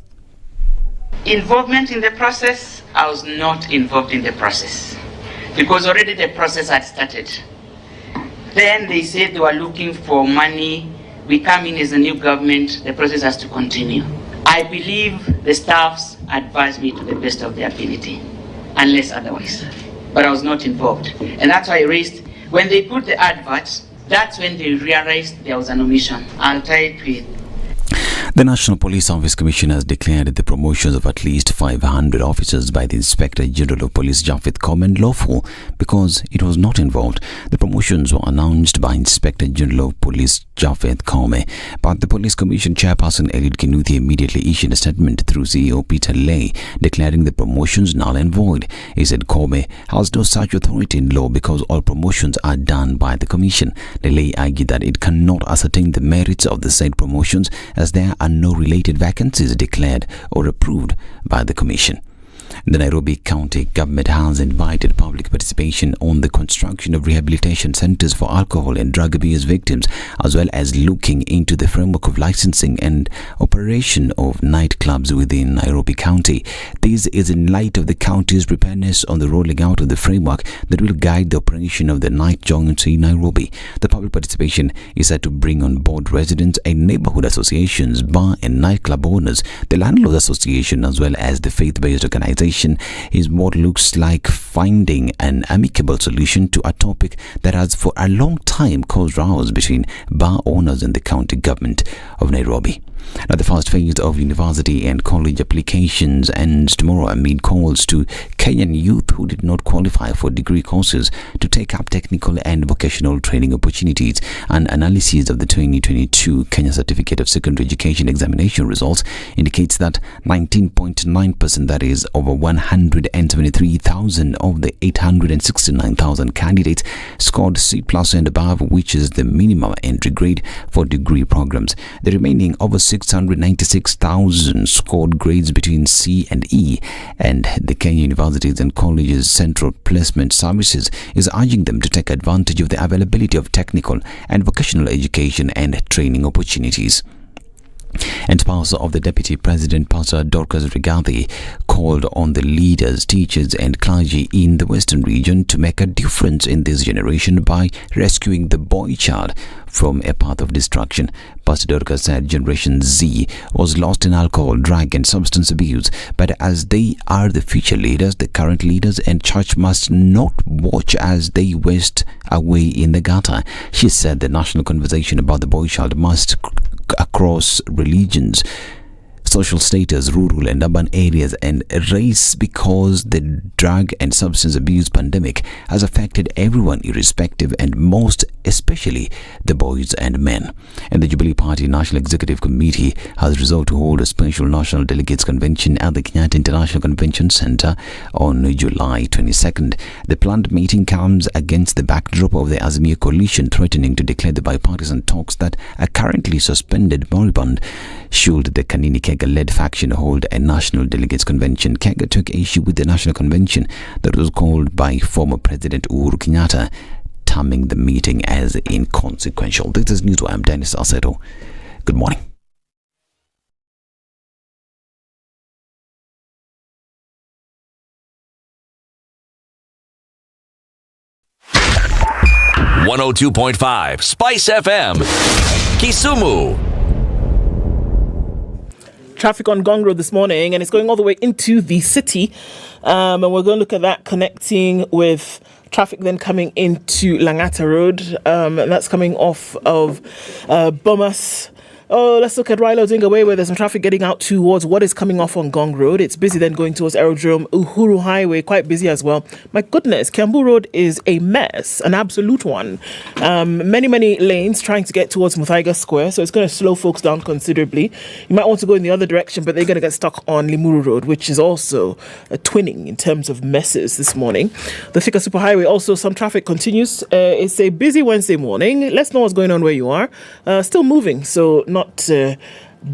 Involvement in the process, I was not involved in the process because already the process had started. Then they said they were looking for money. We come in as a new government, the process has to continue. I believe the staffs advised me to the best of their ability, unless otherwise. But I was not involved. And that's why I raised, when they put the adverts, that's when they realized there was an omission. I'll tie it with. The National Police Service Commission has declared the promotions of at least 500 officers by the Inspector General of Police Japhet Komen lawful because it was not involved. The promotions were announced by Inspector General of Police Japhet Komen, but the Police Commission Chairperson Eliud Kinuthia immediately issued a statement through CEO Peter Lay declaring the promotions null and void. He said Komen has no such authority in law because all promotions are done by the Commission. Lay argued that it cannot ascertain the merits of the said promotions as there are no related vacancies declared or approved by the Commission. The Nairobi County government has invited public participation on the construction of rehabilitation centers for alcohol and drug abuse victims, as well as looking into the framework of licensing and operation of nightclubs within Nairobi County. This is in light of the county's preparedness on the rolling out of the framework that will guide the operation of the night joints in Nairobi. The public participation is set to bring on board residents and neighborhood associations, bar and nightclub owners, the Landlords Association, as well as the faith-based organization. Is what looks like finding an amicable solution to a topic that has for a long time caused rows between bar owners and the county government of Nairobi. Now, the first phase of university and college applications ends tomorrow amid calls to Kenyan youth who did not qualify for degree courses to take up technical and vocational training opportunities. An analysis of the 2022 Kenya Certificate of Secondary Education examination results indicates that 19.9%, that is over 173,000 of the 869,000 candidates, scored C+ and above, which is the minimum entry grade for degree programs. The remaining over 696,000 scored grades between C and E, and the Kenya Universities and Colleges Central Placement Services is urging them to take advantage of the availability of technical and vocational education and training opportunities. And Pastor of the Deputy President, Pastor Dorcas Rigathi, called on the leaders, teachers and clergy in the Western region to make a difference in this generation by rescuing the boy child from a path of destruction. Pastor Dorcas said Generation Z was lost in alcohol, drug and substance abuse, but as they are the future leaders, the current leaders and church must not watch as they waste away in the gutter. She said the national conversation about the boy child must across religions, social status, rural and urban areas and race, because the drug and substance abuse pandemic has affected everyone irrespective and most especially the boys and men. And the Jubilee Party National Executive Committee has resolved to hold a special National Delegates Convention at the Kenyatta International Convention Center on July 22nd. The planned meeting comes against the backdrop of the Azimio coalition threatening to declare the bipartisan talks that are currently suspended moribund should the Kanini Kega-led faction hold a National Delegates Convention. Kega took issue with the National Convention that was called by former President Uhuru Kenyatta, terming the meeting as inconsequential. This is News. I'm Dennis Aseto. Good morning. .5 Spice FM, Kisumu. Traffic on Gong Road this morning, and it's going all the way into the city. And we're going to look at that, connecting with traffic then coming into Langata Road. And that's coming off of Bomas. Oh, let's look at Raila Odinga Way, where there's some traffic getting out towards what is coming off on Gong Road. It's busy then going towards Aerodrome. Uhuru Highway, quite busy as well. My goodness, Kiambu Road is a mess, an absolute one. Many lanes trying to get towards Muthaiga Square, so it's going to slow folks down considerably. You might want to go in the other direction, but they're going to get stuck on Limuru Road, which is also a twinning in terms of messes this morning. The Thika Superhighway, also some traffic continues. It's a busy Wednesday morning. Let's know what's going on where you are. Still moving, so not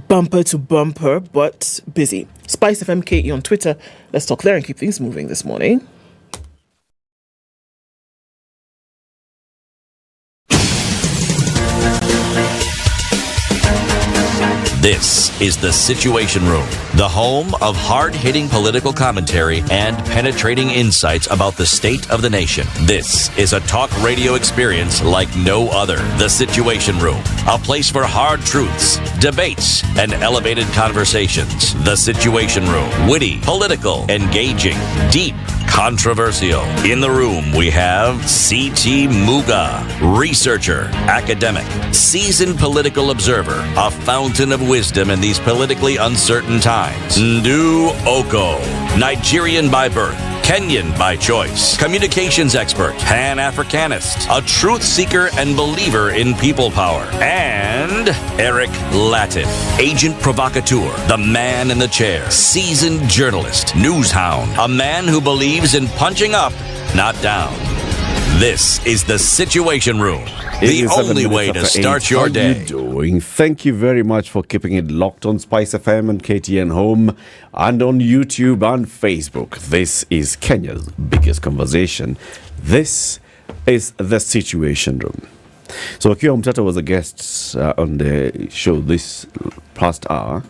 bumper to bumper, but busy. Spice FM KE on Twitter. Let's talk there and keep things moving this morning. This is The Situation Room, the home of hard-hitting political commentary and penetrating insights about the state of the nation. This is a talk radio experience like no other. The Situation Room, a place for hard truths, debates, and elevated conversations. The Situation Room, witty, political, engaging, deep, controversial. In the room, we have C.T. Muga, researcher, academic, seasoned political observer, a fountain of wisdom in these politically uncertain times. Ndu Oko, Nigerian by birth, Kenyan by choice, communications expert, Pan-Africanist, a truth seeker and believer in people power, and Eric Latif, agent provocateur, the man in the chair, seasoned journalist, news hound, a man who believes in punching up, not down. This is The Situation Room, the only way to start your day. How you doing? Thank you very much for keeping it locked on Spice FM and KTN Home and on YouTube and Facebook. This is Kenya's biggest conversation. This is The Situation Room. So Okiya Omtata was a guest on the show this past hour,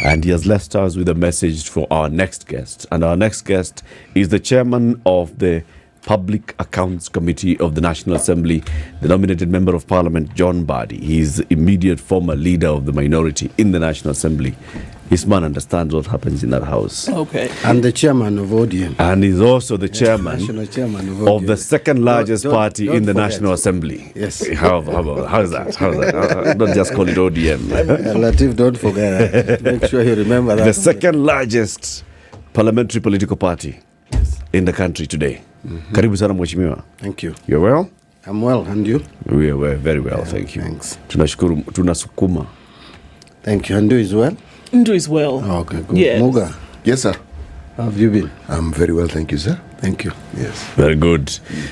and he has left us with a message for our next guest. And our next guest is the chairman of the Public Accounts Committee of the National Assembly, the nominated Member of Parliament, John Badi. He is immediate former leader of the minority in the National Assembly. His man understands what happens in that house. Okay. And the chairman of ODM. And he's also the chairman, chairman of the second largest party in the National Assembly. Yes. How's that? Don't just call it ODM. Latif, don't forget. Make sure you remember that. The second largest parliamentary political party in the country today. Karibu sana mheshimiwa. Thank you. You're well? I'm well, and you? We are very well, thank you. Thanks. Tunashukuru, tunasukuma. Thank you. And you is well? Ndu is well. Oh, okay, good. Yes. Muga. Yes, sir. How have you been? I'm very well, thank you, sir. Thank you. Yes. Very good.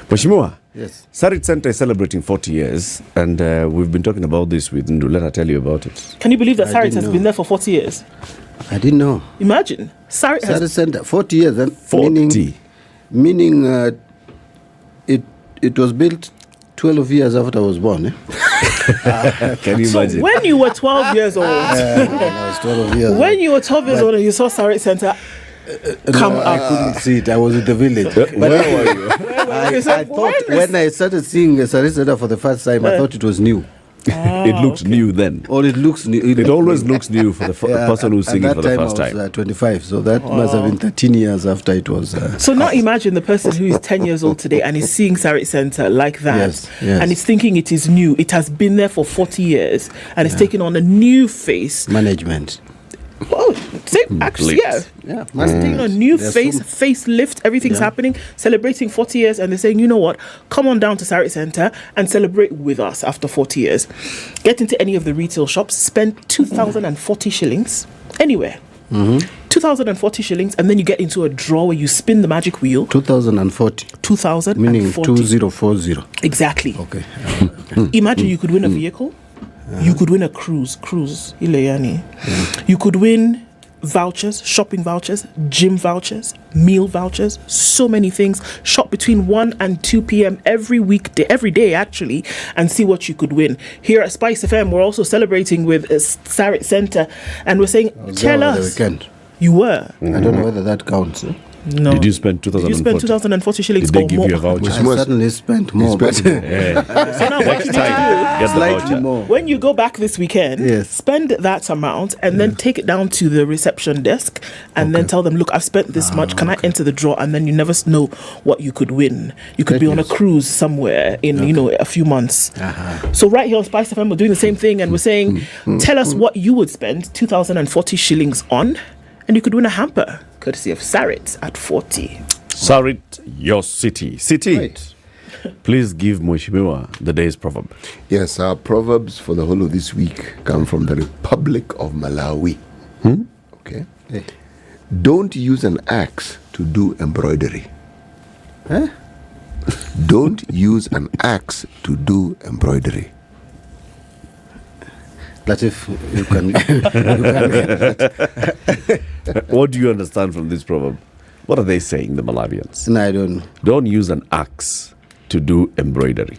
Mheshimiwa. Yes. Sarit Center is celebrating 40 years, and we've been talking about this with Ndu. Let her tell you about it. Can you believe that Sarit has been there for 40 years? I didn't know. Imagine. Sarit Center, 40 years. And 40. Meaning it was built 12 years after I was born. Can you imagine? When you were 12 years old, I was 12 years when you were 12 years old and you saw Sarit Center come up. I couldn't see it. I was in the village. Where were you? I thought when I started seeing Sarit Center for the first time, I thought it was new. It looked new then. Or it looks new. It always looks new for the person who's singing for the first time. I was 25, so that must have been 13 years after it was. So now imagine the person who is 10 years old today and is seeing Sarit Center like that, Yes. and is thinking it is new. It has been there for 40 years and it's taken on a new face. Management. Well, same, actually, yeah. It's taking a new facelift. Everything's happening, celebrating 40 years, and they're saying, you know what? Come on down to Sarit Center and celebrate with us after 40 years. Get into any of the retail shops, spend 2,040 shillings anywhere. 2,040 shillings, and then you get into a draw where you spin the magic wheel. 2,040. 2,040. Meaning 2040. Exactly. Okay. Imagine you could win a vehicle. You could win a cruise, Ileani. You could win vouchers, shopping vouchers, gym vouchers, meal vouchers, so many things. Shop between 1 and 2 p.m. every day actually, and see what you could win. Here at Spice FM, we're also celebrating with Sarit Center, and we're saying, tell us. You were. I don't know whether that counts. No. Did you spend 2,040? You spent 2,040 shillings. Did they give you a voucher? I certainly spent more. So now what you need to do, slightly more. When you go back this weekend, spend that amount and then take it down to the reception desk and then tell them, look, I've spent this much. Can I enter the draw? And then you never know what you could win. You could be on a cruise somewhere in a few months. So right here on Spice FM, we're doing the same thing, and we're saying, tell us what you would spend 2,040 shillings on, and you could win a hamper, courtesy of Sarit at 40. Sarit, your city. Right. Please give Mheshimiwa the day's proverb. Yes, our proverbs for the whole of this week come from the Republic of Malawi. Okay. Hey. Don't use an axe to do embroidery. Huh? Don't use an axe to do embroidery. That if you can, What do you understand from this proverb? What are they saying, the Malawians? No, I don't know. Don't use an axe to do embroidery.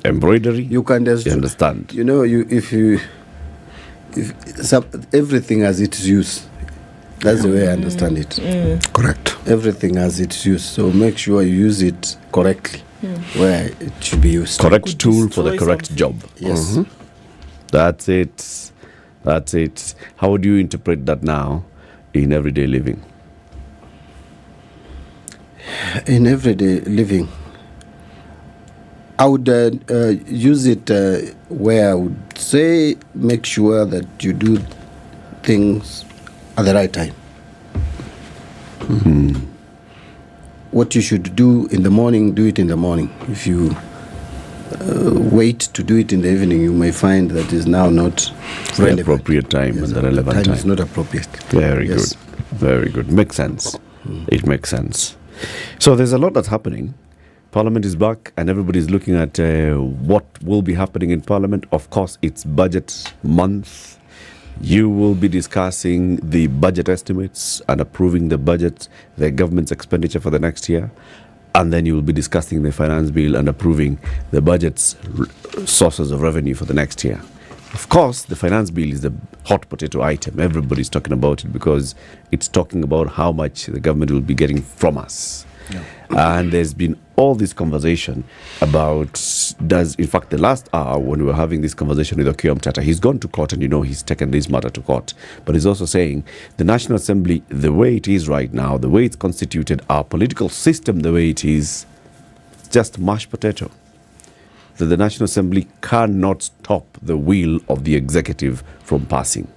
Embroidery? You can just understand. You know, if everything has its use. That's the way I understand it. Correct. Everything has its use, so make sure you use it correctly where it should be used. Correct tool for the correct job. Yes. That's it. That's it. How would you interpret that now in everyday living? In everyday living, I would use it where I would say make sure that you do things at the right time. What you should do in the morning, do it in the morning. If you wait to do it in the evening, you may find that is now not the appropriate time and the relevant time. Is not appropriate. Very good. Very good. Makes sense. It makes sense. So there's a lot that's happening. Parliament is back and everybody's looking at what will be happening in Parliament. Of course, it's budget month. You will be discussing the budget estimates and approving the budget, the government's expenditure for the next year. And then you will be discussing the finance bill and approving the budget's sources of revenue for the next year. Of course, the finance bill is the hot potato item. Everybody's talking about it because it's talking about how much the government will be getting from us. And there's been all this conversation about, in fact, the last hour when we were having this conversation with Okiya Omtata, he's gone to court and he's taken this matter to court. But he's also saying the National Assembly, the way it is right now, the way it's constituted, our political system, the way it is, it's just mashed potato. That the National Assembly cannot stop the will of the executive from passing.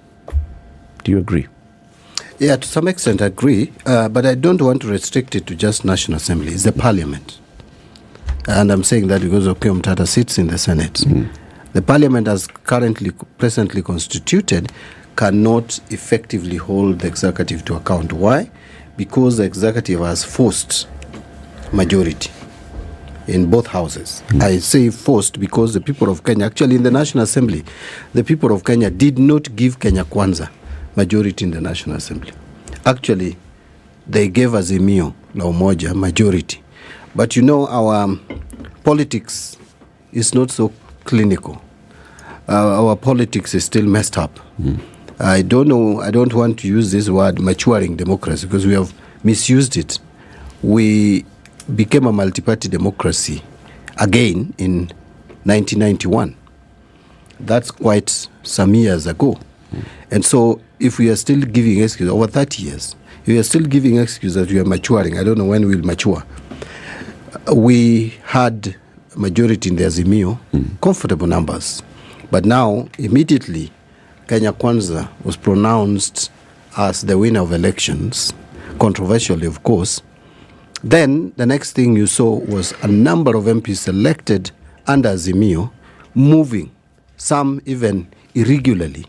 Do you agree? Yeah, to some extent I agree, but I don't want to restrict it to just National Assembly. It's the Parliament. And I'm saying that because Okiya Omtata sits in the Senate. The Parliament, as presently constituted, cannot effectively hold the executive to account. Why? Because the executive has forced majority in both houses. I say forced because the people of Kenya, actually in the National Assembly, the people of Kenya did not give Kenya Kwanza majority in the National Assembly. Actually, they gave Azimio la Umoja majority. But our politics is not so clinical. Our politics is still messed up. I don't know, I don't want to use this word maturing democracy because we have misused it. We became a multi-party democracy again in 1991. That's quite some years ago. And so if we are still giving excuses, over 30 years, if we are still giving excuses that we are maturing, I don't know when we'll mature. We had majority in the Azimio, comfortable numbers. But now, immediately, Kenya Kwanza was pronounced as the winner of elections, controversially, of course. Then, the next thing you saw was a number of MPs elected under Azimio, moving, some even irregularly.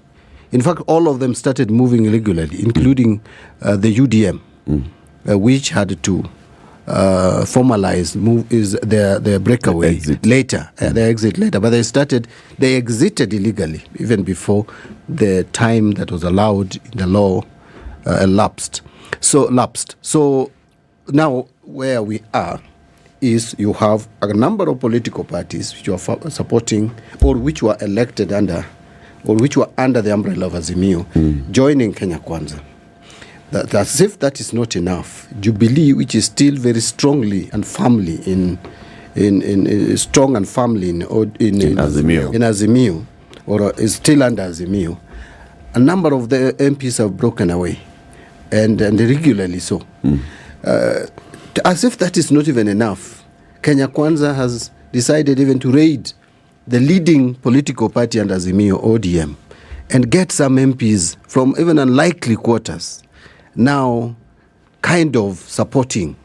In fact, all of them started moving irregularly, including the UDM, which had to formalize their breakaway later, their exit later. But they exited illegally, even before the time that was allowed in the law lapsed. So now where we are is you have a number of political parties which are supporting or which were elected under or which were under the umbrella of Azimio joining Kenya Kwanza. As if that is not enough, Jubilee, which is still very strongly and firmly in Azimio, or is still under Azimio, a number of the MPs have broken away, and regularly so. As if that is not even enough, Kenya Kwanza has decided even to raid the leading political party under Azimio, ODM, and get some MPs from even unlikely quarters, now kind of supporting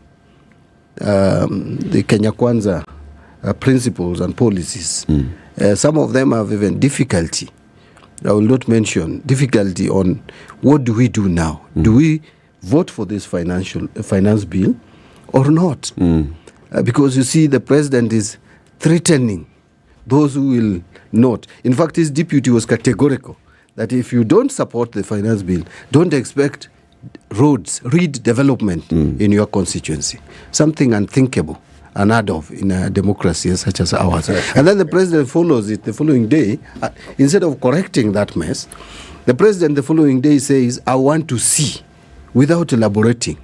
the Kenya Kwanza principles and policies. Some of them have even difficulty. I will not mention difficulty on what do we do now. Do we vote for this finance bill or not? Because you see, the president is threatening those who will not. In fact, his deputy was categorical that if you don't support the finance bill, don't expect read development in your constituency. Something unthinkable, unheard of in a democracy such as ours. And then the president follows it the following day. Instead of correcting that mess, the president the following day says, I want to see, without elaborating,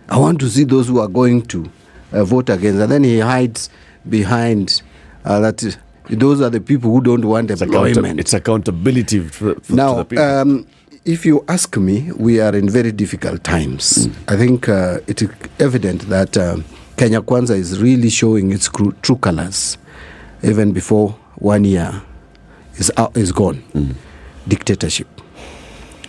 I want to see those who are going to vote against. And then he hides behind that those are the people who don't want employment. It's accountability for now, the people. If you ask me, we are in very difficult times. I think it is evident that Kenya Kwanza is really showing its true colors, even before 1 year is gone. Dictatorship.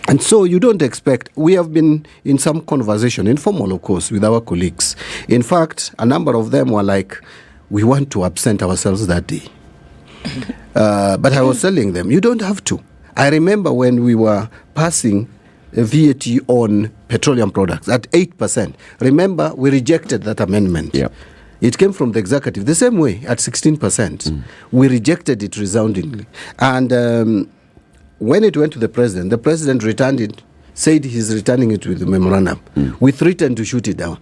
And so you don't expect, we have been in some conversation, informal of course, with our colleagues. In fact, a number of them were like, we want to absent ourselves that day. But I was telling them, you don't have to. I remember when we were passing a VAT on petroleum products at 8%. Remember, we rejected that amendment. It came from the executive the same way at 16%. We rejected it resoundingly. And when it went to the president returned it, said he's returning it with a memorandum. We threatened to shoot it down.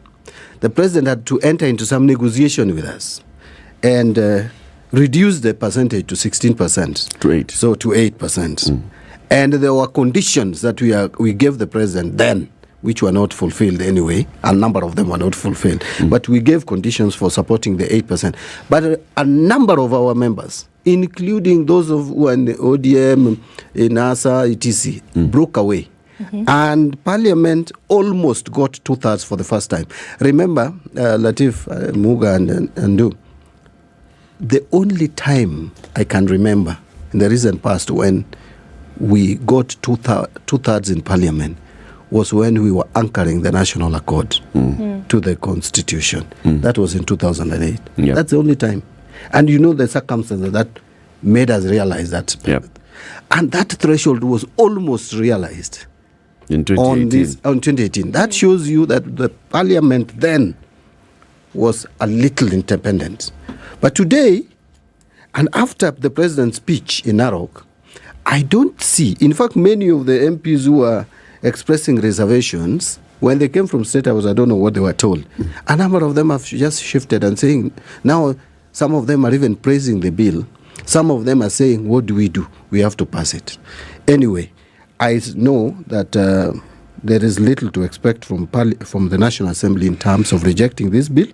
The president had to enter into some negotiation with us and reduce the percentage to 16%. To 8. So to 8%. And there were conditions that we gave the president then, which were not fulfilled anyway. A number of them were not fulfilled. But we gave conditions for supporting the 8%. But a number of our members, including those who are in the ODM, in NASA, etc., broke away. And Parliament almost got 2/3 for the first time. Remember, Latif, Muga, and Ndu, the only time I can remember in the recent past when we got 2/3 in Parliament was when we were anchoring the National Accord to the Constitution. That was in 2008. That's the only time. And you know the circumstances that made us realize that. And that threshold was almost realized in 2018. That shows you that the Parliament then was a little independent. But today, and after the president's speech in Narok, I don't see, in fact, many of the MPs who are expressing reservations, when they came from State House, I don't know what they were told. A number of them have just shifted and saying, now some of them are even praising the bill. Some of them are saying, what do? We have to pass it. Anyway, I know that there is little to expect from the National Assembly in terms of rejecting this bill.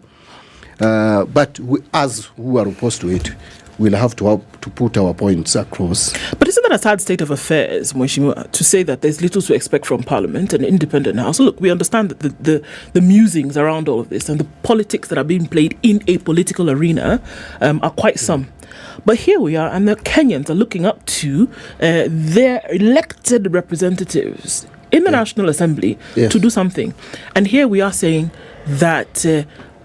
But us who are opposed to it, we'll have to put our points across. But isn't that a sad state of affairs, Mheshimiwa, to say that there's little to expect from Parliament, an independent house? Look, we understand that the musings around all of this and the politics that are being played in a political arena are quite some. But here we are, and the Kenyans are looking up to their elected representatives in the National Assembly to do something. And here we are saying that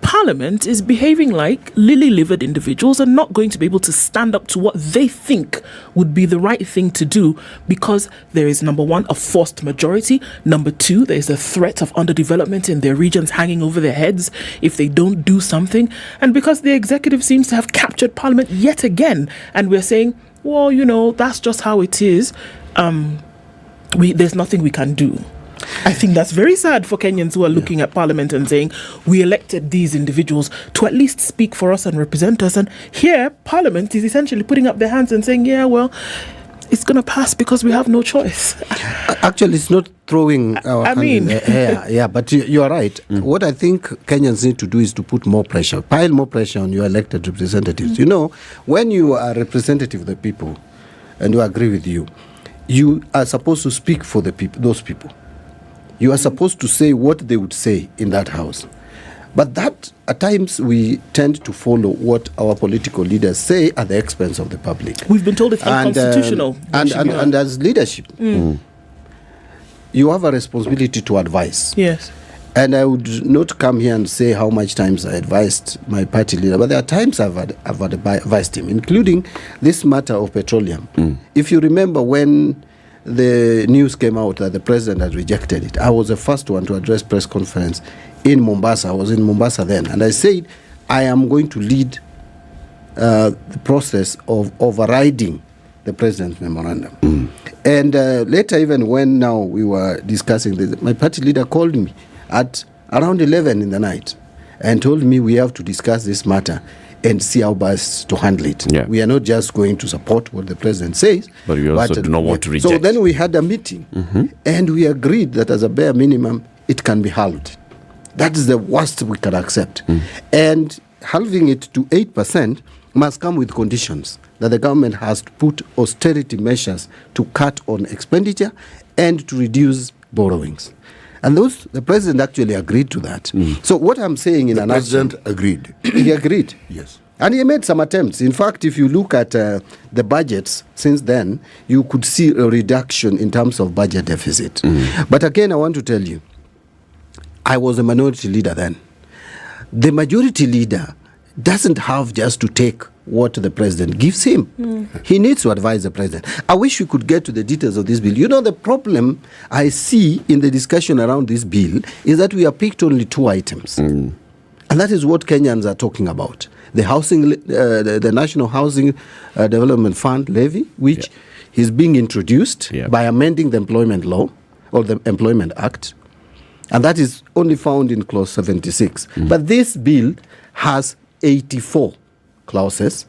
Parliament is behaving like lily-livered individuals and not going to be able to stand up to what they think would be the right thing to do because there is, number one, a forced majority. Number two, there is a threat of underdevelopment in their regions hanging over their heads if they don't do something. And because the executive seems to have captured Parliament yet again, and we're saying, well, you know, that's just how it is. There's nothing we can do. I think that's very sad for Kenyans who are looking at Parliament and saying, we elected these individuals to at least speak for us and represent us. And here, Parliament is essentially putting up their hands and saying, yeah, well, it's going to pass because we have no choice. Actually, it's not throwing our hand in the air. Yeah, but you are right. What I think Kenyans need to do is to put more pressure, pile more pressure on your elected representatives. You know, when you are a representative of the people, and we agree with you, you are supposed to speak for the people, those people. You are supposed to say what they would say in that house. But that, at times, we tend to follow what our political leaders say at the expense of the public. We've been told it's unconstitutional. And as leadership, you have a responsibility to advise. Yes. And I would not come here and say how much times I advised my party leader, but there are times I've advised him, including this matter of petroleum. If you remember when the news came out that the president had rejected it, I was the first one to address press conference in Mombasa. I was in Mombasa then, and I said, I am going to lead the process of overriding the president's memorandum. And later, even when now we were discussing this, my party leader called me at around 11 in the night and told me we have to discuss this matter and see how best to handle it. Yeah. We are not just going to support what the president says. But we also do not want to reject. So then we had a meeting, and we agreed that as a bare minimum, it can be halved. That is the worst we can accept. And halving it to 8% must come with conditions that the government has to put austerity measures to cut on expenditure and to reduce borrowings. And the president actually agreed to that. So what I'm saying in the president agreed. He agreed. Yes. And he made some attempts. In fact, if you look at the budgets since then, you could see a reduction in terms of budget deficit. But again, I want to tell you, I was a minority leader then. The majority leader doesn't have just to take what the president gives him. He needs to advise the president. I wish we could get to the details of this bill. You know, the problem I see in the discussion around this bill is that we have picked only two items. And that is what Kenyans are talking about. The housing, the National Housing Development Fund levy, which is being introduced by amending the Employment Law or the Employment Act. And that is only found in Clause 76. But this bill has 84 clauses.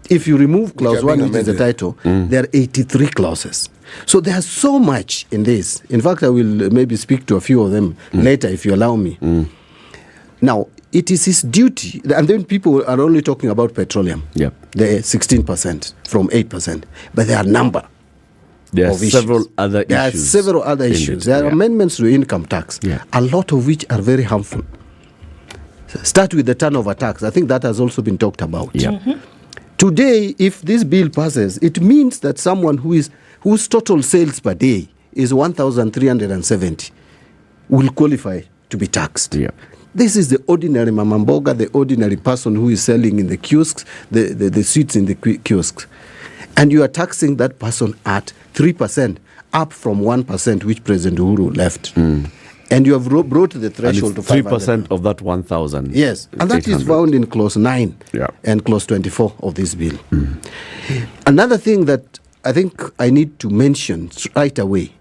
If you remove Clause 1, which is the title, there are 83 clauses. So there's so much in this. In fact, I will maybe speak to a few of them later, if you allow me. Now, it is his duty, and then people are only talking about petroleum. The 16% from 8%. But there are a number. There are several other issues. There are several other issues. There are amendments to income tax, a lot of which are very harmful. Start with the turnover tax. I think that has also been talked about. Today, if this bill passes, it means that someone whose total sales per day is 1,370 will qualify to be taxed. This is the ordinary mamamboga, the ordinary person who is selling in the kiosks, the sweets in the kiosks. And you are taxing that person at 3%, up from 1%, which President Uhuru left. And you have brought the threshold to 3% of that 1,000. Yes, and that is found in Clause 9 and Clause 24 of this bill. Another thing that I think I need to mention right away,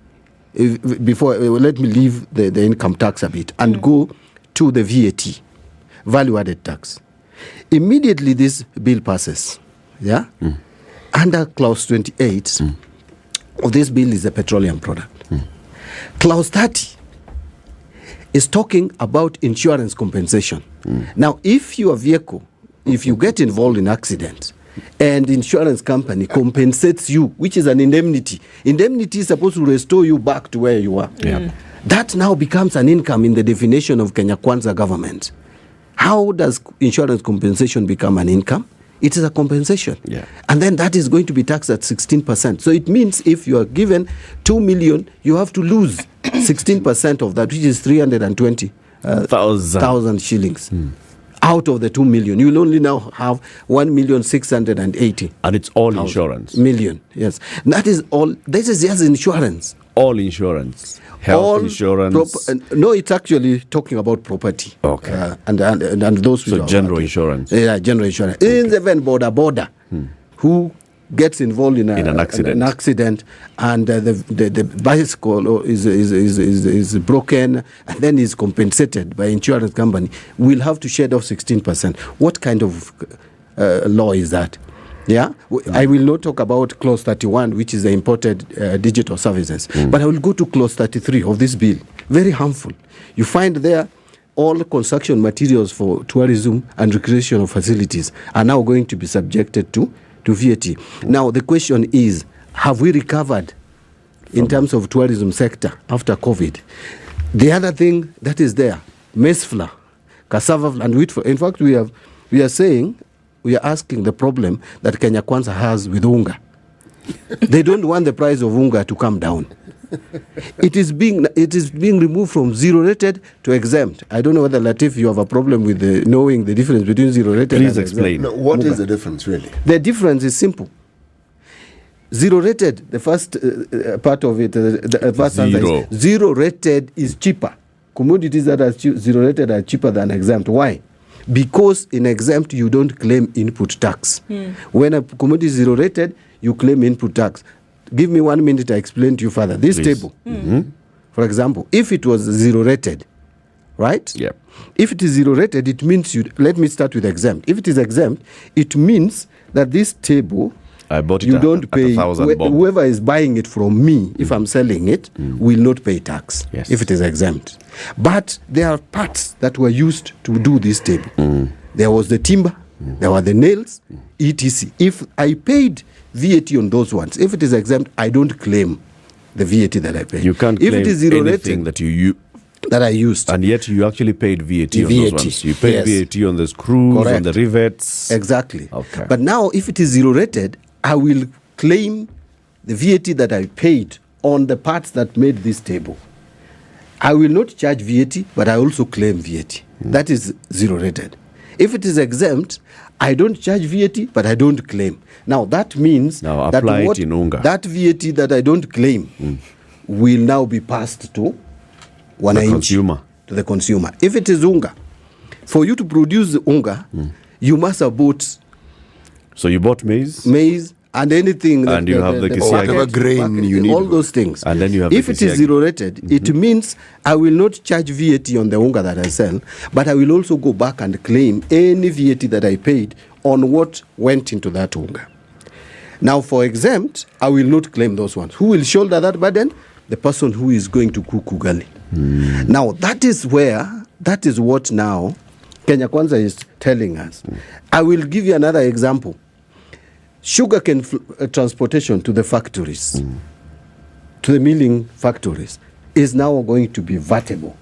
before let me leave the income tax a bit and go to the VAT, value-added tax. Immediately this bill passes, Yeah? Under clause 28 of this bill is a petroleum product. Clause 30 is talking about insurance compensation. Now, if your vehicle, if you get involved in accident, and insurance company compensates you, which is an indemnity. Indemnity is supposed to restore you back to where you are. That now becomes an income in the definition of Kenya Kwanza government. How does insurance compensation become an income? It is a compensation. And then that is going to be taxed at 16%. So it means if you are given 2 million, you have to lose 16% of that, which is 320,000 shillings. Out of the 2 million, you will only now have 1,680,000. And it's all insurance. Million, yes. That is all. This is just insurance. All insurance. Health insurance. No, it's actually talking about property. Okay. And those. So general insurance. Yeah, general insurance. Okay. In the event border, who gets involved in an accident, and the bicycle is broken and then is compensated by insurance company, will have to shed off 16%. What kind of law is that? Yeah, I will not talk about clause 31, which is the imported digital services, but I will go to clause 33 of this bill. Very harmful. You find there all construction materials for tourism and recreational facilities are now going to be subjected to VAT. Now, the question is, have we recovered in terms of tourism sector after COVID? The other thing that is there, maize flour, cassava flour, and wheat flour. In fact, we are asking the problem that Kenya Kwanza has with unga. They don't want the price of unga to come down. It is being removed from zero rated to exempt. I don't know whether, Latif, you have a problem with knowing the difference between zero rated and exempt. Please explain. No, what is the difference really? The difference is simple. Zero rated, the first part of it, the first answer is zero rated is cheaper. Commodities that are zero rated are cheaper than exempt. Why? Because in exempt you don't claim input tax. When a commodity is zero rated, you claim input tax. Give me 1 minute to explain to you further. This table, for example, if it was zero rated, right? Yeah. If it is zero rated, it means let me start with exempt. If it is exempt, it means that this table, I bought it you don't pay. Whoever is buying it from me, if I'm selling it, will not pay tax if it is exempt. But there are parts that were used to do this table. There was the timber, there were the nails, etc. If I paid VAT on those ones, if it is exempt, I don't claim the VAT that I paid. You can't if claim it is zero anything rated, that I used. And yet you actually paid VAT on those ones. You paid VAT on the screws, on the rivets. Exactly. Okay. But now, if it is zero rated, I will claim the VAT that I paid on the parts that made this table. I will not charge VAT, but I also claim VAT. That is zero rated. If it is exempt, I don't charge VAT, but I don't claim. Now, that means that that VAT that I don't claim will now be passed to the consumer. If it is unga, for you to produce the unga, you must have bought. So you bought maize? Maize and anything. And you have the whatever grain you need. All those things. And then you have if it is zero rated, it means I will not charge VAT on the unga that I sell, but I will also go back and claim any VAT that I paid on what went into that unga. Now, for exempt, I will not claim those ones. Who will shoulder that burden? The person who is going to cook ugali. Now, that is what now Kenya Kwanza is telling us. I will give you another example. Sugarcane transportation to the factories, to the milling factories, is now going to be VATable.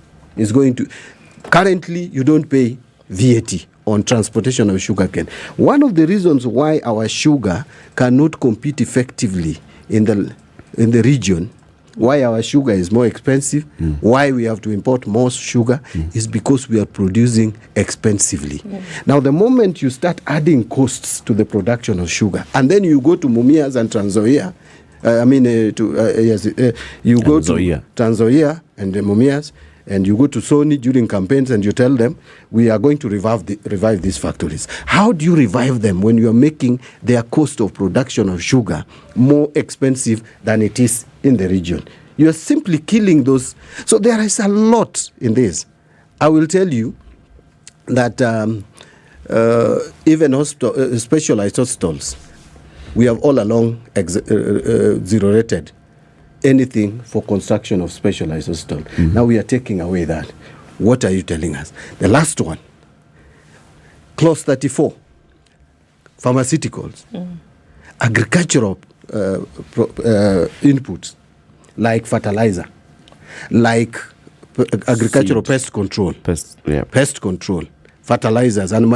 Currently, you don't pay VAT on transportation of sugarcane. One of the reasons why our sugar cannot compete effectively in the region, why our sugar is more expensive, why we have to import more sugar, is because we are producing expensively. Now, the moment you start adding costs to the production of sugar, and then you go to Mumias and Trans Nzoia, you go to Trans Nzoia and the Mumias, and you go to Sony during campaigns and you tell them, we are going to revive these factories. How do you revive them when you are making their cost of production of sugar more expensive than it is in the region? You are simply killing those. So there is a lot in this. I will tell you that even specialized hospitals We have all along zero rated anything for construction of specialized hospital. Now we are taking away that. What are you telling us? The last one, clause 34, pharmaceuticals, agricultural inputs like fertilizer, like agricultural pest control, pest control, fertilizers and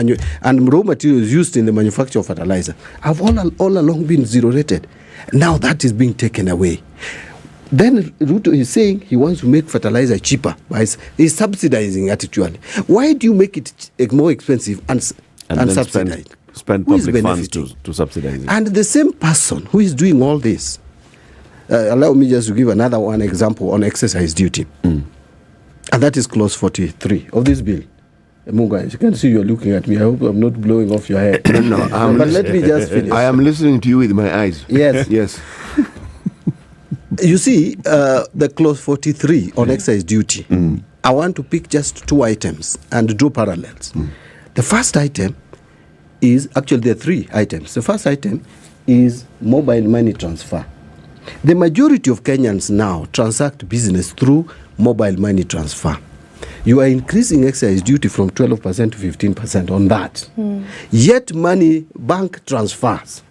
raw materials used in the manufacture of fertilizer have all along been zero rated. Now that is being taken away. Then Ruto is saying he wants to make fertilizer cheaper. He's subsidizing it actually. Why do you make it more expensive and subsidize? Spend public funds to subsidize it. And the same person who is doing all this, allow me just to give another one example on exercise duty. And that is clause 43 of this bill. Munga, you can see you're looking at me. I hope I'm not blowing off your head. No, but let me just finish. I am listening to you with my eyes. Yes. Yes. You see, the clause 43 on excise duty, I want to pick just two items and draw parallels. The first item is, actually there are three items. The first item is mobile money transfer. The majority of Kenyans now transact business through mobile money transfer. You are increasing excise duty from 12% to 15% on that. Yet money bank transfers,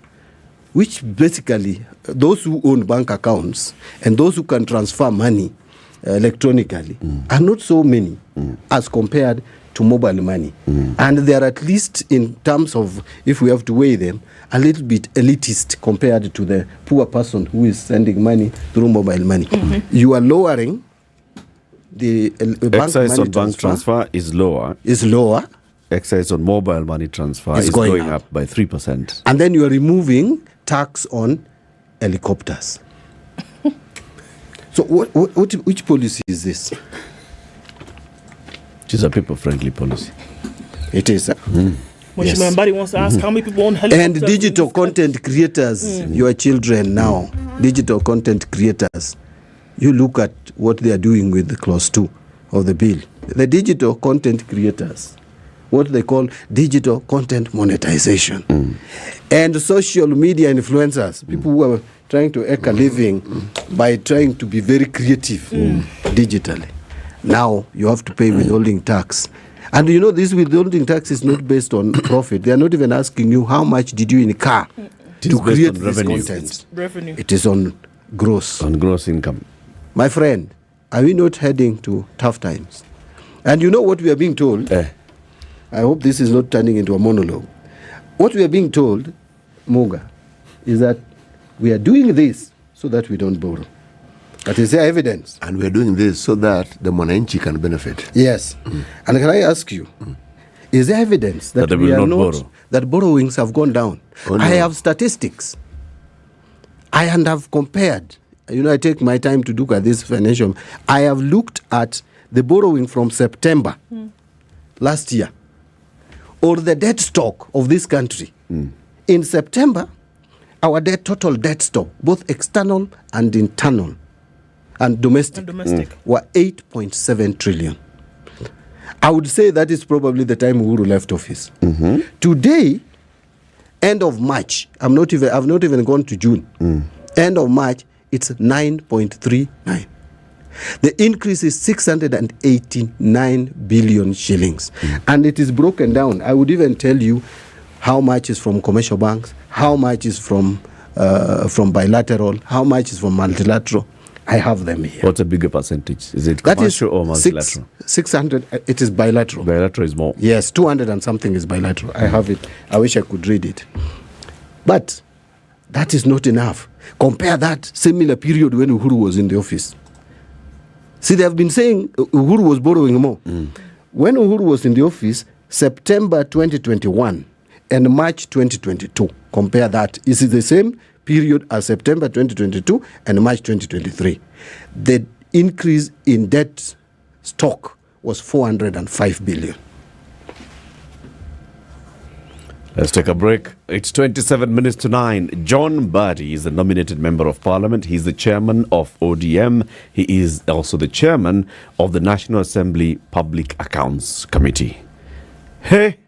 which basically those who own bank accounts and those who can transfer money electronically are not so many as compared to mobile money. And they are, at least in terms of, if we have to weigh them, a little bit elitist compared to the poor person who is sending money through mobile money. You are lowering the bank excise money on bank transfer is lower. Excise on mobile money transfer is going up by 3%. And then you are removing tax on helicopters. So which policy is this? It is a people-friendly policy. It is. Yes. Mbari wants to ask how many people own helicopters. And digital content creators, your children now, digital content creators, you look at what they are doing with the clause 2 of the bill. The digital content creators, what they call digital content monetization. And social media influencers, people who are trying to make a living by trying to be very creative digitally. Now you have to pay withholding tax. And you know, this withholding tax is not based on profit. They are not even asking you how much did you incur to create this content. Revenue. It is on gross. On gross income. My friend, are we not heading to tough times? And you know what we are being told? I hope this is not turning into a monologue. What we are being told, Muga, is that we are doing this so that we don't borrow. That is the evidence. And we are doing this so that the Mwananchi can benefit. Yes. And can I ask you, is there evidence that they we will are not not, borrow? that borrowings have gone down? Oh, no. I have statistics. I have compared. You know, I take my time to look at this financial. I have looked at the borrowing from September last year, or the debt stock of this country. In September, our total debt stock, both external and internal and domestic, were 8.7 trillion. I would say that is probably the time Uhuru left office. Today, end of March, I've not even gone to June. End of March, it's 9.39. The increase is 689 billion shillings. And it is broken down. I would even tell you how much is from commercial banks, how much is from bilateral, how much is from multilateral. I have them here. What's a bigger percentage? Is it commercial or multilateral? 600, it is bilateral. Bilateral is more. Yes, 200 and something is bilateral. I have it. I wish I could read it. But that is not enough. Compare that similar period when Uhuru was in the office. See, they have been saying Uhuru was borrowing more. When Uhuru was in the office, September 2021 and March 2022, compare that. Is it the same period as September 2022 and March 2023? The increase in debt stock was 405 billion. Let's take a break. It's 27 minutes to 9. John Mbadi is the nominated member of parliament. He's the chairman of ODM. He is also the chairman of the National Assembly Public Accounts Committee. Hey!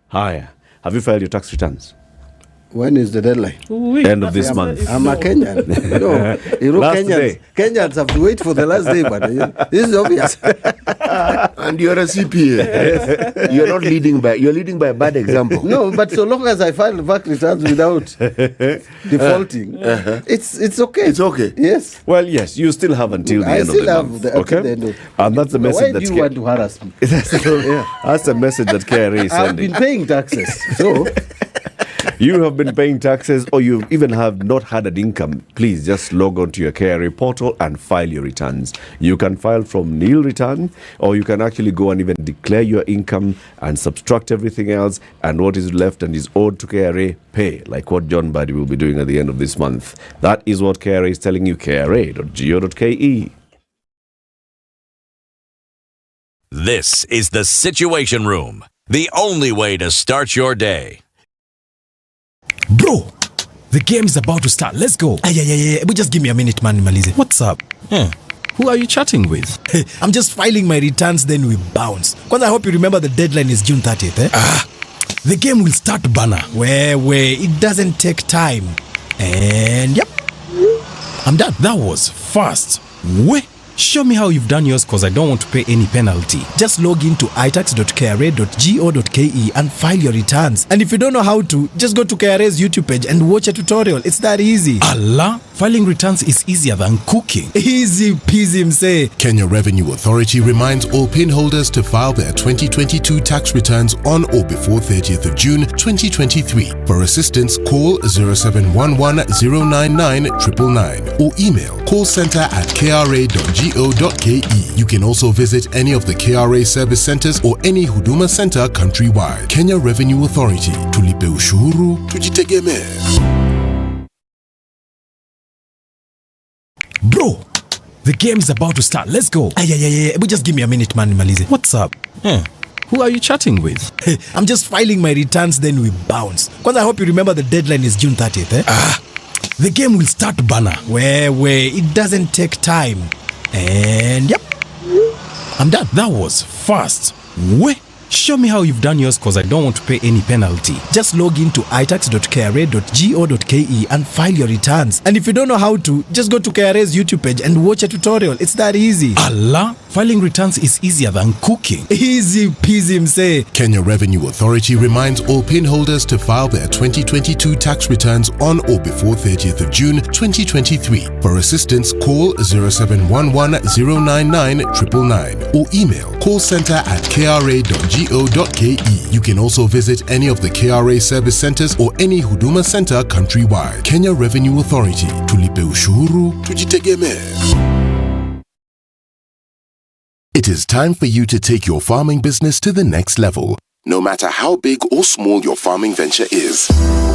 Hi. Have you filed your tax returns? When is the deadline? End of this month. I'm a Kenyan. Last day. Kenyans have to wait for the last day, but this is obvious. And you're a CPA. You're not you're leading by a bad example. No, but so long as I file the VAT returns without defaulting, it's okay. It's okay. Yes. Well, yes, you still have until the end of the month. Okay? And that's the message Why do you want to harass me? That's the message that KRA is I've sending. been paying taxes, so... You have been paying taxes, or you even have not had an income. Please just log on to your KRA portal and file your returns. You can file from nil return, or you can actually go and even declare your income and subtract everything else, and what is left and is owed to KRA, pay, like what John Buddy will be doing at the end of this month. That is what KRA is telling you, kra.go.ke. This is the Situation Room, the only way to start your day. Bro, the game is about to start. Let's go. Yeah. But just give me a minute, man. Malize. What's up? Who are you chatting with? I'm just filing my returns, then we bounce. Because I hope you remember the deadline is June 30th. The game will start, banner. Where it doesn't take time. And yep, I'm done. That was fast. Where? Show me how you've done yours, because I don't want to pay any penalty. Just log into itax.kra.go.ke and file your returns. And if you don't know how to, just go to KRA's YouTube page and watch a tutorial. It's that easy. Allah, filing returns is easier than cooking. Easy peasy, mse. Kenya Revenue Authority reminds all PIN holders to file their 2022 tax returns on or before 30th of June 2023. For assistance, call 0711 099 999 or email callcenter@kra.go.ke. You can also visit any of the KRA service centers or any Huduma center countrywide. Kenya Revenue Authority. Tulipe ushuru, tujitegemee. Bro, the game is about to start. Let's go. Yeah. But just give me a minute, man. Malize. What's up? Who are you chatting with? I'm just filing my returns, then we bounce. Because I hope you remember the deadline is June 30th. The game will start, banner. Where it doesn't take time. And yep, I'm done. That was fast. Where? Show me how you've done yours, because I don't want to pay any penalty. Just log into itax.kra.go.ke and file your returns. And if you don't know how to, just go to KRA's YouTube page and watch a tutorial. It's that easy. Allah, filing returns is easier than cooking. Easy peasy, mse. Kenya Revenue Authority reminds all PIN holders to file their 2022 tax returns on or before 30th of June 2023. For assistance, call 0711 099 999 or email callcenter@kra.go.ke. You can also visit any of the KRA service centers or any Huduma center countrywide. Kenya Revenue Authority. Tulipe ushuru, tujitegemee. It is time for you to take your farming business to the next level, no matter how big or small your farming venture is.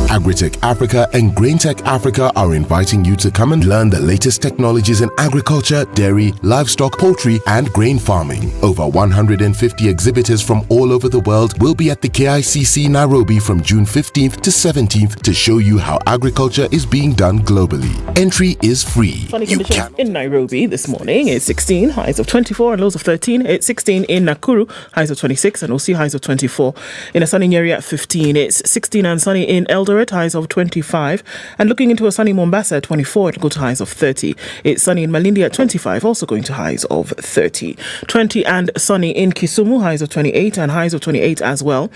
Agritech Africa and GrainTech Africa are inviting you to come and learn the latest technologies in agriculture, dairy, livestock, poultry, and grain farming. Over 150 exhibitors from all over the world will be at the KICC Nairobi from June 15th to 17th to show you how agriculture is being done globally. Entry is free. Sunny conditions in Nairobi this morning. It's 16, highs of 24 and lows of 13. It's 16 in Nakuru, highs of 26 and we'll see highs of 24. In a sunny Nyeri at 15. It's 16 and sunny in Eldoret, highs of 25. And looking into a sunny Mombasa at 24, it'll go to highs of 30. It's sunny in Malindi at 25, also going to highs of 30. 20 and sunny in Kisumu, highs of 28 and highs of 28 as well.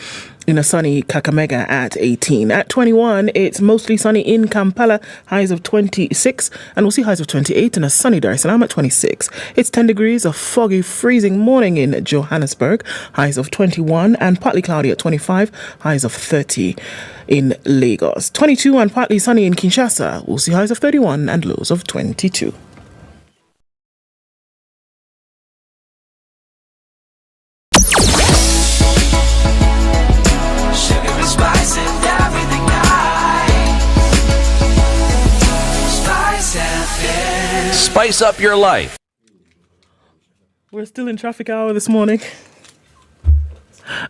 In a sunny Kakamega at 18. At 21, it's mostly sunny in Kampala, highs of 26, and we'll see highs of 28 in a sunny Dar es Salaam at 26. It's 10 degrees, a foggy, freezing morning in Johannesburg, highs of 21, and partly cloudy at 25, highs of 30 in Lagos. 22 and partly sunny in Kinshasa, we'll see highs of 31 and lows of 22. Spice up your life. We're still in traffic hour this morning.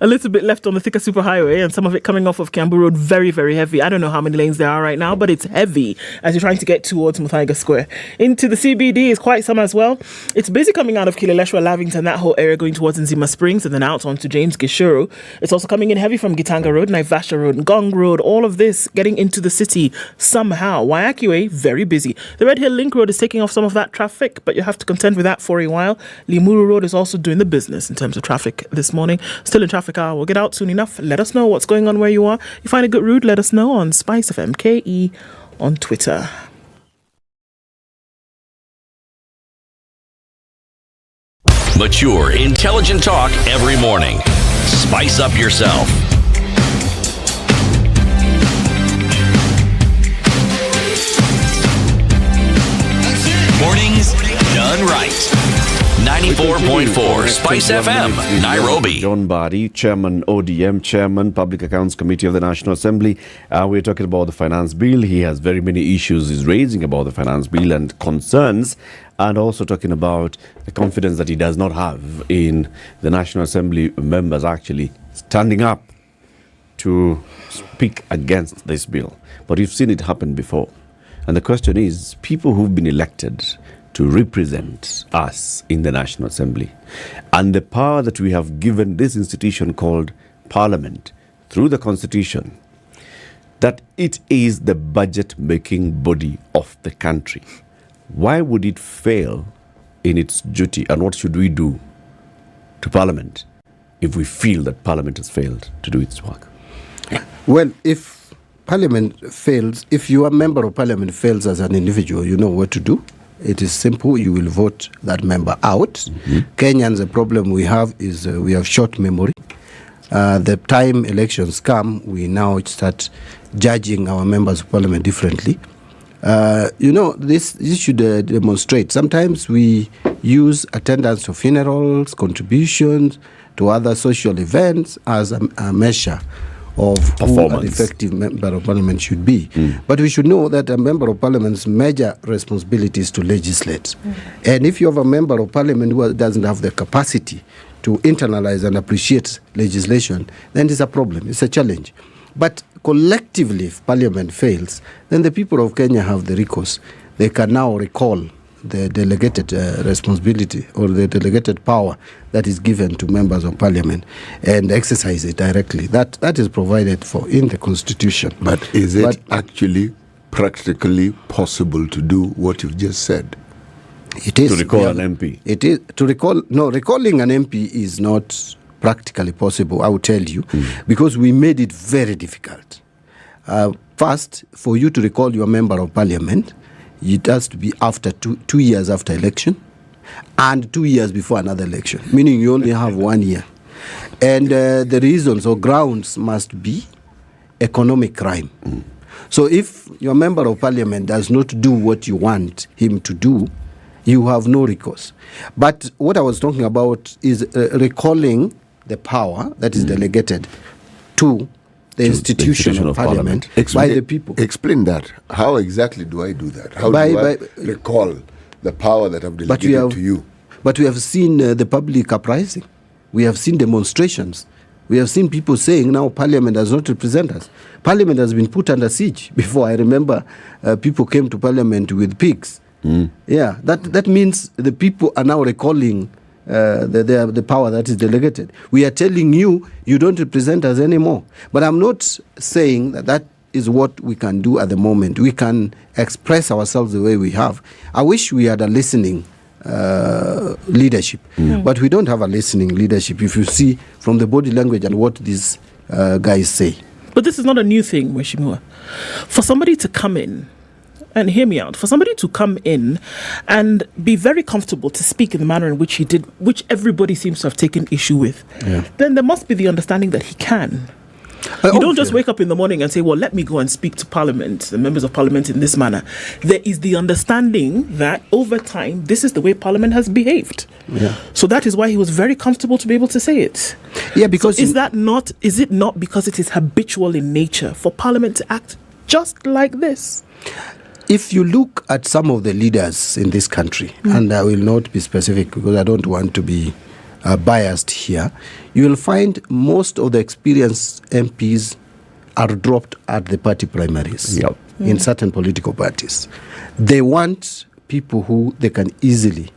a little bit left on the Thika Superhighway, and some of it coming off of Kiambu Road, very, very heavy. I don't know how many lanes there are right now, but it's heavy as you're trying to get towards Muthaiga Square. Into the CBD is quite some as well. It's busy coming out of Kileleshwa, Lavington, that whole area going towards Nzima Springs, and then out onto James Gishuru. It's also coming in heavy from Gitanga Road, Naivasha Road, Ngong Road, all of this getting into the city somehow. Waiaki Way, very busy. The Red Hill Link Road is taking off some of that traffic, but you have to contend with that for a while. Limuru Road is also doing the business in terms of traffic this morning. Still in traffic hour. We'll get out soon enough. Let us know what's going on where you are. You find a good route, let us know on Spice FM KE on Twitter. Mature, intelligent talk every morning. Spice up yourself. Mornings done right. 94.4 Spice FM, Nairobi. John Badi, Chairman ODM, Chairman Public Accounts Committee of the National Assembly. We're talking about the finance bill. He has very many issues he's raising about the finance bill and concerns, and also talking about the confidence that he does not have in the National Assembly members actually standing up to speak against this bill. But we've seen it happen before. And the question is, people who've been elected to represent us in the National Assembly, and the power that we have given this institution called Parliament through the Constitution, that it is the budget-making body of the country. Why would it fail in its duty, and what should we do to Parliament if we feel that Parliament has failed to do its work? Well, if Parliament fails, if your member of Parliament fails as an individual, you know what to do. It is simple. You will vote that member out. Kenyans, the problem we have is we have short memory. The time elections come, we now start judging our members of Parliament differently. This should demonstrate. Sometimes we use attendance to funerals, contributions to other social events as a measure of who an effective member of Parliament should be. But we should know that a member of Parliament's major responsibility is to legislate. And if you have a member of Parliament who doesn't have the capacity to internalize and appreciate legislation, then it's a problem, it's a challenge. But collectively, if Parliament fails, then the people of Kenya have the recourse. They can now recall the delegated responsibility or the delegated power that is given to members of Parliament and exercise it directly. That is provided for in the Constitution. But is it actually practically possible to do what you've just said? It is. To recall an MP? It is. Recalling an MP is not practically possible, I will tell you, because we made it very difficult. First, for you to recall your member of Parliament, it has to be after 2 years after election and 2 years before another election, meaning you only have 1 year. And the reasons or grounds must be economic crime. So if your member of Parliament does not do what you want him to do, you have no recourse. But what I was talking about is recalling the power that is delegated to the institution of Parliament by the people. Explain that. How exactly do I do that? How do I recall the power that I've delegated to you? But we have seen the public uprising. We have seen demonstrations. We have seen people saying now Parliament does not represent us. Parliament has been put under siege. Before, I remember people came to Parliament with pigs. Yeah, that means the people are now recalling the power that is delegated. We are telling you, you don't represent us anymore. But I'm not saying that is what we can do at the moment. We can express ourselves the way we have. I wish we had a listening leadership, but we don't have a listening leadership, if you see from the body language and what these guys say. But this is not a new thing, Mheshimiwa. For somebody to come in, and hear me out, for somebody to come in and be very comfortable to speak in the manner in which he did, which everybody seems to have taken issue with, then there must be the understanding that he can. You don't just wake up in the morning and say, well, let me go and speak to Parliament, the members of Parliament in this manner. There is the understanding that over time, this is the way Parliament has behaved. So that is why he was very comfortable to be able to say it. Yeah, because so is it not because it is habitual in nature for Parliament to act just like this? If you look at some of the leaders in this country, and I will not be specific because I don't want to be biased here, you will find most of the experienced MPs are dropped at the party primaries in certain political parties. They want people who they can easily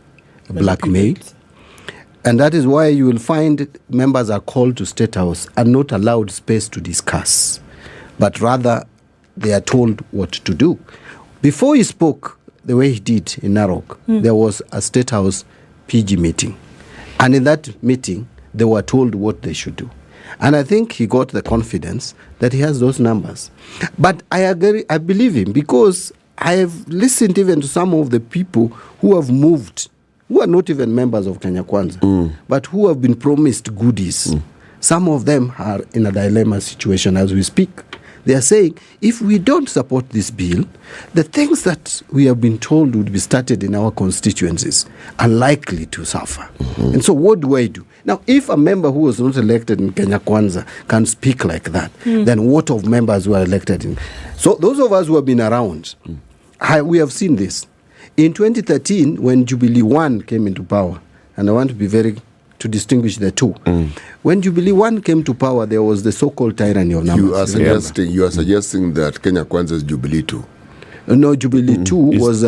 blackmail. And that is why you will find members are called to State House and not allowed space to discuss, but rather they are told what to do. Before he spoke the way he did in Narok, there was a State House PG meeting. And in that meeting, they were told what they should do. And I think he got the confidence that he has those numbers. But I agree, I believe him, because I have listened even to some of the people who have moved, who are not even members of Kenya Kwanza, but who have been promised goodies. Some of them are in a dilemma situation as we speak. They are saying, if we don't support this bill, the things that we have been told would be started in our constituencies are likely to suffer. And so what do I do? Now, if a member who was not elected in Kenya Kwanza can speak like that, then what of members who are elected in? So those of us who have been around, we have seen this. In 2013, when Jubilee 1 came into power, and I want to distinguish the two. When Jubilee 1 came to power, there was the so-called tyranny of numbers. You are suggesting that Kenya Kwanza is Jubilee 2. No, Jubilee 2 was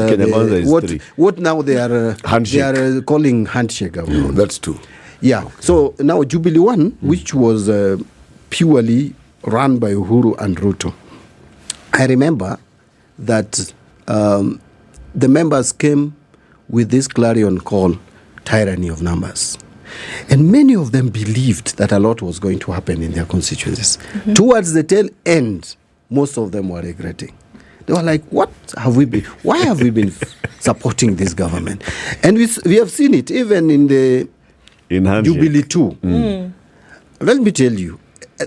what now they are calling handshake. No, that's 2. Yeah. So now Jubilee 1, which was purely run by Uhuru and Ruto. I remember that the members came with this clarion call, tyranny of numbers. And many of them believed that a lot was going to happen in their constituencies. Towards the tail end, most of them were regretting. They were like, why have we been supporting this government? And we have seen it even in the Jubilee 2. Let me tell you,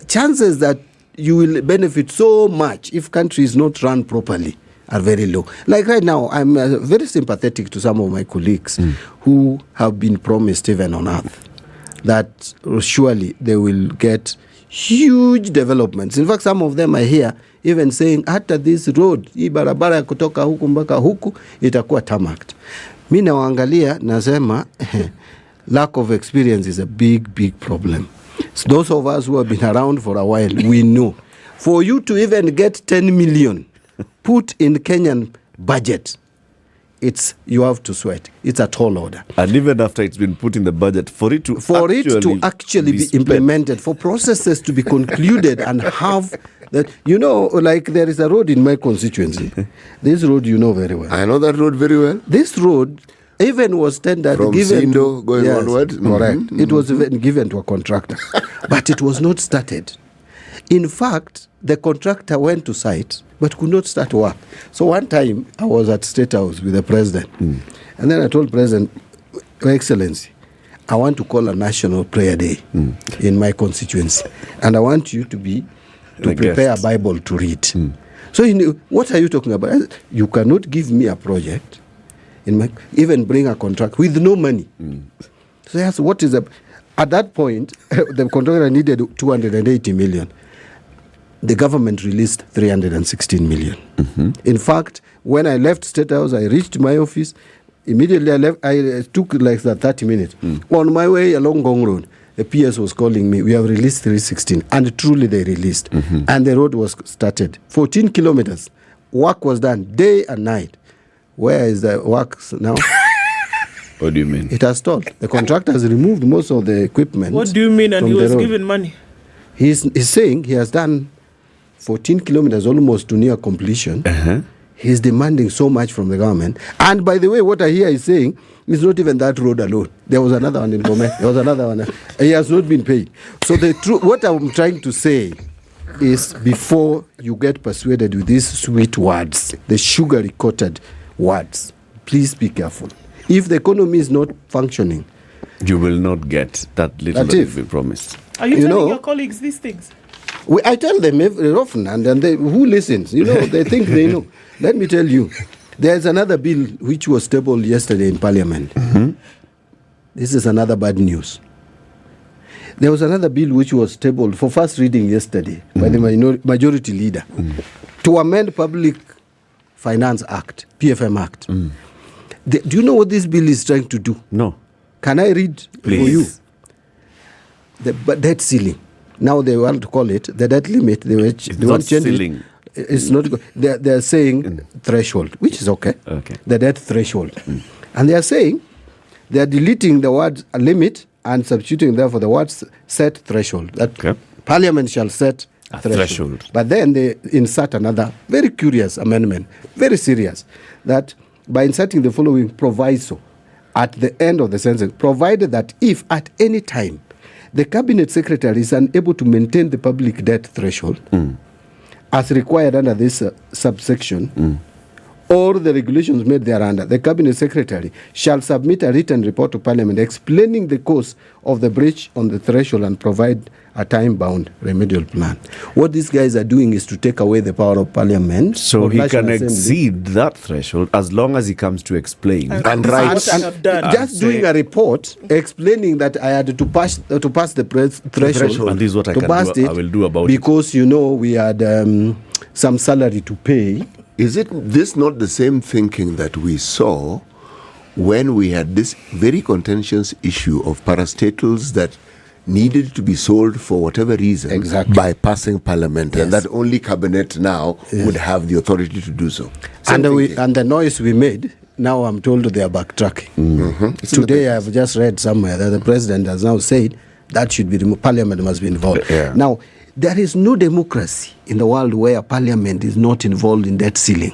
chances that you will benefit so much if country is not run properly are very low. Like right now, I'm very sympathetic to some of my colleagues who have been promised heaven on earth that surely they will get huge developments. In fact, some of them are here even saying, after this road, hii barabara kutoka huku mpaka huku, itakuwa tarmacked. Mi nawaangalia, nasema, lack of experience is a big, big problem. So those of us who have been around for a while, we know. For you to even get 10 million put in Kenyan budget, you have to sweat. It's a tall order. And even after it's been put in the budget, for it to actually be implemented, for processes to be concluded and have that, like there is a road in my constituency. This road you know very well. I know that road very well. This road even was given Sindo going onward. Correct. It was even given to a contractor, but it was not started. In fact, the contractor went to site but could not start work. So one time I was at State House with the president, and then I told President, Your Excellency, I want to call a national prayer day in my constituency, and I want you to prepare a Bible to read. So he knew, what are you talking about? I said, you cannot give me a project, even bring a contract with no money. So he asked, what is at that point, the contractor needed 280 million. The government released 316 million. In fact, when I left State House, I reached my office. Immediately I left. I took like 30 minutes. On my way along Gong Road, the PS was calling me. We have released 316. And truly they released. And the road was started. 14 kilometers. Work was done day and night. Where is the work now? What do you mean? It has stalled. The contractor has removed most of the equipment. What do you mean? And he was given money? He's saying he has done 14 kilometers almost to near completion. He's demanding so much from the government. And by the way, what I hear is saying, it's not even that road alone. There was another one in Gome. There was another one. He has not been paid. So what I'm trying to say is, before you get persuaded with these sweet words, the sugary coated words, please be careful. If the economy is not functioning, you will not get that little that you've been promised. Are you telling your colleagues these things? I tell them very often, and who listens? They think they know. Let me tell you, there's another bill which was tabled yesterday in Parliament. This is another bad news. There was another bill which was tabled for first reading yesterday by the majority leader to amend Public Finance Act, PFM Act. Do you know what this bill is trying to do? No. Can I read for you? the debt ceiling. Now they want to call it the debt limit. They want to change ceiling. It's not. They're saying threshold, which is okay. Okay. The debt threshold, and they are saying they are deleting the word limit and substituting therefore the words set threshold. That Parliament shall set a threshold. But then they insert another very curious amendment, very serious, that by inserting the following proviso at the end of the sentence, provided that if at any time the Cabinet Secretary is unable to maintain the public debt threshold as required under this subsection, or the regulations made thereunder, the Cabinet Secretary shall submit a written report to Parliament explaining the cause of the breach on the threshold and provide a time-bound remedial plan. What these guys are doing is to take away the power of Parliament. So he can exceed that threshold as long as he comes to explain and write. And just doing a report explaining that I had to pass the threshold. And this is what I will do about because, you know, we had some salary to pay. Is it this not the same thinking that we saw when we had this very contentious issue of parastatals that needed to be sold for whatever reason by passing Parliament, and that only Cabinet now would have the authority to do so? And the noise we made, now I'm told they are backtracking. Today I've just read somewhere that the President has now said that should be Parliament must be involved. Now, there is no democracy in the world where Parliament is not involved in debt ceiling.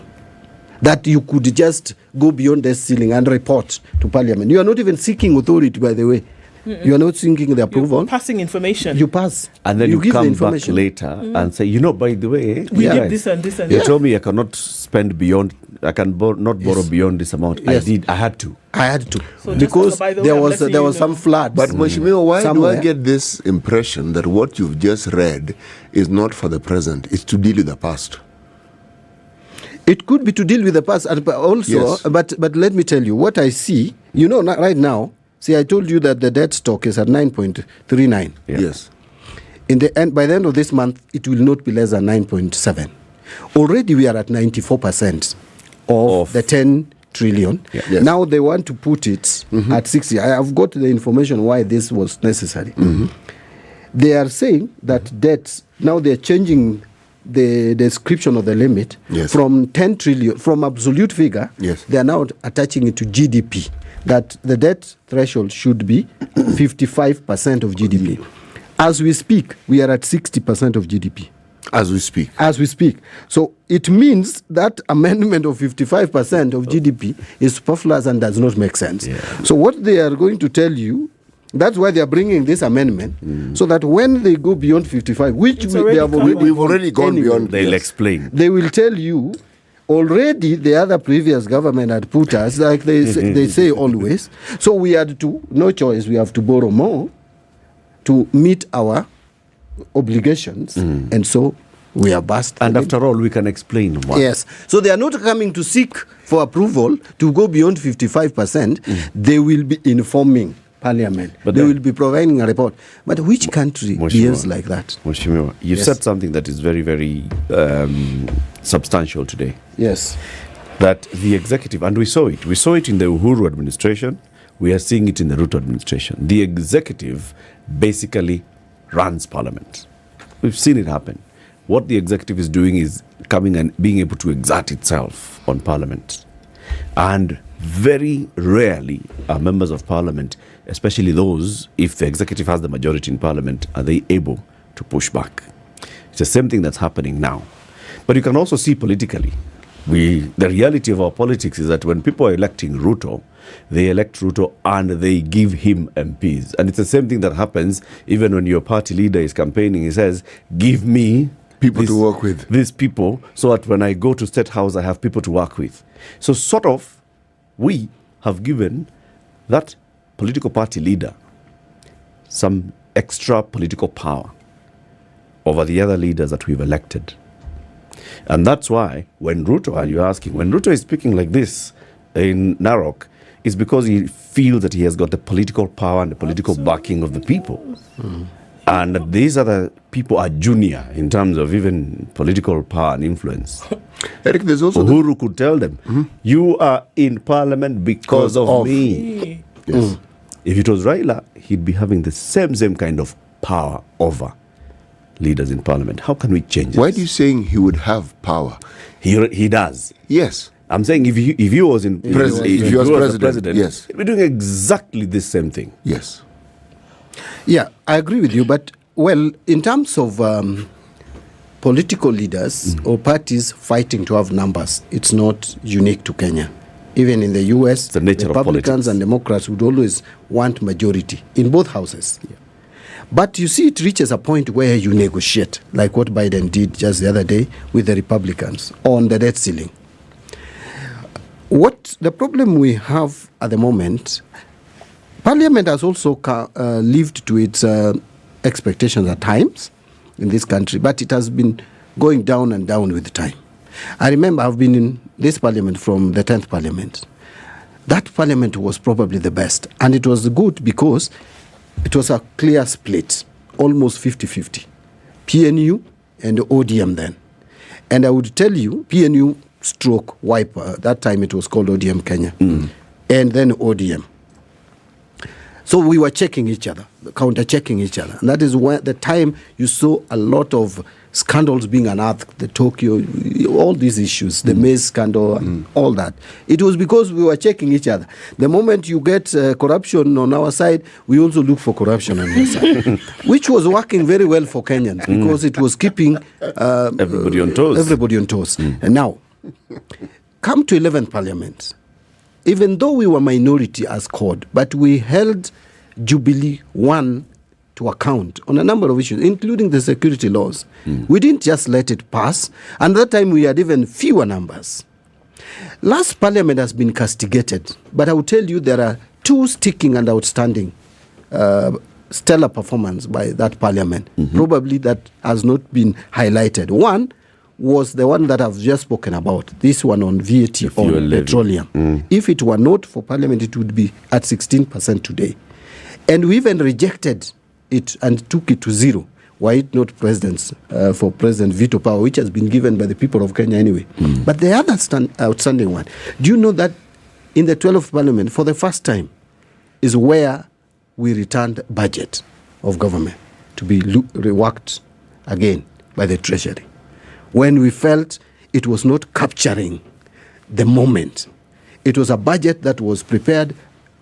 That you could just go beyond debt ceiling and report to Parliament. You are not even seeking authority, by the way. You are not seeking the approval. You're passing information. You pass. And then you give come the back later and say, you know, by the way, we did this and this and you told me I cannot spend beyond, I can not borrow beyond this amount. I had to. So because there was some flood. But Mheshimiwa, why do I get this impression that what you've just read is not for the present, it's to deal with the past? It could be to deal with the past, but also, but let me tell you, what I see, you know, right now, see, I told you that the debt stock is at 9.39. Yes. In the end, by the end of this month, it will not be less than 9.7. Already we are at 94% of the 10 trillion. Now they want to put it at 60. I have got the information why this was necessary. They are saying that debts, now they're changing the description of the limit from 10 trillion, from absolute figure, they are now attaching it to GDP. That the debt threshold should be 55% of GDP. As we speak, we are at 60% of GDP. As we speak. So it means that amendment of 55% of GDP is superfluous and does not make sense. So what they are going to tell you, that's why they are bringing this amendment, so that when they go beyond 55, which we've already gone beyond, they'll explain. They will tell you, already the other previous government had put us, like they say always, so we had to, no choice, we have to borrow more to meet our obligations, and so we are bust. And after all, we can explain why. Yes. So they are not coming to seek for approval to go beyond 55%. They will be informing Parliament. But they will be providing a report. But which country behaves like that? Mheshimiwa, you said something that is very, very substantial today. Yes. That the executive, and we saw it in the Uhuru administration, we are seeing it in the Ruto administration. The executive basically runs Parliament. We've seen it happen. What the executive is doing is coming and being able to exert itself on Parliament. And very rarely are members of Parliament, especially those, if the executive has the majority in Parliament, are they able to push back. It's the same thing that's happening now. But you can also see politically, the reality of our politics is that when people are electing Ruto, they elect Ruto and they give him MPs. And it's the same thing that happens even when your party leader is campaigning. He says, give me people to work with. These people, so that when I go to State House, I have people to work with. So sort of, we have given that political party leader some extra political power over the other leaders that we've elected. And that's why when Ruto, are you asking, when Ruto is speaking like this in Narok, it's because he feels that he has got the political power and the political backing of the people. And these other people are junior in terms of even political power and influence. Eric, there's also Uhuru could tell them, you are in Parliament because of me. Yes. If it was Raila, he'd be having the same kind of power over leaders in parliament. How can we change this? Why are you saying he would have power? He does. Yes. I'm saying if he was in If he was president, yes. he'd be doing exactly the same thing. Yes. Yeah, I agree with you. But, well, in terms of political leaders or parties fighting to have numbers, it's not unique to Kenya. Even in the US, the nature Republicans and Democrats would always want majority in both houses. Yeah. But you see, it reaches a point where you negotiate, like what Biden did just the other day with the Republicans on the debt ceiling. What the problem we have at the moment, Parliament has also lived to its expectations at times in this country, but it has been going down and down with time. I remember I've been in this Parliament from the 10th Parliament. That Parliament was probably the best, and it was good because it was a clear split, almost 50-50, PNU and ODM then. And I would tell you, PNU stroke Wiper, that time it was called ODM Kenya, and then ODM. So we were checking each other, counter-checking each other. And that is where the time you saw a lot of scandals being unearthed, the Tokyo, all these issues, the maize scandal, and all that. It was because we were checking each other. The moment you get corruption on our side, we also look for corruption on your side, which was working very well for Kenyans because it was keeping everybody on toes. Everybody on toes. And now, come to 11th Parliament. Even though we were minority as CORD, but we held Jubilee 1 to account on a number of issues, including the security laws. We didn't just let it pass, and that time we had even fewer numbers. Last Parliament has been castigated, but I will tell you there are two sticking and outstanding stellar performance by that Parliament, probably that has not been highlighted. One was the one that I've just spoken about, this one on VAT on petroleum. If it were not for Parliament, it would be at 16% today. And we even rejected it and took it to zero. Why not presidents for president veto power, which has been given by the people of Kenya anyway. But the other outstanding one, do you know that in the 12th Parliament, for the first time, is where we returned budget of government to be reworked again by the Treasury, when we felt it was not capturing the moment. It was a budget that was prepared,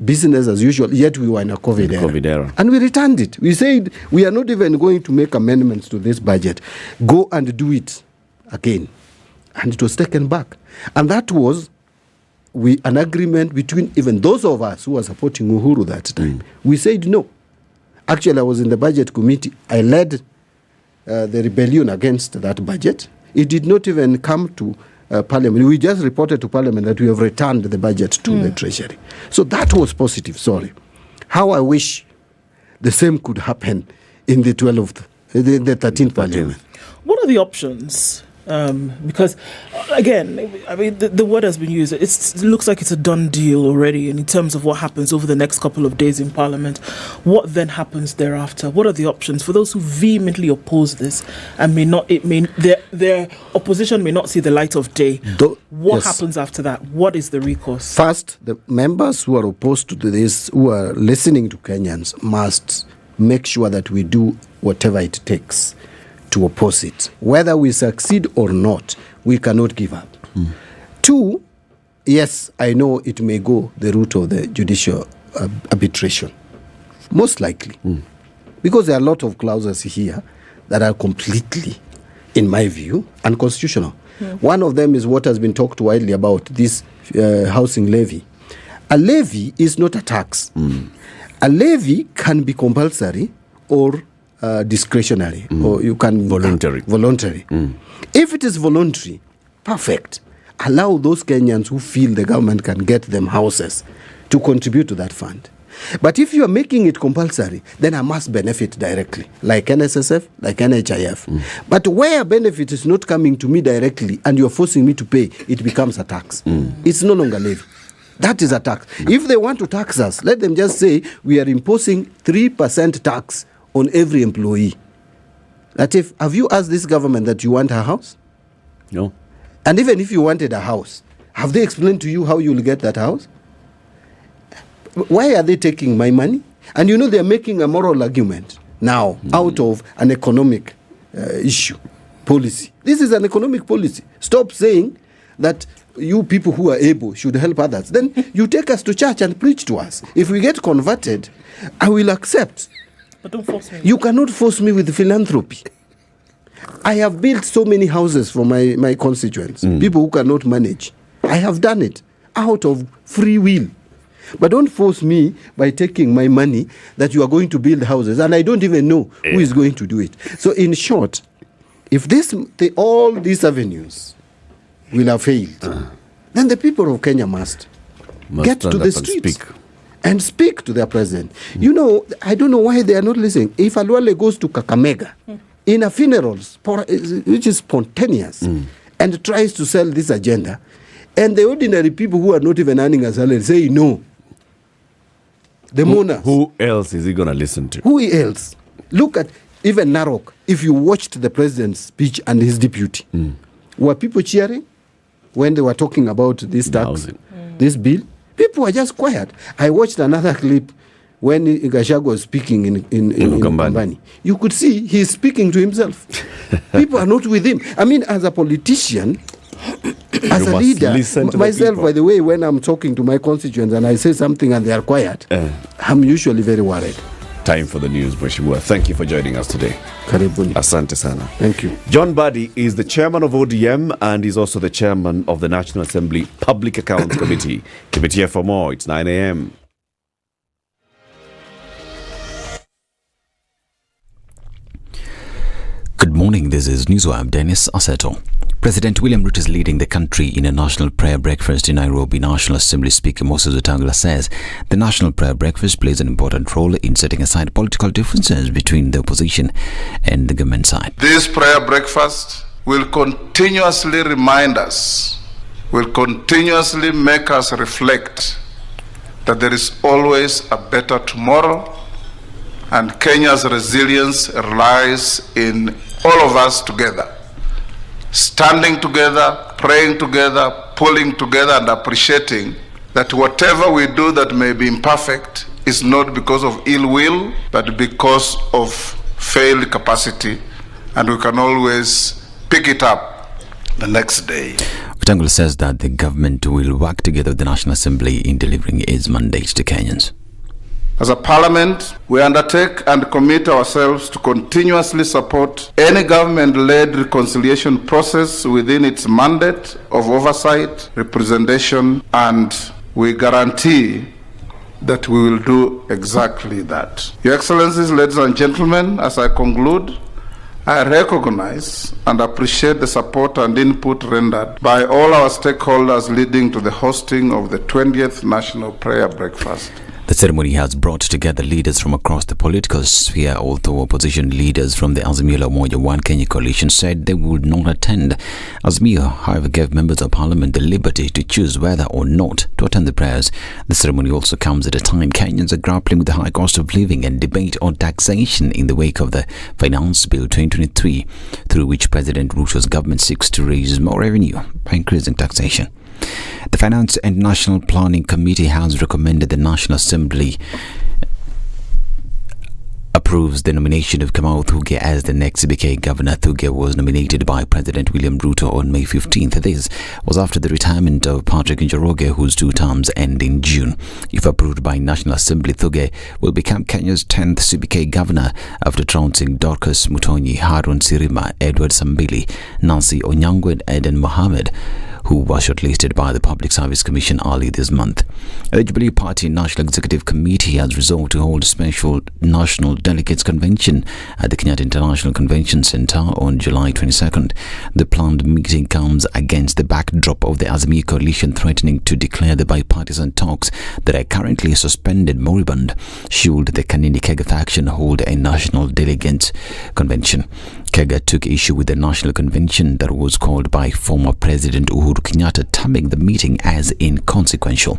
business as usual, yet we were in a COVID era. And we returned it. We said, we are not even going to make amendments to this budget. Go and do it again. And it was taken back. And that was an agreement between even those of us who were supporting Uhuru that time. We said no. Actually, I was in the budget committee. I led the rebellion against that budget. It did not even come to Parliament. We just reported to Parliament that we have returned the budget to the Treasury. So that was positive, sorry. How I wish the same could happen in the 13th Parliament. What are the options? Because, again, I mean, the word has been used. It looks like it's a done deal already in terms of what happens over the next couple of days in Parliament. What then happens thereafter? What are the options for those who vehemently oppose this and their opposition may not see the light of day? What happens after that? What is the recourse? First, the members who are opposed to this, who are listening to Kenyans, must make sure that we do whatever it takes to oppose it. Whether we succeed or not, we cannot give up. Two, yes, I know it may go the route of the judicial arbitration, most likely, because there are a lot of clauses here that are completely, in my view, unconstitutional. One of them is what has been talked widely about, this housing levy. A levy is not a tax. A levy can be compulsory or discretionary, or you can voluntary. If it is voluntary, perfect. Allow those Kenyans who feel the government can get them houses to contribute to that fund. But if you are making it compulsory, then I must benefit directly, like NSSF, like NHIF. But where benefit is not coming to me directly and you are forcing me to pay, it becomes a tax. It's no longer levy. That is a tax. If they want to tax us, let them just say we are imposing 3% tax on every employee. That have you asked this government that you want a house? No. And even if you wanted a house, have they explained to you how you'll get that house? Why are they taking my money? And you know they're making a moral argument now out of an economic issue, policy. This is an economic policy. Stop saying that you people who are able should help others. Then you take us to church and preach to us. If we get converted, I will accept. But don't force me. You cannot force me with philanthropy. I have built so many houses for my constituents, people who cannot manage. I have done it out of free will. But don't force me by taking my money that you are going to build houses, and I don't even know who is going to do it. So in short, if all these avenues will have failed, then the people of Kenya must get to the streets and speak to their president. You know, I don't know why they are not listening. If Alwale goes to Kakamega in a funerals, which is spontaneous, and tries to sell this agenda, and the ordinary people who are not even earning a salary say no, the mourners. Who else is he going to listen to? Who else? Look at even Narok. If you watched the president's speech and his deputy, were people cheering when they were talking about this tax, this bill? People were just quiet. I watched another clip when Gachagua was speaking in Ukambani. You could see he's speaking to himself. People are not with him. I mean, as a politician, as a leader, myself, by the way, when I'm talking to my constituents and I say something and they are quiet, I'm usually very worried. Time for the news, Mheshimiwa. Thank you for joining us today. Karibuni. Asante sana. Thank you. John Badi is the chairman of ODM and is also the chairman of the National Assembly Public Accounts Committee. Keep it here for more. It's 9 a.m. Good morning, this is Newswire. Dennis Aseto. President William Ruto is leading the country in a national prayer breakfast in Nairobi. National Assembly Speaker Moses Wetangula says the national prayer breakfast plays an important role in setting aside political differences between the opposition and the government side. This prayer breakfast will continuously remind us, will continuously make us reflect that there is always a better tomorrow, and Kenya's resilience relies in all of us together. Standing together, praying together, pulling together, and appreciating that whatever we do that may be imperfect is not because of ill will, but because of failed capacity, and we can always pick it up the next day. Wetangula says that the government will work together with the National Assembly in delivering its mandate to Kenyans. As a parliament, we undertake and commit ourselves to continuously support any government-led reconciliation process within its mandate of oversight, representation, and we guarantee that we will do exactly that. Your Excellencies, ladies and gentlemen, as I conclude, I recognize and appreciate the support and input rendered by all our stakeholders leading to the hosting of the 20th National Prayer Breakfast. The ceremony has brought together leaders from across the political sphere, although opposition leaders from the Azimio la Umoja One Kenya coalition said they would not attend. Azimio, however, gave members of parliament the liberty to choose whether or not to attend the prayers. The ceremony also comes at a time Kenyans are grappling with the high cost of living and debate on taxation in the wake of the Finance Bill 2023, through which President Ruto's government seeks to raise more revenue by increasing taxation. The Finance and National Planning Committee has recommended the National Assembly approves the nomination of Kamau Thuge as the next CBK governor. Thuge was nominated by President William Ruto on May 15th. This was after the retirement of Patrick Njoroge, whose 2 terms end in June. If approved by National Assembly, Thuge will become Kenya's 10th CBK governor after trouncing Dorcas Mutonyi, Harun Sirima, Edward Sambili, Nancy Onyango, and Eden Mohammed, who was shortlisted by the Public Service Commission early this month. The Jubilee Party National Executive Committee has resolved to hold a special National Delegates Convention at the Kenyatta International Convention Centre on July 22nd. The planned meeting comes against the backdrop of the Azimio coalition threatening to declare the bipartisan talks that are currently suspended moribund should the Kanini Kega faction hold a National Delegates Convention. Kega took issue with the National Convention that was called by former President Uhuru Kenyatta, terming the meeting as inconsequential.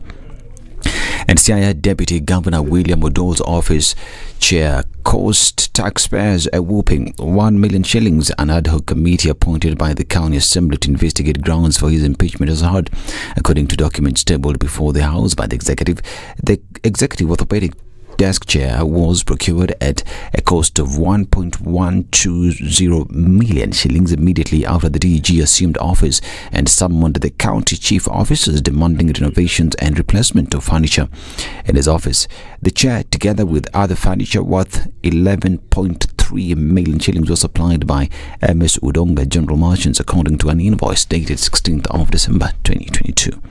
And Siaya Deputy Governor William Odo's office chair cost taxpayers a whopping 1 million shillings. An ad hoc committee appointed by the County Assembly to investigate grounds for his impeachment has heard. According to documents tabled before the House by the executive orthopedic desk chair was procured at a cost of 1.120 million shillings immediately after the DG assumed office and summoned the county chief officers demanding renovations and replacement of furniture in his office. The chair, together with other furniture worth 11.3 million shillings, was supplied by MS Udonga General Merchants according to an invoice dated 16th of December 2022.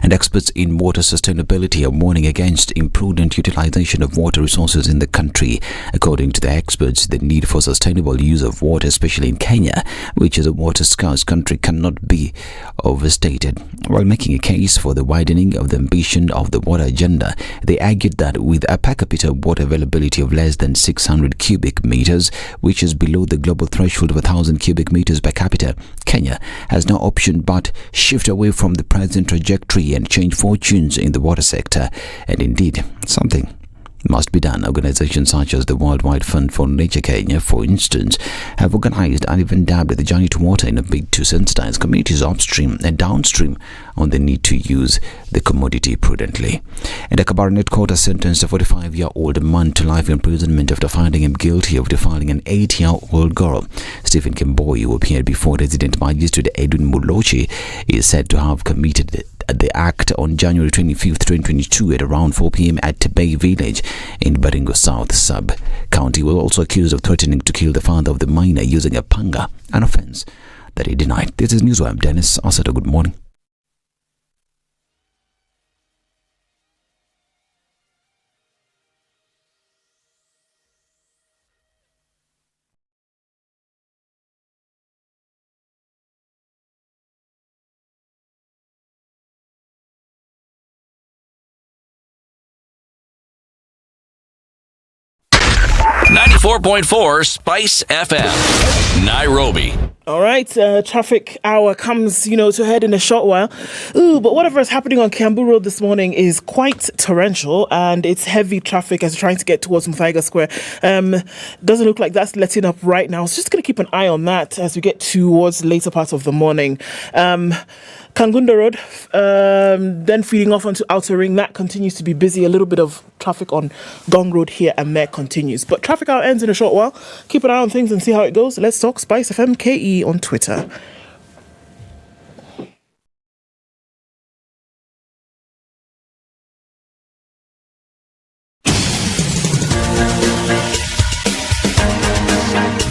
And experts in water sustainability are warning against imprudent utilization of water resources in the country. According to the experts, the need for sustainable use of water, especially in Kenya, which is a water-scarce country, cannot be overstated. While making a case for the widening of the ambition of the water agenda, they argued that with a per capita water availability of less than 600 cubic meters, which is below the global threshold of 1,000 cubic meters per capita, Kenya has no option but shift away from the present trajectory and change fortunes in the water sector. And indeed, something must be done. Organizations such as the Worldwide Fund for Nature Kenya, for instance, have organized and even dubbed the Journey to Water in a bid to sensitize communities upstream and downstream on the need to use the commodity prudently. And a Cabernet Court has sentenced a 45-year-old man to life imprisonment after finding him guilty of defiling an 8-year-old girl. Stephen Kemboi, who appeared before Resident Magistrate Edwin Mulochi, is said to have committed the act on January 25th, 2022 at around 4 p.m. at Bay Village in Baringo South Sub-County. Was also accused of threatening to kill the father of the minor using a panga, an offense that he denied. This is Newswire. Dennis Asata, good morning. .4 Spice FM, Nairobi. All right, traffic hour comes, to a head in a short while. But whatever is happening on Kiambu Road this morning is quite torrential, and it's heavy traffic as you're trying to get towards Muthaiga Square. Doesn't look like that's letting up right now. So just going to keep an eye on that as we get towards the later part of the morning. Kangunda Road, then feeding off onto Outer Ring, that continues to be busy. A little bit of traffic on Gong Road here and there continues. But traffic hour ends in a short while. Keep an eye on things and see how it goes. Let's talk Spice FM KE on Twitter.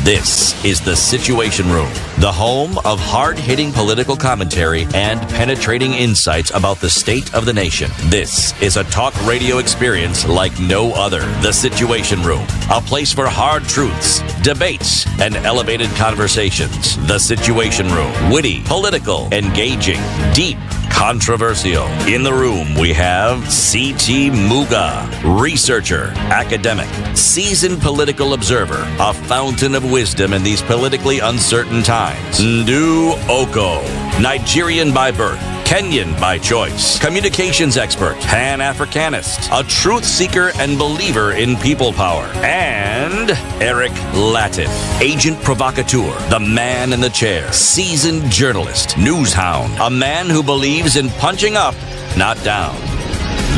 This is The Situation Room, the home of hard-hitting political commentary and penetrating insights about the state of the nation. This is a talk radio experience like no other. The Situation Room, a place for hard truths, debates, and elevated conversations. The Situation Room, witty, political, engaging, deep, controversial. In the room, we have C.T. Muga, researcher, academic, seasoned political observer, a fountain of wisdom in these politically uncertain times. Ndu Oko, Nigerian by birth, Kenyan by choice, communications expert, Pan-Africanist, a truth seeker and believer in people power, and Eric Latif, agent provocateur, the man in the chair, seasoned journalist, news hound, a man who believes in punching up, not down.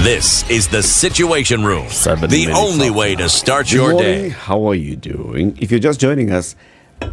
This is The Situation Room, the only way to start your day. How are you doing? If you're just joining us,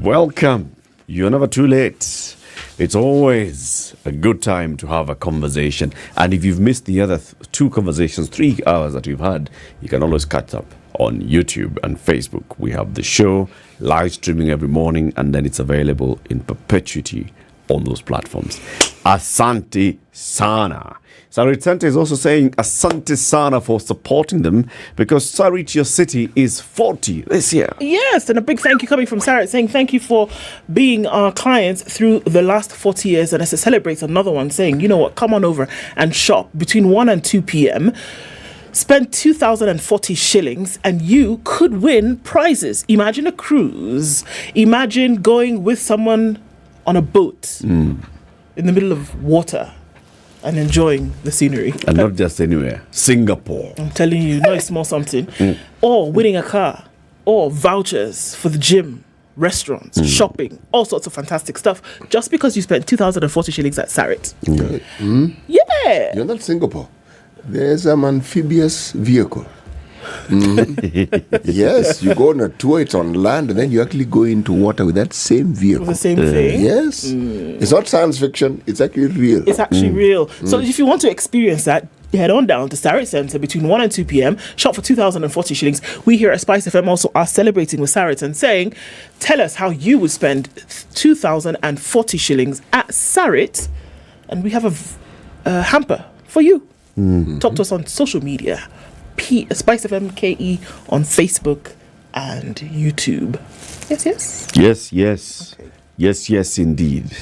welcome. You're never too late. It's always a good time to have a conversation. And if you've missed the other 2 conversations, 3 hours that we've had, you can always catch up on YouTube and Facebook. We have the show live streaming every morning, and then it's available in perpetuity on those platforms. Asante Sana. Sarit Sante is also saying Asante Sana for supporting them, because Sarit, your city, is 40 this year. Yes, and a big thank you coming from Sarit saying thank you for being our clients through the last 40 years. And as it celebrates another one, saying, you know what, come on over and shop between 1 and 2 p.m. Spend 2,040 shillings and you could win prizes. Imagine a cruise. Imagine going with someone on a boat in the middle of water and enjoying the scenery. And not just anywhere. Singapore. I'm telling you, no small something. Or winning a car. Or vouchers for the gym, restaurants, shopping, all sorts of fantastic stuff. Just because you spent 2,040 shillings at Sarit. Yeah. Yeah. You're not Singapore. There's an amphibious vehicle Yes, you go on a tour, it's on land, and then you actually go into water with that same vehicle. With the same thing? Yes. It's not science fiction, it's actually real. It's actually real. So if you want to experience that, head on down to Sarit Centre between 1 and 2 p.m. Shop for 2,040 shillings. We here at Spice FM also are celebrating with Sarit and saying, tell us how you would spend 2,040 shillings at Sarit, and we have a hamper for you. Talk to us on social media. Spice FM KE on Facebook and YouTube. Yes. Okay. Yes, indeed.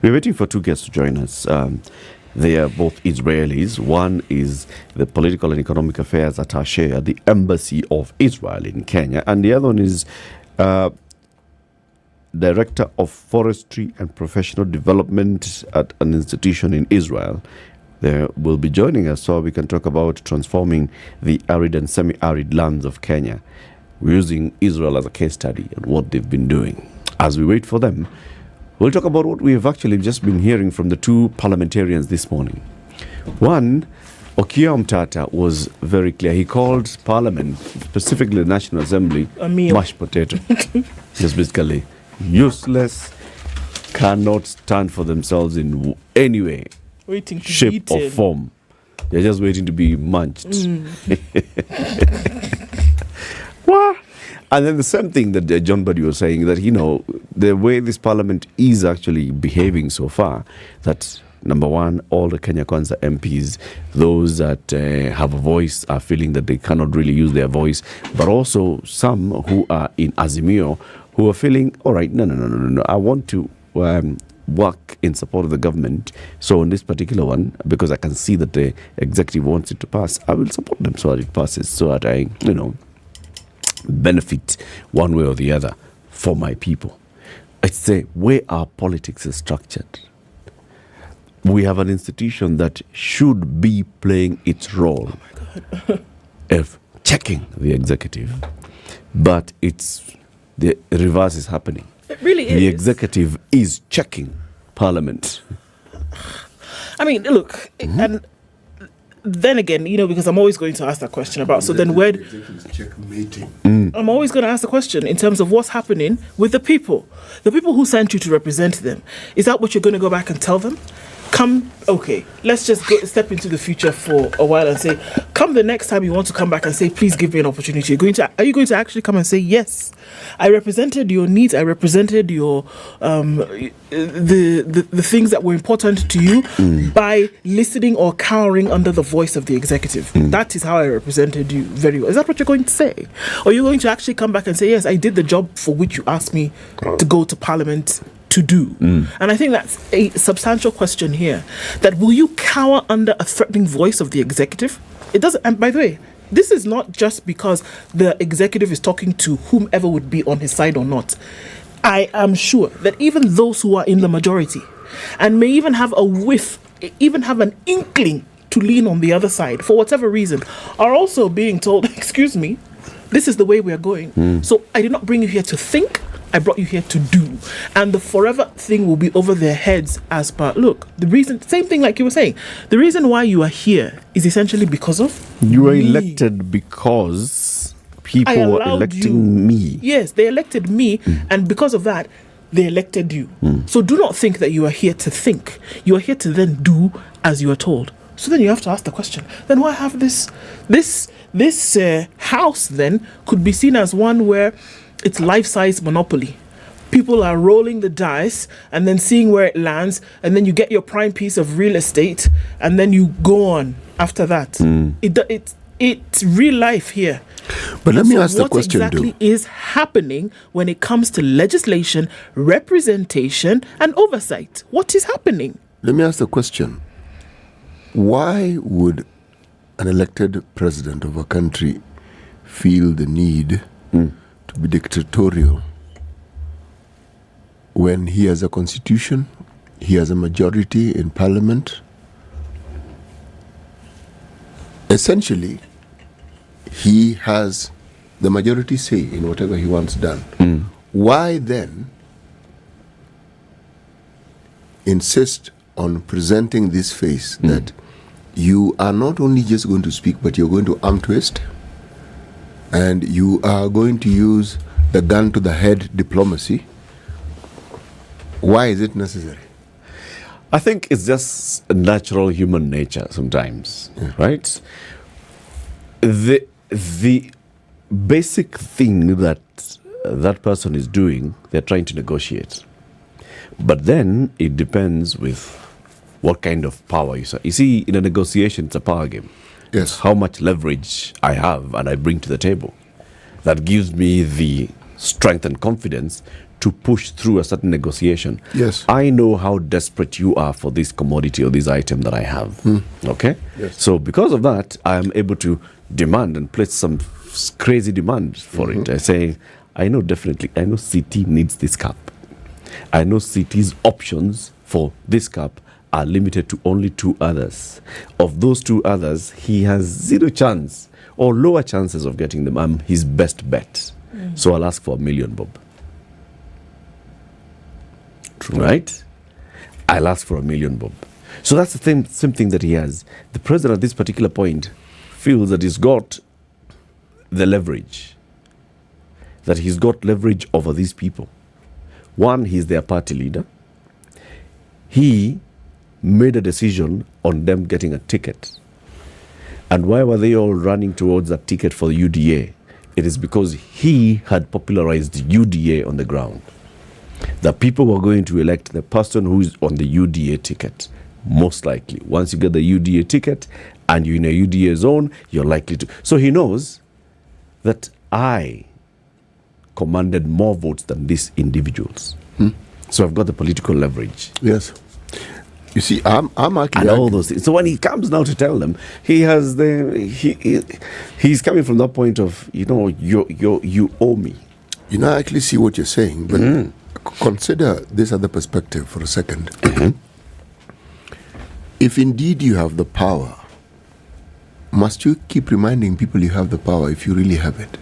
We're waiting for two guests to join us. They are both Israelis. One is the Political and Economic Affairs Attaché at the Embassy of Israel in Kenya, and the other one is Director of Forestry and Professional Development at an institution in Israel. They will be joining us so we can talk about transforming the arid and semi-arid lands of Kenya. We're using Israel as a case study and what they've been doing. As we wait for them, we'll talk about what we have actually just been hearing from the two parliamentarians this morning. One, Okiya Omtata, was very clear. He called Parliament, specifically the National Assembly, mashed potato. Just basically useless, cannot stand for themselves in any way, shape or form. They're just waiting to be munched. What? And then the same thing that John Buddy was saying, that, the way this parliament is actually behaving so far, that, number one, all the Kenya Kwanza MPs, those that have a voice, are feeling that they cannot really use their voice, but also some who are in Azimio who are feeling, all right, no, I want to work in support of the government. So in this particular one, because I can see that the executive wants it to pass, I will support them so that it passes, so that I, benefit one way or the other for my people. It's the way our politics is structured. We have an institution that should be playing its role of checking the executive, but the reverse is happening. It really is. The executive is checking Parliament. I mean, look, and then again, because I'm always going to ask that question about, so then where... I'm always going to ask the question in terms of what's happening with the people who sent you to represent them. Is that what you're going to go back and tell them? Let's just step into the future for a while and say, come the next time you want to come back and say, please give me an opportunity. Are you going to actually come and say, yes, I represented your needs, I represented your the things that were important to you by listening or cowering under the voice of the executive? That is how I represented you very well. Is that what you're going to say? Or are you going to actually come back and say, yes, I did the job for which you asked me to go to Parliament to do? And I think that's a substantial question here, that will you cower under a threatening voice of the executive? It doesn't. And by the way, this is not just because the executive is talking to whomever would be on his side or not. I am sure that even those who are in the majority and may even have a whiff, even have an inkling to lean on the other side for whatever reason, are also being told, excuse me, this is the way we are going. So I did not bring you here to think, I brought you here to do. And the forever thing will be over their heads as per, look, the reason, same thing like you were saying, the reason why you are here is essentially because of you were elected because people were electing me. Yes, they elected me, and because of that, they elected you. So do not think that you are here to think. You are here to then do as you are told. So then you have to ask the question, then why have this house then could be seen as one where it's life-size monopoly. People are rolling the dice and then seeing where it lands, and then you get your prime piece of real estate, and then you go on after that. It's real life here. But let me ask the question, what exactly is happening when it comes to legislation, representation, and oversight? What is happening? Let me ask the question. Why would an elected president of a country feel the need to be dictatorial when he has a constitution, he has a majority in parliament? Essentially, he has the majority say in whatever he wants done. Why then insist on presenting this face that you are not only just going to speak, but you're going to arm twist? and you are going to use the gun to the head diplomacy, why is it necessary? I think it's just a natural human nature sometimes, right? The basic thing that that person is doing, they're trying to negotiate. But then it depends with what kind of power you see. You see, in a negotiation, it's a power game. Yes. How much leverage I have and I bring to the table. That gives me the strength and confidence to push through a certain negotiation. Yes. I know how desperate you are for this commodity or this item that I have. Okay? Yes. So because of that, I am able to demand and place some crazy demand for it. I say, I know CT needs this cup. I know CT's options for this cup are limited to only 2 others. Of those 2 others, he has 0 chance or lower chances of getting them. I'm his best bet. So I'll ask for $1 million, Bob. True. Right? I'll ask for $1 million, Bob. So that's the same thing that he has. The president at this particular point feels that he's got the leverage. That he's got leverage over these people. One, he's their party leader. He made a decision on them getting a ticket. And why were they all running towards that ticket for the UDA? It is because he had popularized UDA on the ground. The people were going to elect the person who is on the UDA ticket, most likely. Once you get the UDA ticket and you're in a UDA zone, you're likely to. So he knows that I commanded more votes than these individuals. So I've got the political leverage. Yes. You see, I'm actually... And all those things. So when he comes now to tell them, he has he's coming from that point of, you owe me. I actually see what you're saying, but consider this other perspective for a second. If indeed you have the power, must you keep reminding people you have the power if you really have it?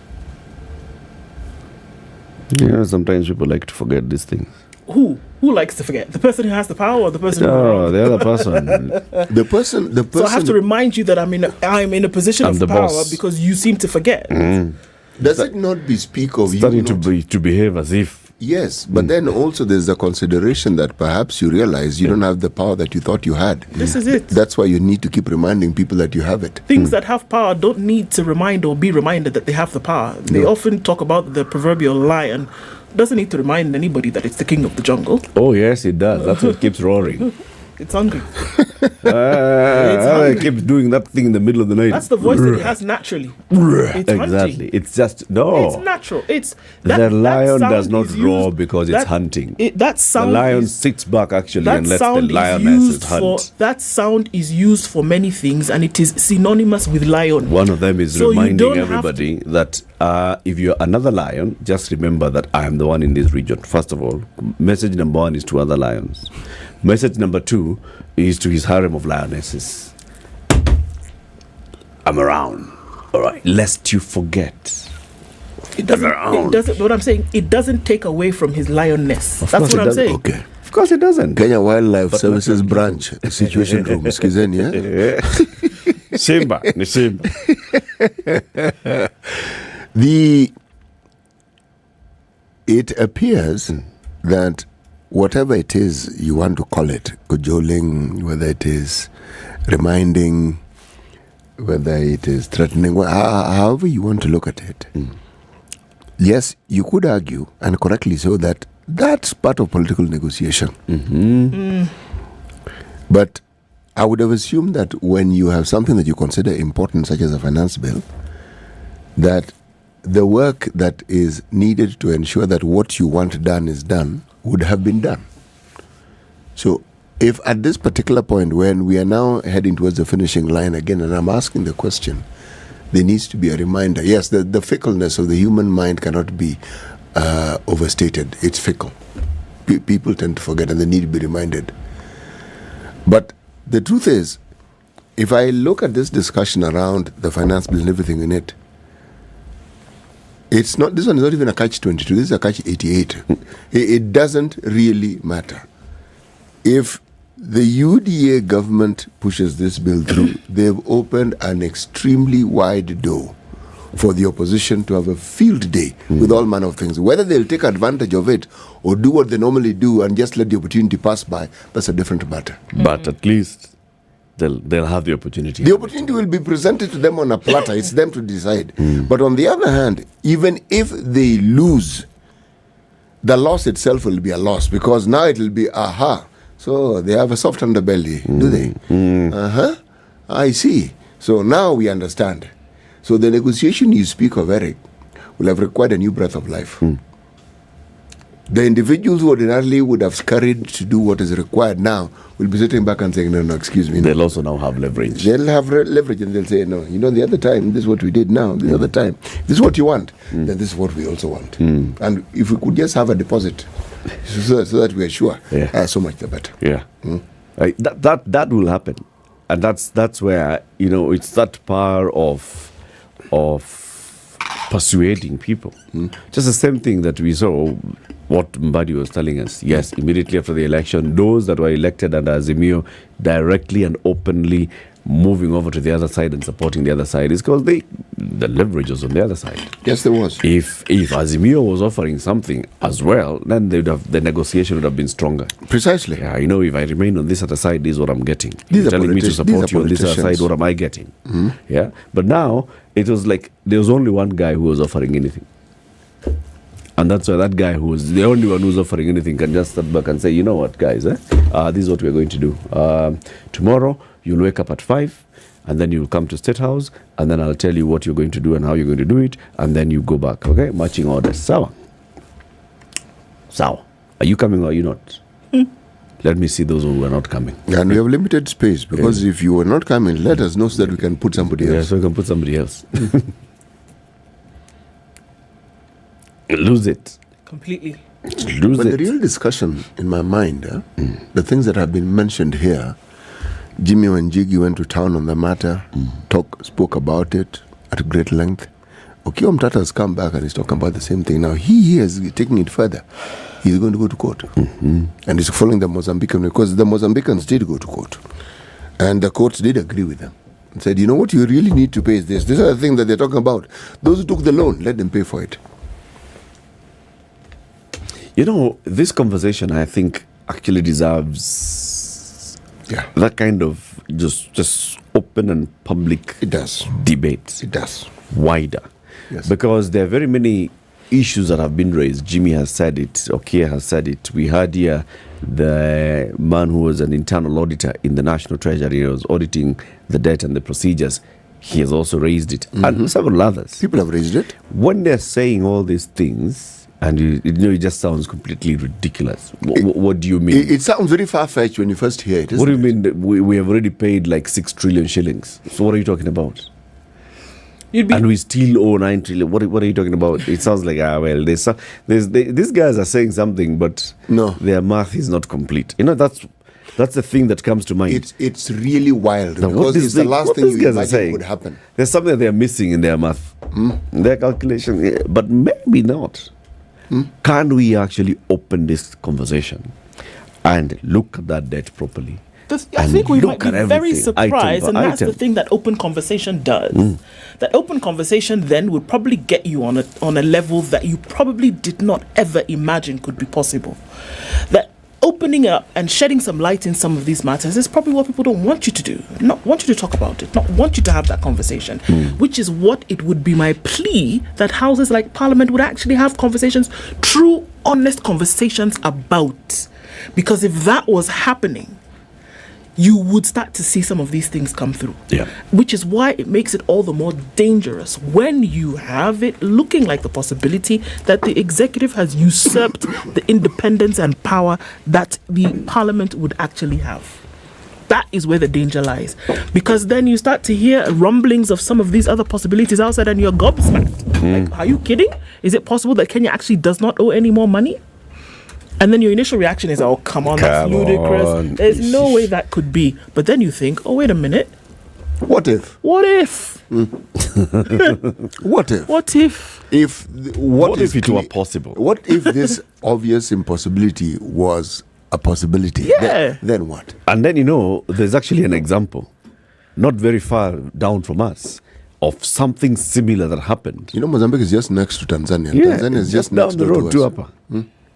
Yeah, sometimes people like to forget these things. Who likes to forget? The person who has the power or the person who... No, the other person. The person... So I have to remind you that I'm in a position of power boss. Because you seem to forget. Does it not bespeak of starting you to behave as if... Yes, but then also there's a consideration that perhaps you realize you don't have the power that you thought you had. This is it. That's why you need to keep reminding people that you have it. Things that have power don't need to remind or be reminded that they have the power. They often talk about the proverbial lion. Doesn't need to remind anybody that it's the king of the jungle. Oh yes, it does. That's what keeps roaring. It's hungry. It keeps doing that thing in the middle of the night. That's the voice that it has naturally. It's exactly. Hunting. It's just no. It's natural. The lion does not roar because it's hunting. That sound. The lion sits back actually and lets the lionesses hunt. That sound is used for many things, and it is synonymous with lion. One of them is reminding everybody that if you're another lion, just remember that I am the one in this region. First of all, message number 1 is to other lions. Message number 2 is to his harem of lionesses. I'm around. All right. Lest you forget. It doesn't. What I'm saying, it doesn't take away from his lioness. That's what I'm saying. Okay. Of course it doesn't. Kenya Wildlife Services Branch, Situation Room, Skizeni, Simba. It appears that whatever it is you want to call it, cajoling, whether it is reminding, whether it is threatening, however you want to look at it. Yes, you could argue, and correctly so, that that's part of political negotiation. But I would have assumed that when you have something that you consider important, such as a finance bill, that the work that is needed to ensure that what you want done is done would have been done. So if at this particular point, when we are now heading towards the finishing line again, and I'm asking the question, there needs to be a reminder. Yes, the fickleness of the human mind cannot be overstated. It's fickle. People tend to forget and they need to be reminded. But the truth is, if I look at this discussion around the finance bill and everything in it, this one is not even a catch-22, this is a catch-88. It doesn't really matter. If the UDA government pushes this bill through, they've opened an extremely wide door for the opposition to have a field day with all manner of things. Whether they'll take advantage of it or do what they normally do and just let the opportunity pass by, that's a different matter. But at least they'll have the opportunity. The opportunity will be presented to them on a platter. It's them to decide. But on the other hand, even if they lose, the loss itself will be a loss, because now it will be, so they have a soft underbelly, do they? I see. So now we understand. So the negotiation you speak of, Eric, will have required a new breath of life. The individuals who ordinarily would have scurried to do what is required now will be sitting back and saying, no, excuse me. They'll also now have leverage. They'll have leverage, and they'll say, no, the other time, this is what we did now. The other time, this is what you want. Then this is what we also want. And if we could just have a deposit so that we are sure, so much the better. Yeah. That will happen. And that's where, it's that power of persuading people. Just the same thing that we saw, what Mbadi was telling us. Yes, immediately after the election, those that were elected under Azimio directly and openly moving over to the other side and supporting the other side is because the leverage was on the other side. Yes, there was. If Azimio was offering something as well, then the negotiation would have been stronger. Precisely. Yeah, if I remain on this other side, this is what I'm getting. You're telling me to support you on this other side, what am I getting? Yeah. But now it was like there was only one guy who was offering anything. And that's why that guy who was the only one who's offering anything can just step back and say, you know what, guys, this is what we're going to do. Tomorrow, you'll wake up at 5, and then you'll come to State House, and then I'll tell you what you're going to do and how you're going to do it, and then you go back, okay? Marching orders. Sawa. Are you coming or are you not? Let me see those who are not coming. And we have limited space, because if you are not coming, let us know so that we can put somebody else. Yeah, so we can put somebody else. Lose it. Completely. But the real discussion in my mind, the things that have been mentioned here, Jimmy Wanjigi went to town on the matter, spoke about it at great length. Okiya Omtata has come back and he's talking about the same thing. Now he is taking it further. He's going to go to court. And he's following the Mozambican, because the Mozambicans did go to court. And the courts did agree with them. And said, you know what you really need to pay is this. These are the things that they're talking about. Those who took the loan, let them pay for it. This conversation, I think, actually deserves that kind of just open and public debate. It does. Wider. Yes. Because there are very many issues that have been raised. Jimmy has said it. Okiya has said it. We had here the man who was an internal auditor in the National Treasury. He was auditing the debt and the procedures. He has also raised it. And several others. People have raised it. When they're saying all these things, and it just sounds completely ridiculous. What do you mean? It sounds very far-fetched when you first hear it. What do you mean? We have already paid like 6 trillion shillings. So what are you talking about? And we still owe 9 trillion. What are you talking about? It sounds like, these guys are saying something, but their math is not complete. That's the thing that comes to mind. It's really wild, because it's the last thing you imagine would happen. There's something that they're missing in their math, their calculation, but maybe not. Can we actually open this conversation and look at that debt properly? I think we might be very surprised, and that's the thing that open conversation does. That open conversation then would probably get you on a level that you probably did not ever imagine could be possible. That opening up and shedding some light in some of these matters is probably what people don't want you to do. Not want you to talk about it, not want you to have that conversation, which is what it would be my plea that houses like Parliament would actually have conversations, true, honest conversations about. Because if that was happening, you would start to see some of these things come through. Yeah. Which is why it makes it all the more dangerous when you have it looking like the possibility that the executive has usurped the independence and power that the Parliament would actually have. That is where the danger lies. Because then you start to hear rumblings of some of these other possibilities outside and you're gobsmacked. Like, are you kidding? Is it possible that Kenya actually does not owe any more money? And then your initial reaction is, oh, come on, that's ludicrous. There's no way that could be. But then you think, oh, wait a minute. What if? What if? What if? What if? What if it were possible? What if this obvious impossibility was a possibility? Yeah. Then what? And then, there's actually an example, not very far down from us. of something similar that happened. You know, Mozambique is just next to Tanzania. Yeah, Tanzania is just down next the door road to to us. Upper.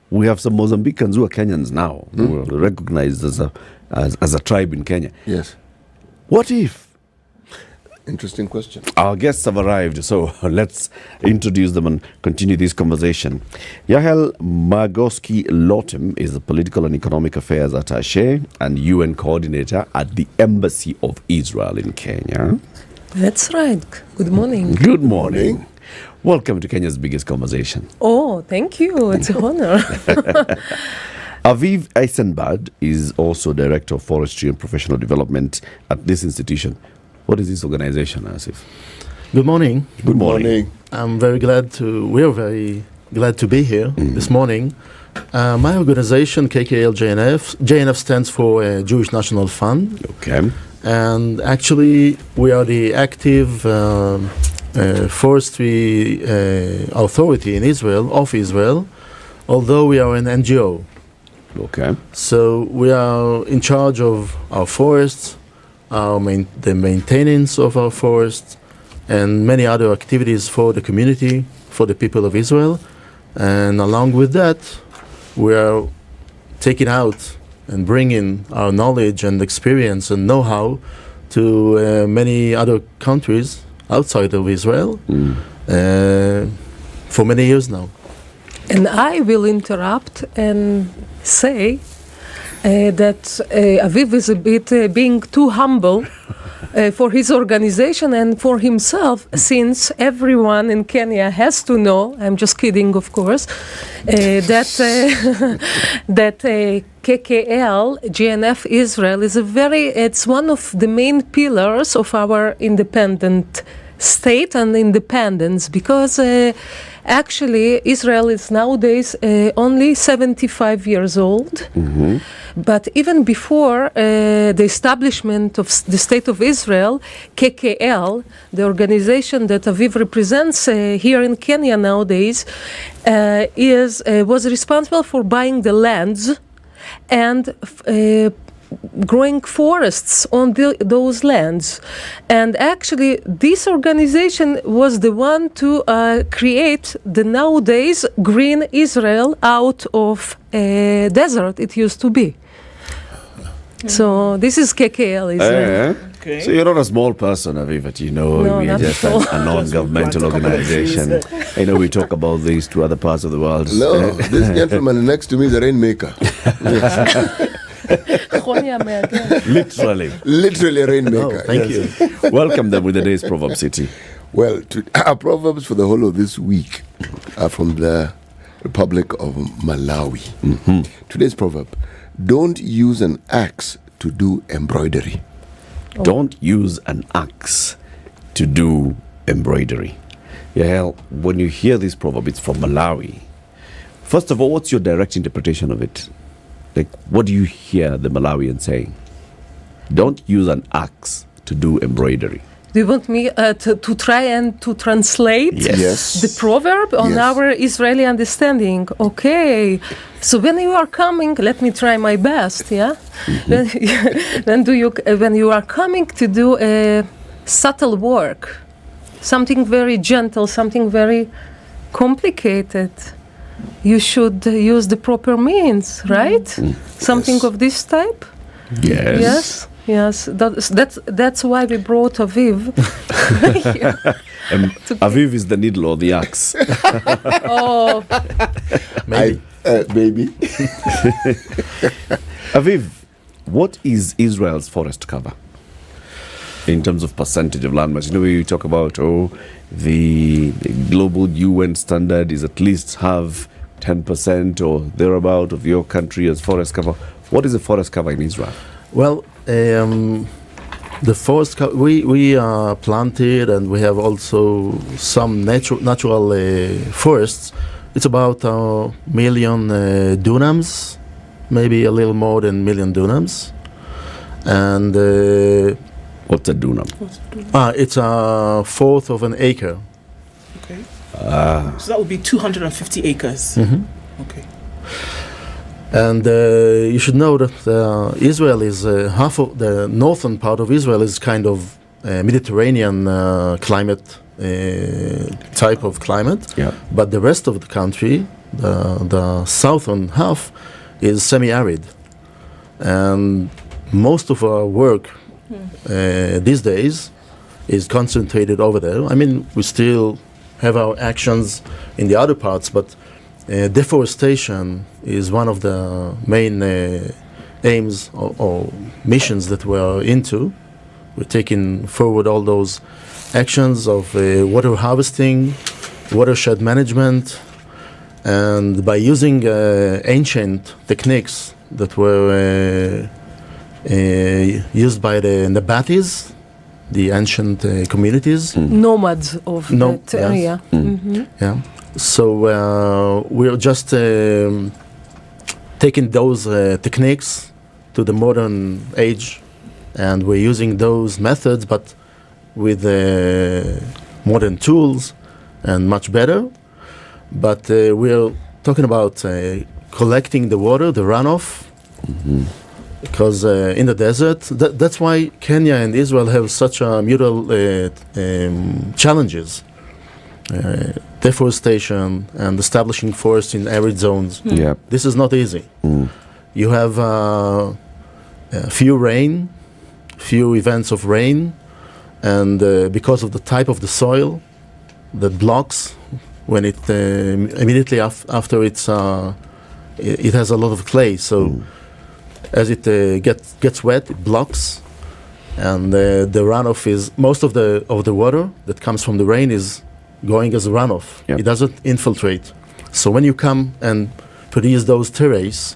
We have some Mozambicans who are Kenyans now, who are recognized as a tribe in Kenya. Yes. What if? Interesting question. Our guests have arrived, so let's introduce them and continue this conversation. Yahel Magoski Lotem is the Political and Economic Affairs Attaché and UN Coordinator at the Embassy of Israel in Kenya. That's right. Good morning. Good morning. Welcome to Kenya's biggest conversation. Oh, thank you. It's an honor. Aviv Eisenbad is also Director of Forestry and Professional Development at this institution. What is this organization, Asif? Good morning. Good morning. We are very glad to be here this morning. My organization, KKL JNF stands for Jewish National Fund. Okay. And actually, we are the active forestry authority in Israel, although we are an NGO. Okay. So we are in charge of our forests, the maintenance of our forests, and many other activities for the community, for the people of Israel. And along with that, we are taking out and bringing our knowledge and experience and know-how to many other countries outside of Israel for many years now. And I will interrupt and say that Aviv is a bit being too humble for his organization and for himself, since everyone in Kenya has to know, I'm just kidding, of course, that KKL, GNF Israel, it's one of the main pillars of our independent state and independence, because actually Israel is nowadays only 75 years old. But even before the establishment of the State of Israel, KKL, the organization that Aviv represents here in Kenya nowadays, was responsible for buying the lands and growing forests on those lands. And actually, this organization was the one to create the nowadays green Israel out of a desert it used to be. So this is KKL Israel. Okay. So you're not a small person, Aviv, but we're just a non-governmental organization. I know we talk about this to other parts of the world. No, this gentleman next to me is a rainmaker. Literally a rainmaker. Thank you. Welcome them with the day's Proverb City. Well, our proverbs for the whole of this week are from the Republic of Malawi. Today's proverb: don't use an axe to do embroidery. Don't use an axe to do embroidery. Yael, when you hear this proverb, it's from Malawi. First of all, what's your direct interpretation of it? Like, what do you hear the Malawian saying? Don't use an axe to do embroidery. Do you want me to try and to translate the proverb on our Israeli understanding? Okay. So when you are coming, let me try my best, yeah? When you are coming to do a subtle work, something very gentle, something very complicated, you should use the proper means, right? Something of this type? Yes. Yes, that's why we brought Aviv. Aviv is the needle or the axe. Oh, maybe. Aviv, what is Israel's forest cover in terms of percentage of land mass? You talk about the global UN standard is at least have 10% or thereabout of your country as forest cover. What is the forest cover in Israel? Well, the forest we planted, and we have also some natural forests. It's about a million dunams, maybe a little more than a million dunams. And what's a dunam? It's a fourth of an acre. Okay. So that would be 250 acres. Okay. And you should know that Israel is half of the northern part of Israel is kind of Mediterranean climate, type of climate. Yeah. But the rest of the country, the southern half, is semi-arid. And most of our work these days is concentrated over there. I mean, we still have our actions in the other parts, but deforestation is one of the main aims or missions that we are into. We're taking forward all those actions of water harvesting, watershed management, and by using ancient techniques that were used by the Nabatis, the ancient communities. Nomads of that area. Yeah. So we're just taking those techniques to the modern age, and we're using those methods, but with modern tools and much better. But we're talking about collecting the water, the runoff, because in the desert, that's why Kenya and Israel have such mutual challenges. Deforestation and establishing forests in arid zones. Yeah. This is not easy. You have few events of rain, and because of the type of the soil that blocks when it immediately after it has a lot of clay. So as it gets wet, it blocks, and the runoff is most of the water that comes from the rain is going as a runoff. Yep. It doesn't infiltrate. So when you come and produce those terraces,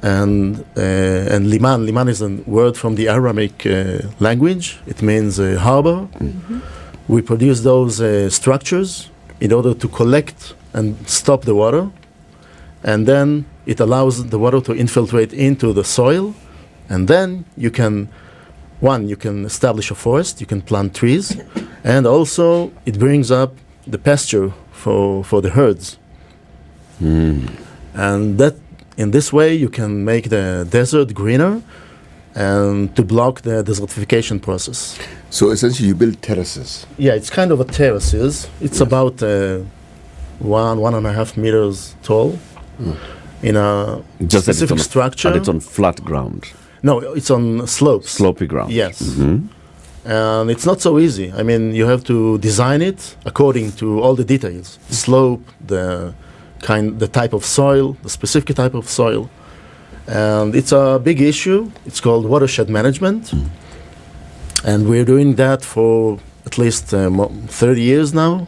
and liman is a word from the Aramaic language. It means harbor. We produce those structures in order to collect and stop the water, and then it allows the water to infiltrate into the soil, and then you can establish a forest, you can plant trees, and also it brings up the pasture for the herds. And that in this way you can make the desert greener and to block the desertification process. So essentially you build terraces. Yeah, it's kind of a terraces. It's about 1.5 meters tall in a Just specific structure. And it's on flat ground. No, it's on slopes. Slopey ground. Yes. And it's not so easy. I mean, you have to design it according to all the details. Slope, the type of soil, the specific type of soil. And it's a big issue. It's called watershed management. And we're doing that for at least 30 years now,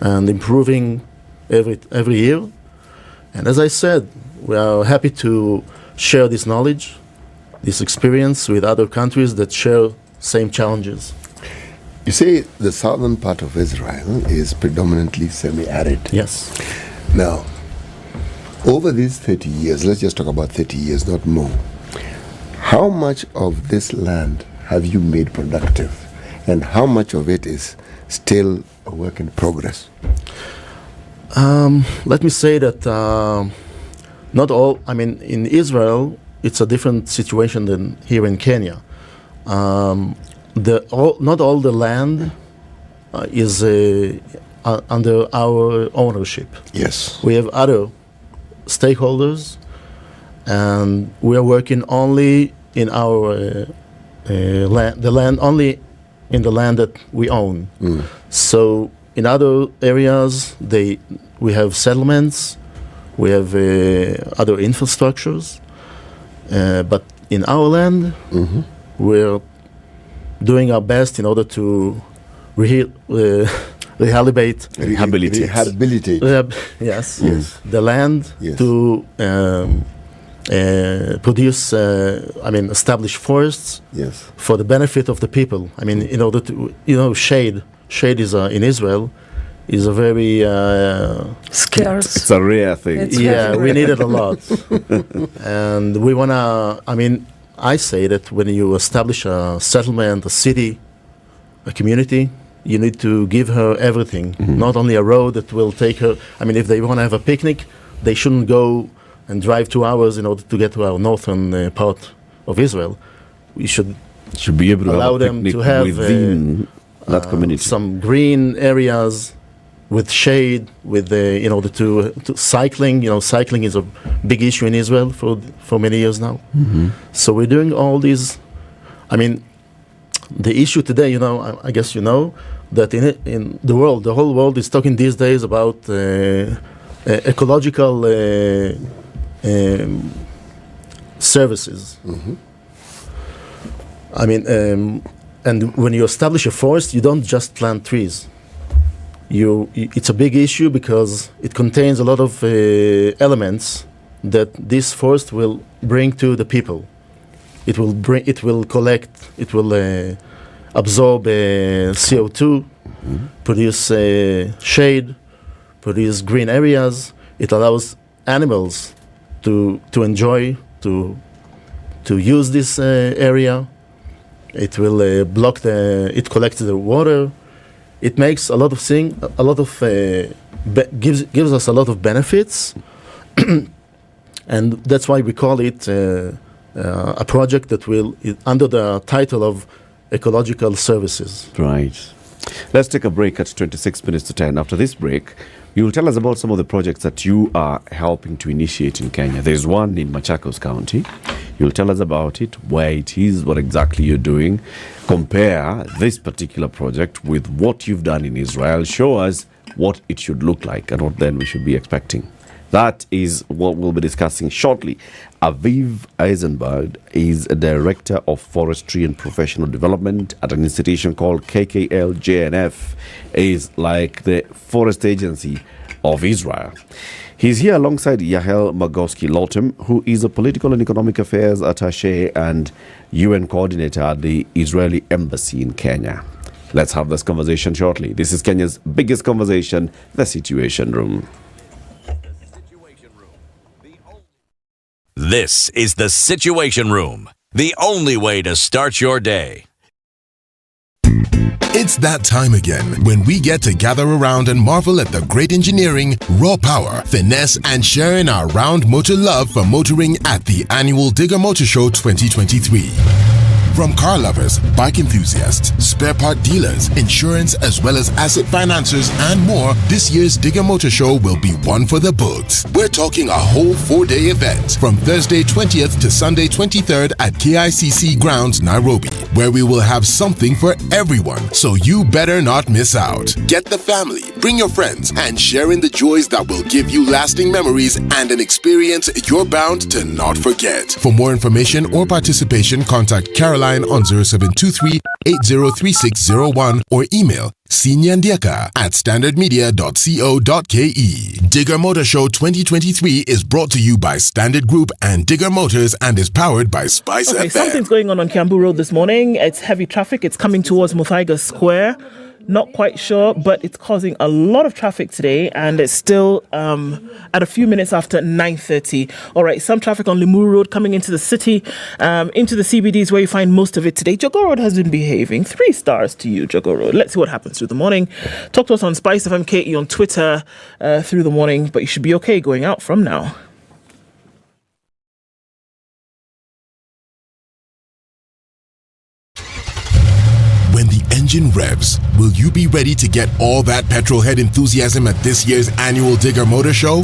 and improving every year. And as I said, we are happy to share this knowledge, this experience with other countries that share same challenges. You say the southern part of Israel is predominantly semi-arid. Yes. Now, over these 30 years, let's just talk about 30 years, not more. How much of this land have you made productive, and how much of it is still a work in progress? Let me say that not all, I mean, in Israel, it's a different situation than here in Kenya. Not all the land is under our ownership. Yes. We have other stakeholders, and we are working only in our land, only in the land that we own. So in other areas, we have settlements, we have other infrastructures, but in our land, we're doing our best in order to rehabilitate the land to produce, establish forests for the benefit of the people. I mean, in order to, shade is in Israel is a very scarce. It's a rare thing. We need it a lot, and we wanna. I say that when you establish a settlement, a city, a community, you need to give her everything, not only a road that will take her. If they want to have a picnic, they shouldn't go and drive 2 hours in order to get to our northern part of Israel. We should should be able to allow have a them to picnic have within that community. Some green areas with shade, with to cycling. Cycling is a big issue in Israel for many years now. Mm-hmm. So we're doing all these. I mean, the issue today, I guess that in the world, the whole world is talking these days about ecological services. Mm-hmm. I mean, and when you establish a forest, you don't just plant trees. It's a big issue because it contains a lot of elements that this forest will bring to the people. It will collect, it will absorb CO2, produce shade, produce green areas. It allows animals to enjoy, to use this area. It will it collects the water. It makes a lot of things, gives us a lot of benefits, and that's why we call it a project that will, under the title of ecological services. Right. Let's take a break at 26 minutes to 10. After this break, you will tell us about some of the projects that you are helping to initiate in Kenya. There's one in Machakos County. You'll tell us about it, where it is, what exactly you're doing. Compare this particular project with what you've done in Israel. Show us what it should look like and what then we should be expecting. That is what we'll be discussing shortly. Aviv Eisenberg is a Director of Forestry and Professional Development at an institution called KKL JNF. Is like the Forest Agency of Israel. He's here alongside Yahel Magowski-Lotem, who is a Political and Economic Affairs Attaché and UN Coordinator at the Israeli Embassy in Kenya. Let's have this conversation shortly. This is Kenya's biggest conversation, The Situation Room. This is The Situation Room, the only way to start your day. It's that time again when we get to gather around and marvel at the great engineering, raw power, finesse, and share in our round motor love for motoring at the annual Digger Motor Show 2023. From car lovers, bike enthusiasts, spare part dealers, insurance, as well as asset financiers and more, this year's Digger Motor Show will be one for the books. We're talking a whole 4-day event from Thursday 20th to Sunday 23rd at KICC Grounds, Nairobi, where we will have something for everyone, so you better not miss out. Get the family, bring your friends, and share in the joys that will give you lasting memories and an experience you're bound to not forget. For more information or participation, contact Caroline on 0723-803601 or email sinyandiaka@standardmedia.co.ke. Digger Motor Show 2023 is brought to you by Standard Group and Digger Motors and is powered by Spice FM. Something's going on Kiambu Road this morning. It's heavy traffic. It's coming towards Muthaiga Square. Not quite sure, but it's causing a lot of traffic today, and it's still at a few minutes after 9:30. All right, some traffic on Limuru Road coming into the city, into the CBDs where you find most of it today. Jogo Road has been behaving. 3 stars to you, Jogo Road. Let's see what happens through the morning. Talk to us on Spice FM KE on Twitter through the morning, but you should be okay going out from now. When the engine revs, will you be ready to get all that petrol head enthusiasm at this year's annual Digger Motor Show?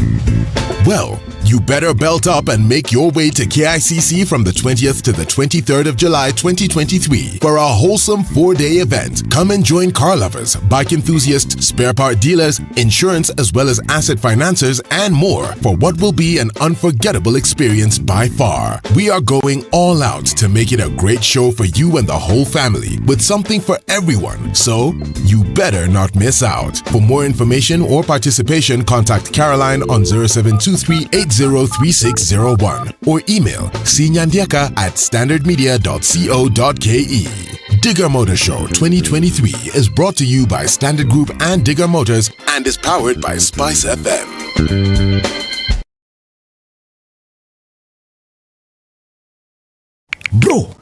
Well, you better belt up and make your way to KICC from the 20th to the 23rd of July 2023 for a wholesome 4-day event. Come and join car lovers, bike enthusiasts, spare part dealers, insurance, as well as asset financiers, and more for what will be an unforgettable experience by far. We are going all out to make it a great show for you and the whole family with something for everyone, so you better not miss out. For more information or participation, contact Caroline on 0723-803601 or email sinyandiaka@standardmedia.co.ke. Digger Motor Show 2023 is brought to you by Standard Group and Digger Motors and is powered by Spice FM. Bro,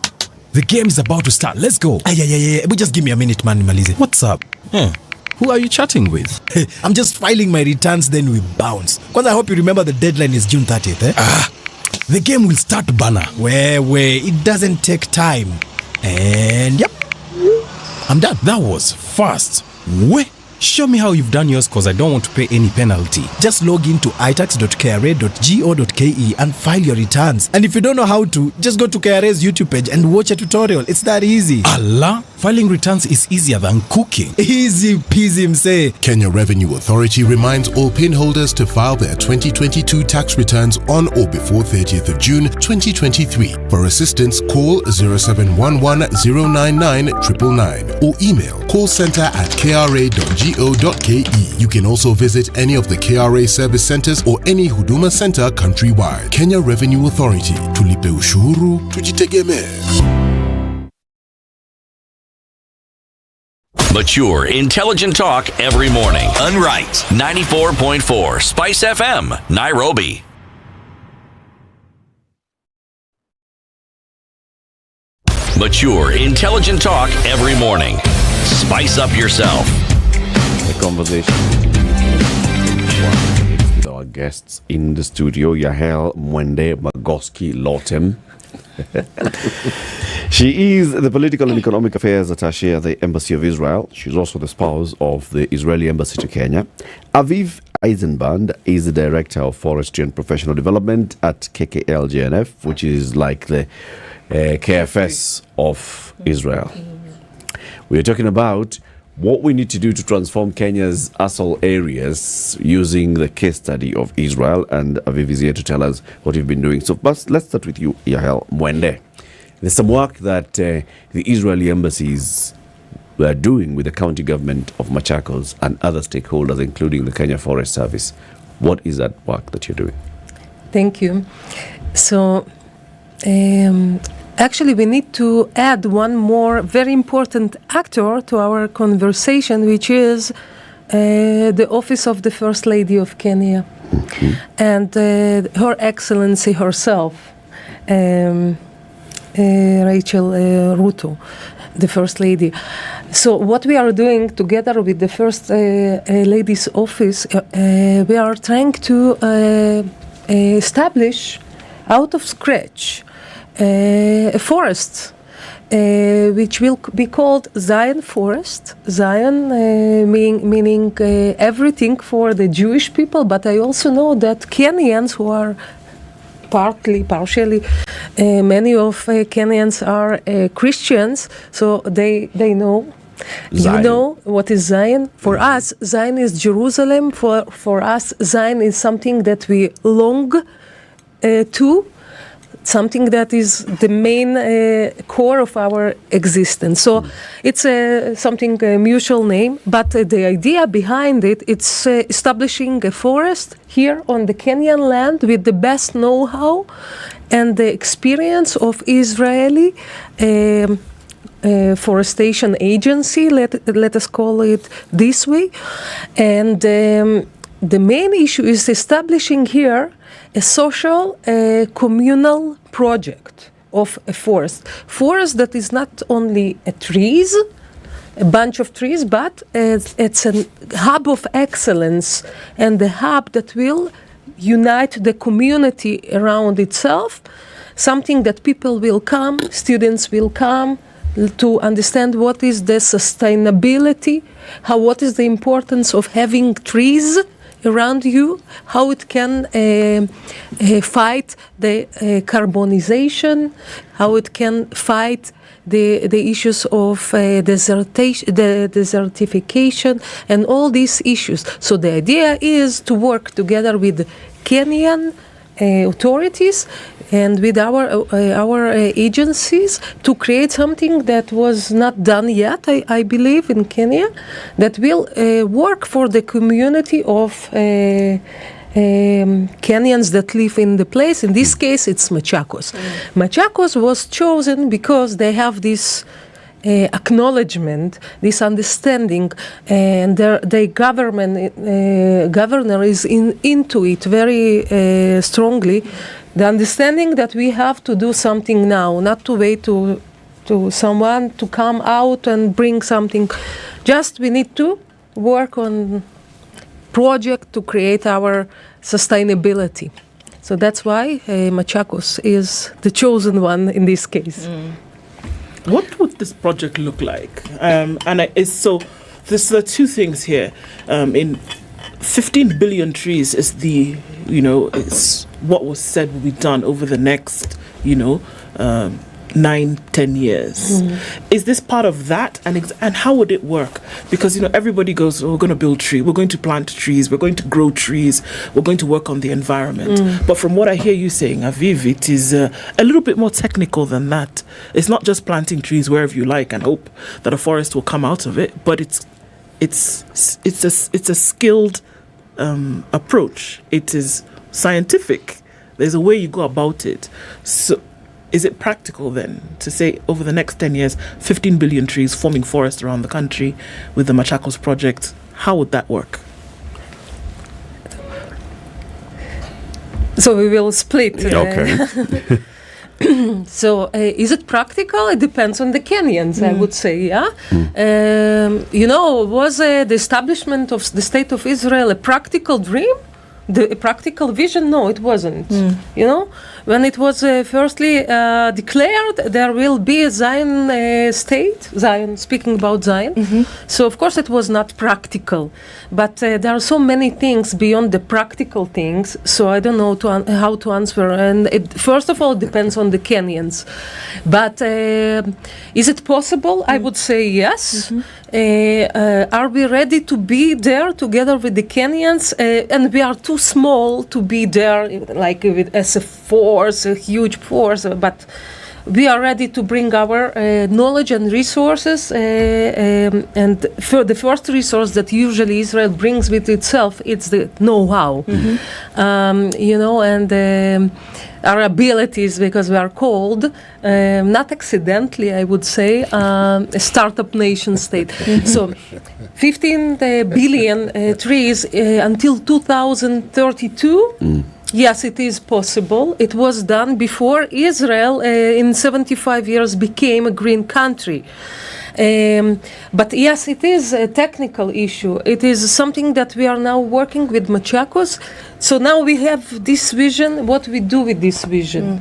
the game is about to start. Let's go. But just give me a minute, man. Malize. What's up? Who are you chatting with? I'm just filing my returns, then we bounce. Because I hope you remember the deadline is June 30th. The game will start, banner. Where it doesn't take time. And yep, I'm done. That was fast. Show me how you've done yours, because I don't want to pay any penalty. Just log into itax.kra.go.ke and file your returns. And if you don't know how to, just go to KRA's YouTube page and watch a tutorial. It's that easy. Allah, filing returns is easier than cooking. Easy peasy, msay. Kenya Revenue Authority reminds all PIN holders to file their 2022 tax returns on or before 30th of June 2023. For assistance, call 0711 099 999 or email callcenter@kra.go.ke. You can also visit any of the KRA service centers or any Huduma center countrywide. Kenya Revenue Authority. Tulipe ushuru, tujitegemee. Mature, intelligent talk every morning. Unright. 94.4 Spice FM, Nairobi. Mature, intelligent talk every morning. Spice up yourself. The conversation with our guests in the studio, Yahel Mwende Magoski Lotem. She is the Political and Economic Affairs Attaché at the Embassy of Israel. She's also the spouse of the Israeli Embassy to Kenya. Aviv Eisenband is the Director of Forestry and Professional Development at KKL GNF, which is like the KFS of Israel. We're talking about what we need to do to transform Kenya's ASAL areas using the case study of Israel, and Aviv is here to tell us what you've been doing. So first, let's start with you, Yahel Mwende. There's some work that the Israeli embassies were doing with the county government of Machakos and other stakeholders, including the Kenya Forest Service. What is that work that you're doing? Thank you. So, actually, we need to add one more very important actor to our conversation, which is the Office of the First Lady of Kenya, and Her Excellency herself, Rachel Ruto, the First Lady. So what we are doing together with the First Lady's Office, we are trying to establish out of scratch a forest, which will be called Zion Forest. Zion meaning everything for the Jewish people, but I also know that Kenyans who are partially, many of Kenyans are Christians, so they know. Zion. You know what is Zion? For us, Zion is Jerusalem. For us, Zion is something that we long to, something that is the main core of our existence. So it's something mutual name, but the idea behind it, it's establishing a forest here on the Kenyan land with the best know-how and the experience of Israeli forestation agency, let us call it this way. And the main issue is establishing here a social, communal project of a forest. Forest that is not only a bunch of trees, but it's a hub of excellence, and the hub that will unite the community around itself, something that people will come, students will come to understand what is the sustainability, what is the importance of having trees around you, how it can fight the carbonization, how it can fight the issues of desertification, and all these issues. So the idea is to work together with Kenyan authorities and with our agencies to create something that was not done yet, I believe, in Kenya, that will work for the community of Kenyans that live in the place. In this case, it's Machakos. Machakos was chosen because they have this acknowledgement, this understanding, and their governor is into it very strongly. The understanding that we have to do something now, not to wait to someone to come out and bring something. Just we need to work on project to create our sustainability. So that's why Machakos is the chosen one in this case. What would this project look like? There's two things here. In 15 billion trees is it's what was said will be done over the next, 9-10 years. Is this part of that, and how would it work? Because everybody goes, we're going to build trees, we're going to plant trees, we're going to grow trees, we're going to work on the environment. But from what I hear you saying, Aviv, it is a little bit more technical than that. It's not just planting trees wherever you like and hope that a forest will come out of it, but it's a skilled approach. It is scientific. There's a way you go about it. So is it practical then to say over the next 10 years, 15 billion trees forming forests around the country with the Machakos project? How would that work? So we will split. Okay. So is it practical? It depends on the Kenyans, I would say, yeah? Was the establishment of the State of Israel a practical dream? A practical vision? No, it wasn't. When it was firstly declared, there will be a Zion state, Zion, speaking about Zion. So, of course, it was not practical. But there are so many things beyond the practical things, so I don't know how to answer. And first of all, it depends on the Kenyans. But is it possible? I would say yes. Are we ready to be there together with the Kenyans? And we are too small to be there as a force, a huge force, but we are ready to bring our knowledge and resources, and for the first resource that usually Israel brings with itself, it's the know-how, and our abilities, because we are called, not accidentally, I would say, a startup nation state. So 15 billion trees until 2032. Yes, it is possible. It was done before Israel in 75 years became a green country. But yes, it is a technical issue. It is something that we are now working with Machakos. So now we have this vision, what we do with this vision.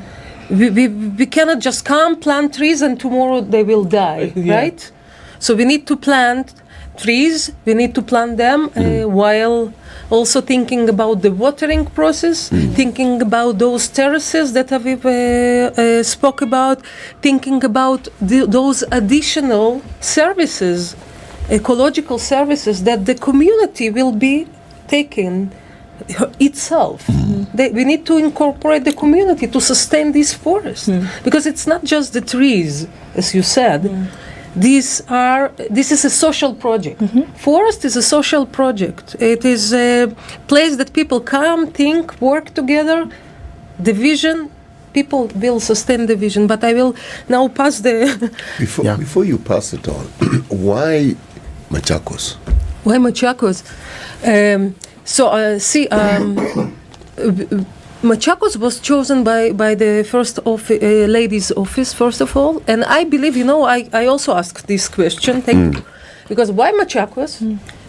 We cannot just come, plant trees, and tomorrow they will die, right? So we need to plant trees, we need to plant them while also thinking about the watering process, thinking about those terraces that Aviv spoke about, thinking about those additional services, ecological services that the community will be taking itself. We need to incorporate the community to sustain this forest, because it's not just the trees, as you said. This is a social project. Forest is a social project. It is a place that people come, think, work together. The vision, people will sustain the vision. But I will now pass the... Before you pass it on, why Machakos? Why Machakos? Machakos was chosen by the first lady's office, first of all. And I believe, I also asked this question. Because why Machakos?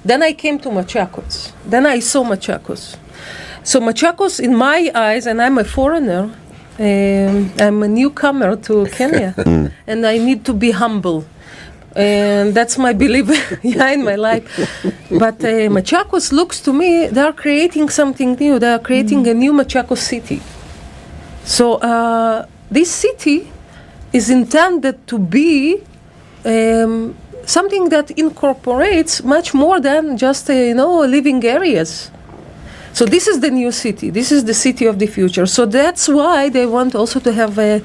Then I came to Machakos. Then I saw Machakos. So Machakos, in my eyes, and I'm a foreigner, I'm a newcomer to Kenya, and I need to be humble. And that's my belief in my life. But Machakos looks to me, they are creating something new. They are creating a new Machakos city. So this city is intended to be something that incorporates much more than just living areas. So this is the new city. This is the city of the future. So that's why they want also to have a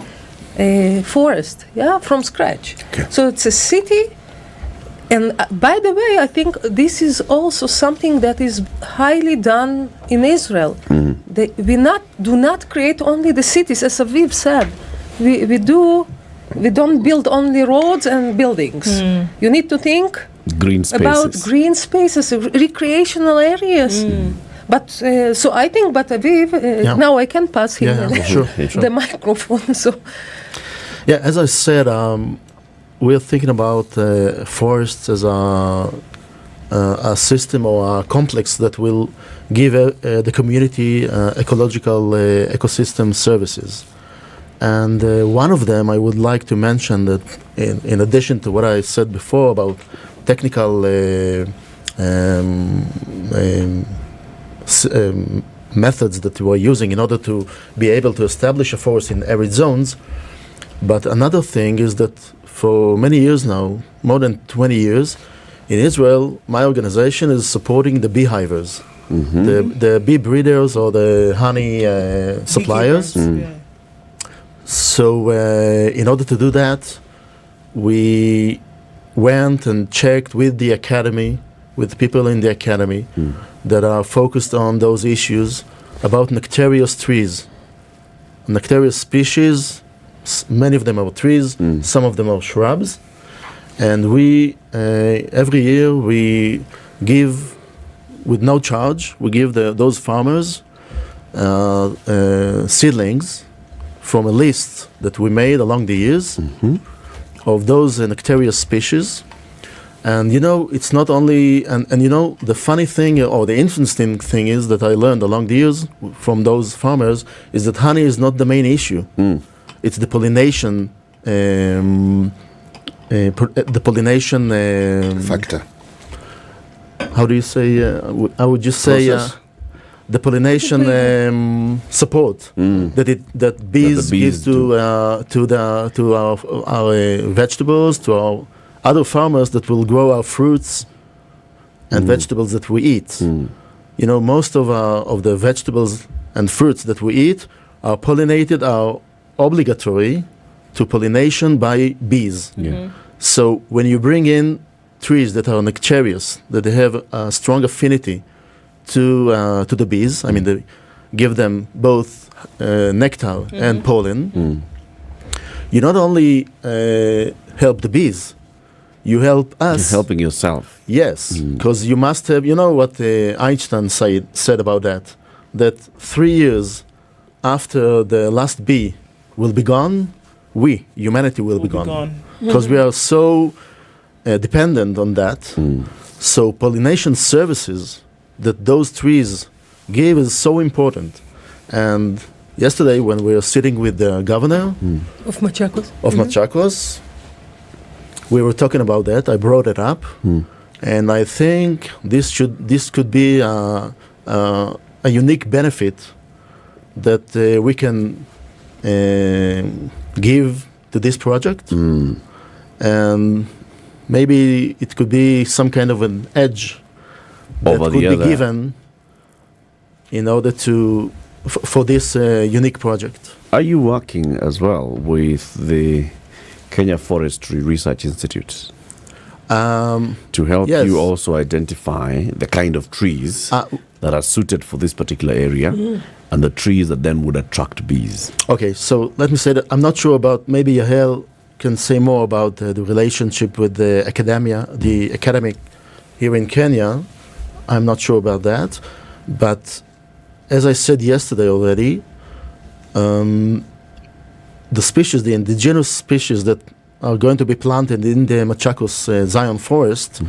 forest, from scratch. Okay. So it's a city, and by the way, I think this is also something that is highly done in Israel. We do not create only the cities, as Aviv said. We don't build only roads and buildings. You need to think about green spaces, recreational areas. But so I think, but Aviv, now I can pass him sure. the microphone. So. Yeah, as I said, we're thinking about forests as a system or a complex that will give the community ecological ecosystem services. And one of them I would like to mention that in addition to what I said before about technical methods that we are using in order to be able to establish a forest in arid zones. But another thing is that for many years now, more than 20 years, in Israel, my organization is supporting the beehivers, the bee breeders or the honey suppliers. So in order to do that, we went and checked with the academy, with people in the academy that are focused on those issues about nectareous trees. Nectareous species, many of them are trees, some of them are shrubs. And we, every year, we give, with no charge, we give those farmers seedlings from a list that we made along the years of those nectareous species. And you know, it's not only, and you know, the funny thing or the interesting thing is that I learned along the years from those farmers is that honey is not the main issue. It's the pollination, factor. How do you say? I would just say the pollination support that bees give to our vegetables, to our other farmers that will grow our fruits and vegetables that we eat. You know, most of the vegetables and fruits that we eat are pollinated, are obligatory to pollination by bees. So when you bring in trees that are nectareous, that they have a strong affinity to the bees, I mean, they give them both nectar and pollen, you not only help the bees, you help us. You're helping yourself. Yes, because you must have, you know what Einstein said about that 3 years after the last bee will be gone, humanity will be gone. Because we are so dependent on that. So pollination services that those trees give is so important. And yesterday when we were sitting with the governor of Machakos, Machakos, we were talking about that. I brought it up, and I think this could be a unique benefit that we can give to this project, and maybe it could be some kind of an edge that could be given in order to for this unique project. Are you working as well with the Kenya Forestry Research Institute to help you also identify the kind of trees that are suited for this particular area and the trees that then would attract bees? Okay, so let me say that I'm not sure about, maybe Yahel can say more about the relationship with the academia, the academic here in Kenya. I'm not sure about that. But as I said yesterday already, the species, the indigenous species that are going to be planted in the Machakos Zion forest,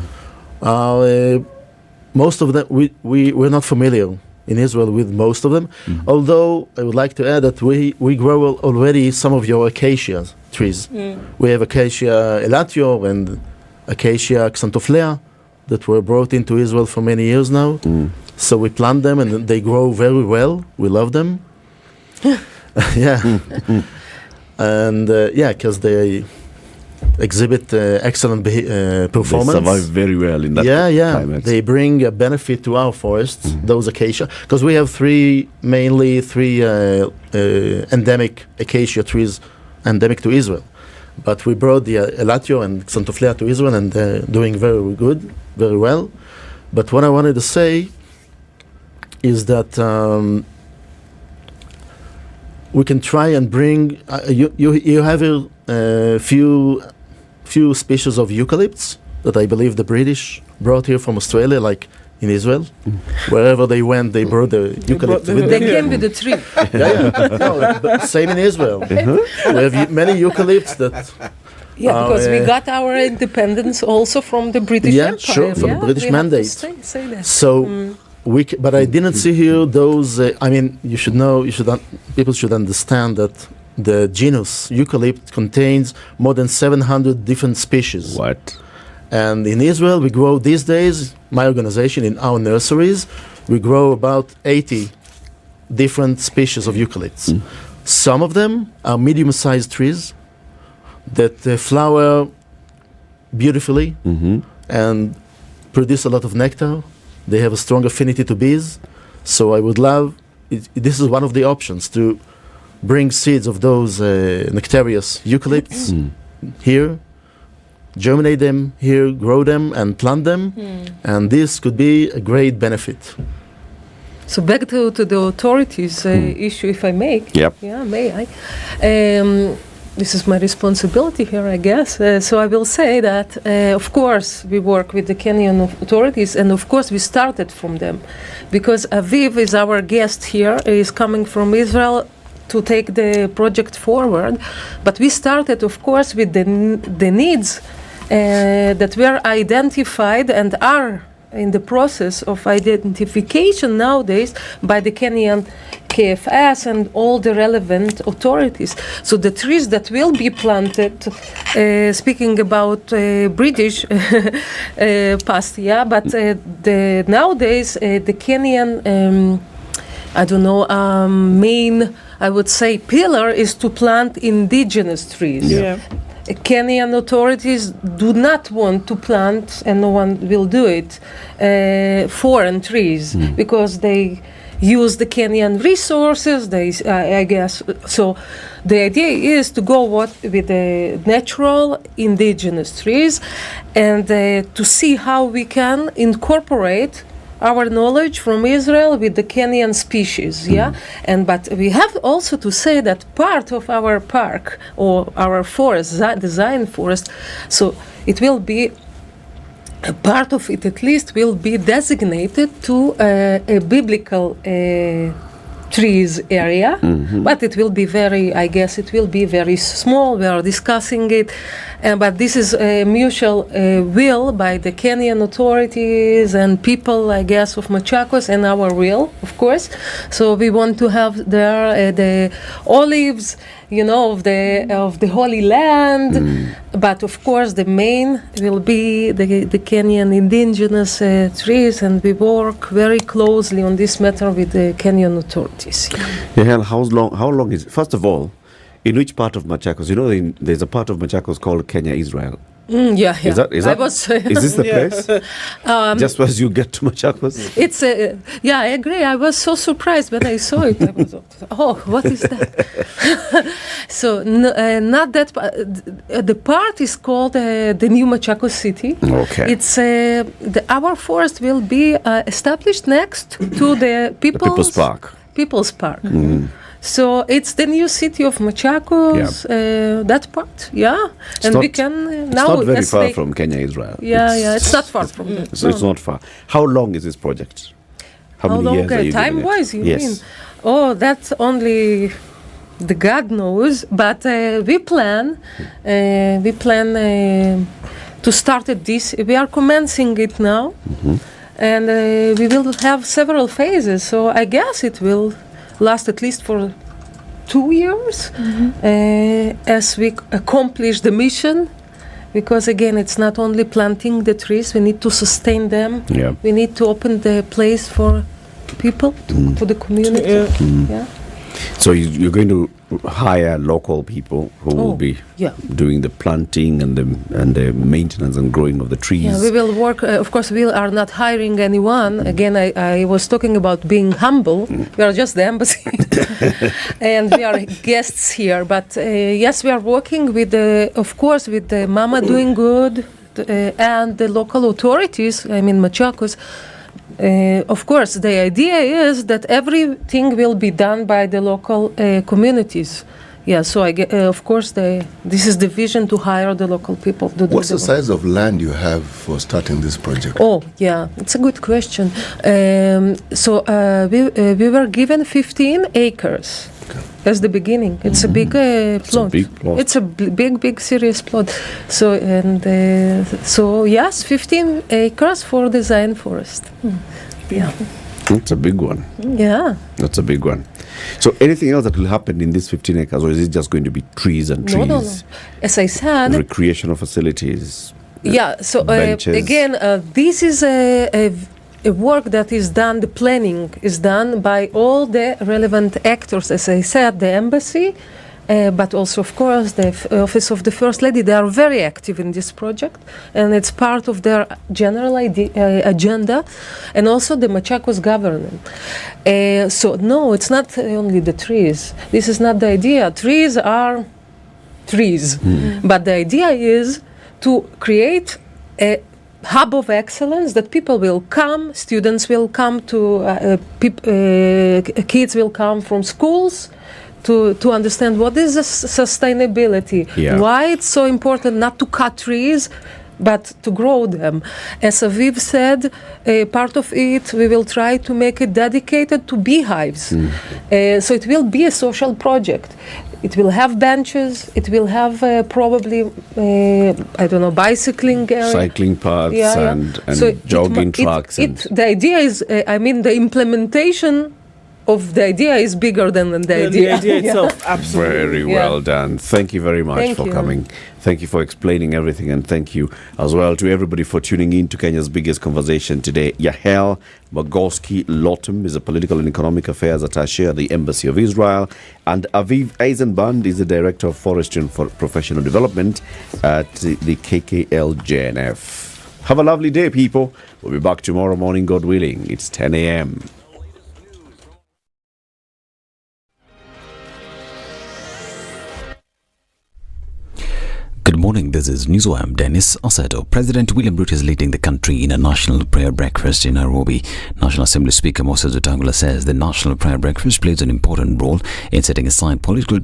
most of them, we're not familiar in Israel with most of them. Although I would like to add that we grow already some of your acacia trees. We have acacia elatio and acacia xanthophlea that were brought into Israel for many years now. So we plant them and they grow very well. We love them. And because they exhibit excellent performance. They survive very well in that climate. They bring a benefit to our forests, those acacia, because we have mainly three endemic acacia trees endemic to Israel. But we brought the elatio and xanthophlea to Israel, and they're doing very good, very well. But what I wanted to say is that we can try and bring you have a few species of eucalypts that I believe the British brought here from Australia, like in Israel. Wherever they went, they brought the eucalypts with them. They came with the tree. No, but same in Israel. We have many eucalypts that. Because we got our independence also from the British Empire. Sure, from the British mandate. Say that. So. But I didn't see here those. I mean, people should understand that the genus eucalypt contains more than 700 different species. What? And in Israel, we grow these days, my organization, in our nurseries, we grow about 80 different species of eucalypts. Some of them are medium-sized trees that flower beautifully and produce a lot of nectar. They have a strong affinity to bees. So I would love, this is one of the options, to bring seeds of those nectarious eucalypts here, germinate them here, grow them and plant them, and this could be a great benefit. So back to the authorities issue, if I may. Yep. Yeah, may I? This is my responsibility here, I guess. So I will say that, of course, we work with the Kenyan authorities, and of course we started from them, because Aviv is our guest here, is coming from Israel to take the project forward. But we started, of course, with the needs that were identified and are in the process of identification nowadays by the Kenyan KFS and all the relevant authorities. So the trees that will be planted, speaking about British past, but nowadays the Kenyan, main, I would say, pillar is to plant indigenous trees. Yeah. Kenyan authorities do not want to plant, and no one will do it, foreign trees because they use the Kenyan resources. I guess so. The idea is to go with the natural indigenous trees, and to see how we can incorporate our knowledge from Israel with the Kenyan species, but we have also to say that part of our park or our forest, the Zion forest, so it will be a part of it at least will be designated to a biblical trees area, but it will be very small. We are discussing it, but this is a mutual will by the Kenyan authorities and people, I guess, of Machakos, and our will, of course. So we want to have there the olives, of the Holy Land, but of course the main will be the Kenyan indigenous trees, and we work very closely on this matter with the Kenyan authorities. Yeah, how long is it? First of all, in which part of Machakos? There's a part of Machakos called Kenya, Israel. Yeah. Is that, is this the place? Just as you get to Machakos? It's I agree. I was so surprised when I saw it. I was, what is that? So not that. The part is called the New Machakos City. Okay. It's our forest will be established next to the People's Park. People's Park. So it's the new city of Machakos, that part, and we can now. It's not very far from Kenya, Israel. It's not far from that. So it's not far. How long is this project? How many long? years are you Time-wise, doing you it? mean? Oh, that's only the God knows. But we plan to start at this. We are commencing it now, and we will have several phases. So I guess it will last at least for 2 years as we accomplish the mission, because again it's not only planting the trees, we need to sustain them, we need to open the place for people, for the community. So you're going to hire local people who will be doing the planting and the maintenance and growing of the trees. Yeah, we will work. Of course, we are not hiring anyone. Again, I was talking about being humble. We are just the embassy, and we are guests here. But yes, we are working with the Mama Doing Good and the local authorities. I mean, Machakos. Of course, the idea is that everything will be done by the local communities. Yeah, so of course, this is the vision to hire the local people. What's the size of land you have for starting this project? Oh, yeah, it's a good question. So we were given 15 acres. That's the beginning. It's a big plot. It's a big, serious plot. So yes, 15 acres for the Zion forest. Yeah. That's a big one. Yeah. That's a big one. So anything else that will happen in these 15 acres, or is it just going to be trees and trees? No. As I said, recreational facilities. Yeah. So again, this is a work that is done. The planning is done by all the relevant actors. As I said, the embassy. But also, of course, the Office of the First Lady, they are very active in this project, and it's part of their general agenda, and also the Machakos government. So, no, it's not only the trees. This is not the idea. Trees are trees. But the idea is to create a hub of excellence that people will come, students will come to, kids will come from schools, to understand what is sustainability, why it's so important not to cut trees, but to grow them. As Aviv said, part of it, we will try to make it dedicated to beehives. So it will be a social project. It will have benches, it will have probably, bicycling area. Cycling paths and so jogging tracks. The idea is, the implementation of the idea is bigger than the idea. The idea itself, absolutely. Very well done. Thank you very much for coming. Thank you for explaining everything, and thank you as well to everybody for tuning in to Kenya's biggest conversation today. Yahel Magorski-Lotum is a political and economic affairs attaché at the Embassy of Israel, and Aviv Eisenband is the Director of Forestry and Professional Development at the KKL-JNF. Have a lovely day, people. We'll be back tomorrow morning, God willing. It's 10 a.m. Good morning, this is News. I'm Dennis Oseto. President William Ruto is leading the country in a national prayer breakfast in Nairobi. National Assembly Speaker Moses Wetangula says the national prayer breakfast plays an important role in setting aside political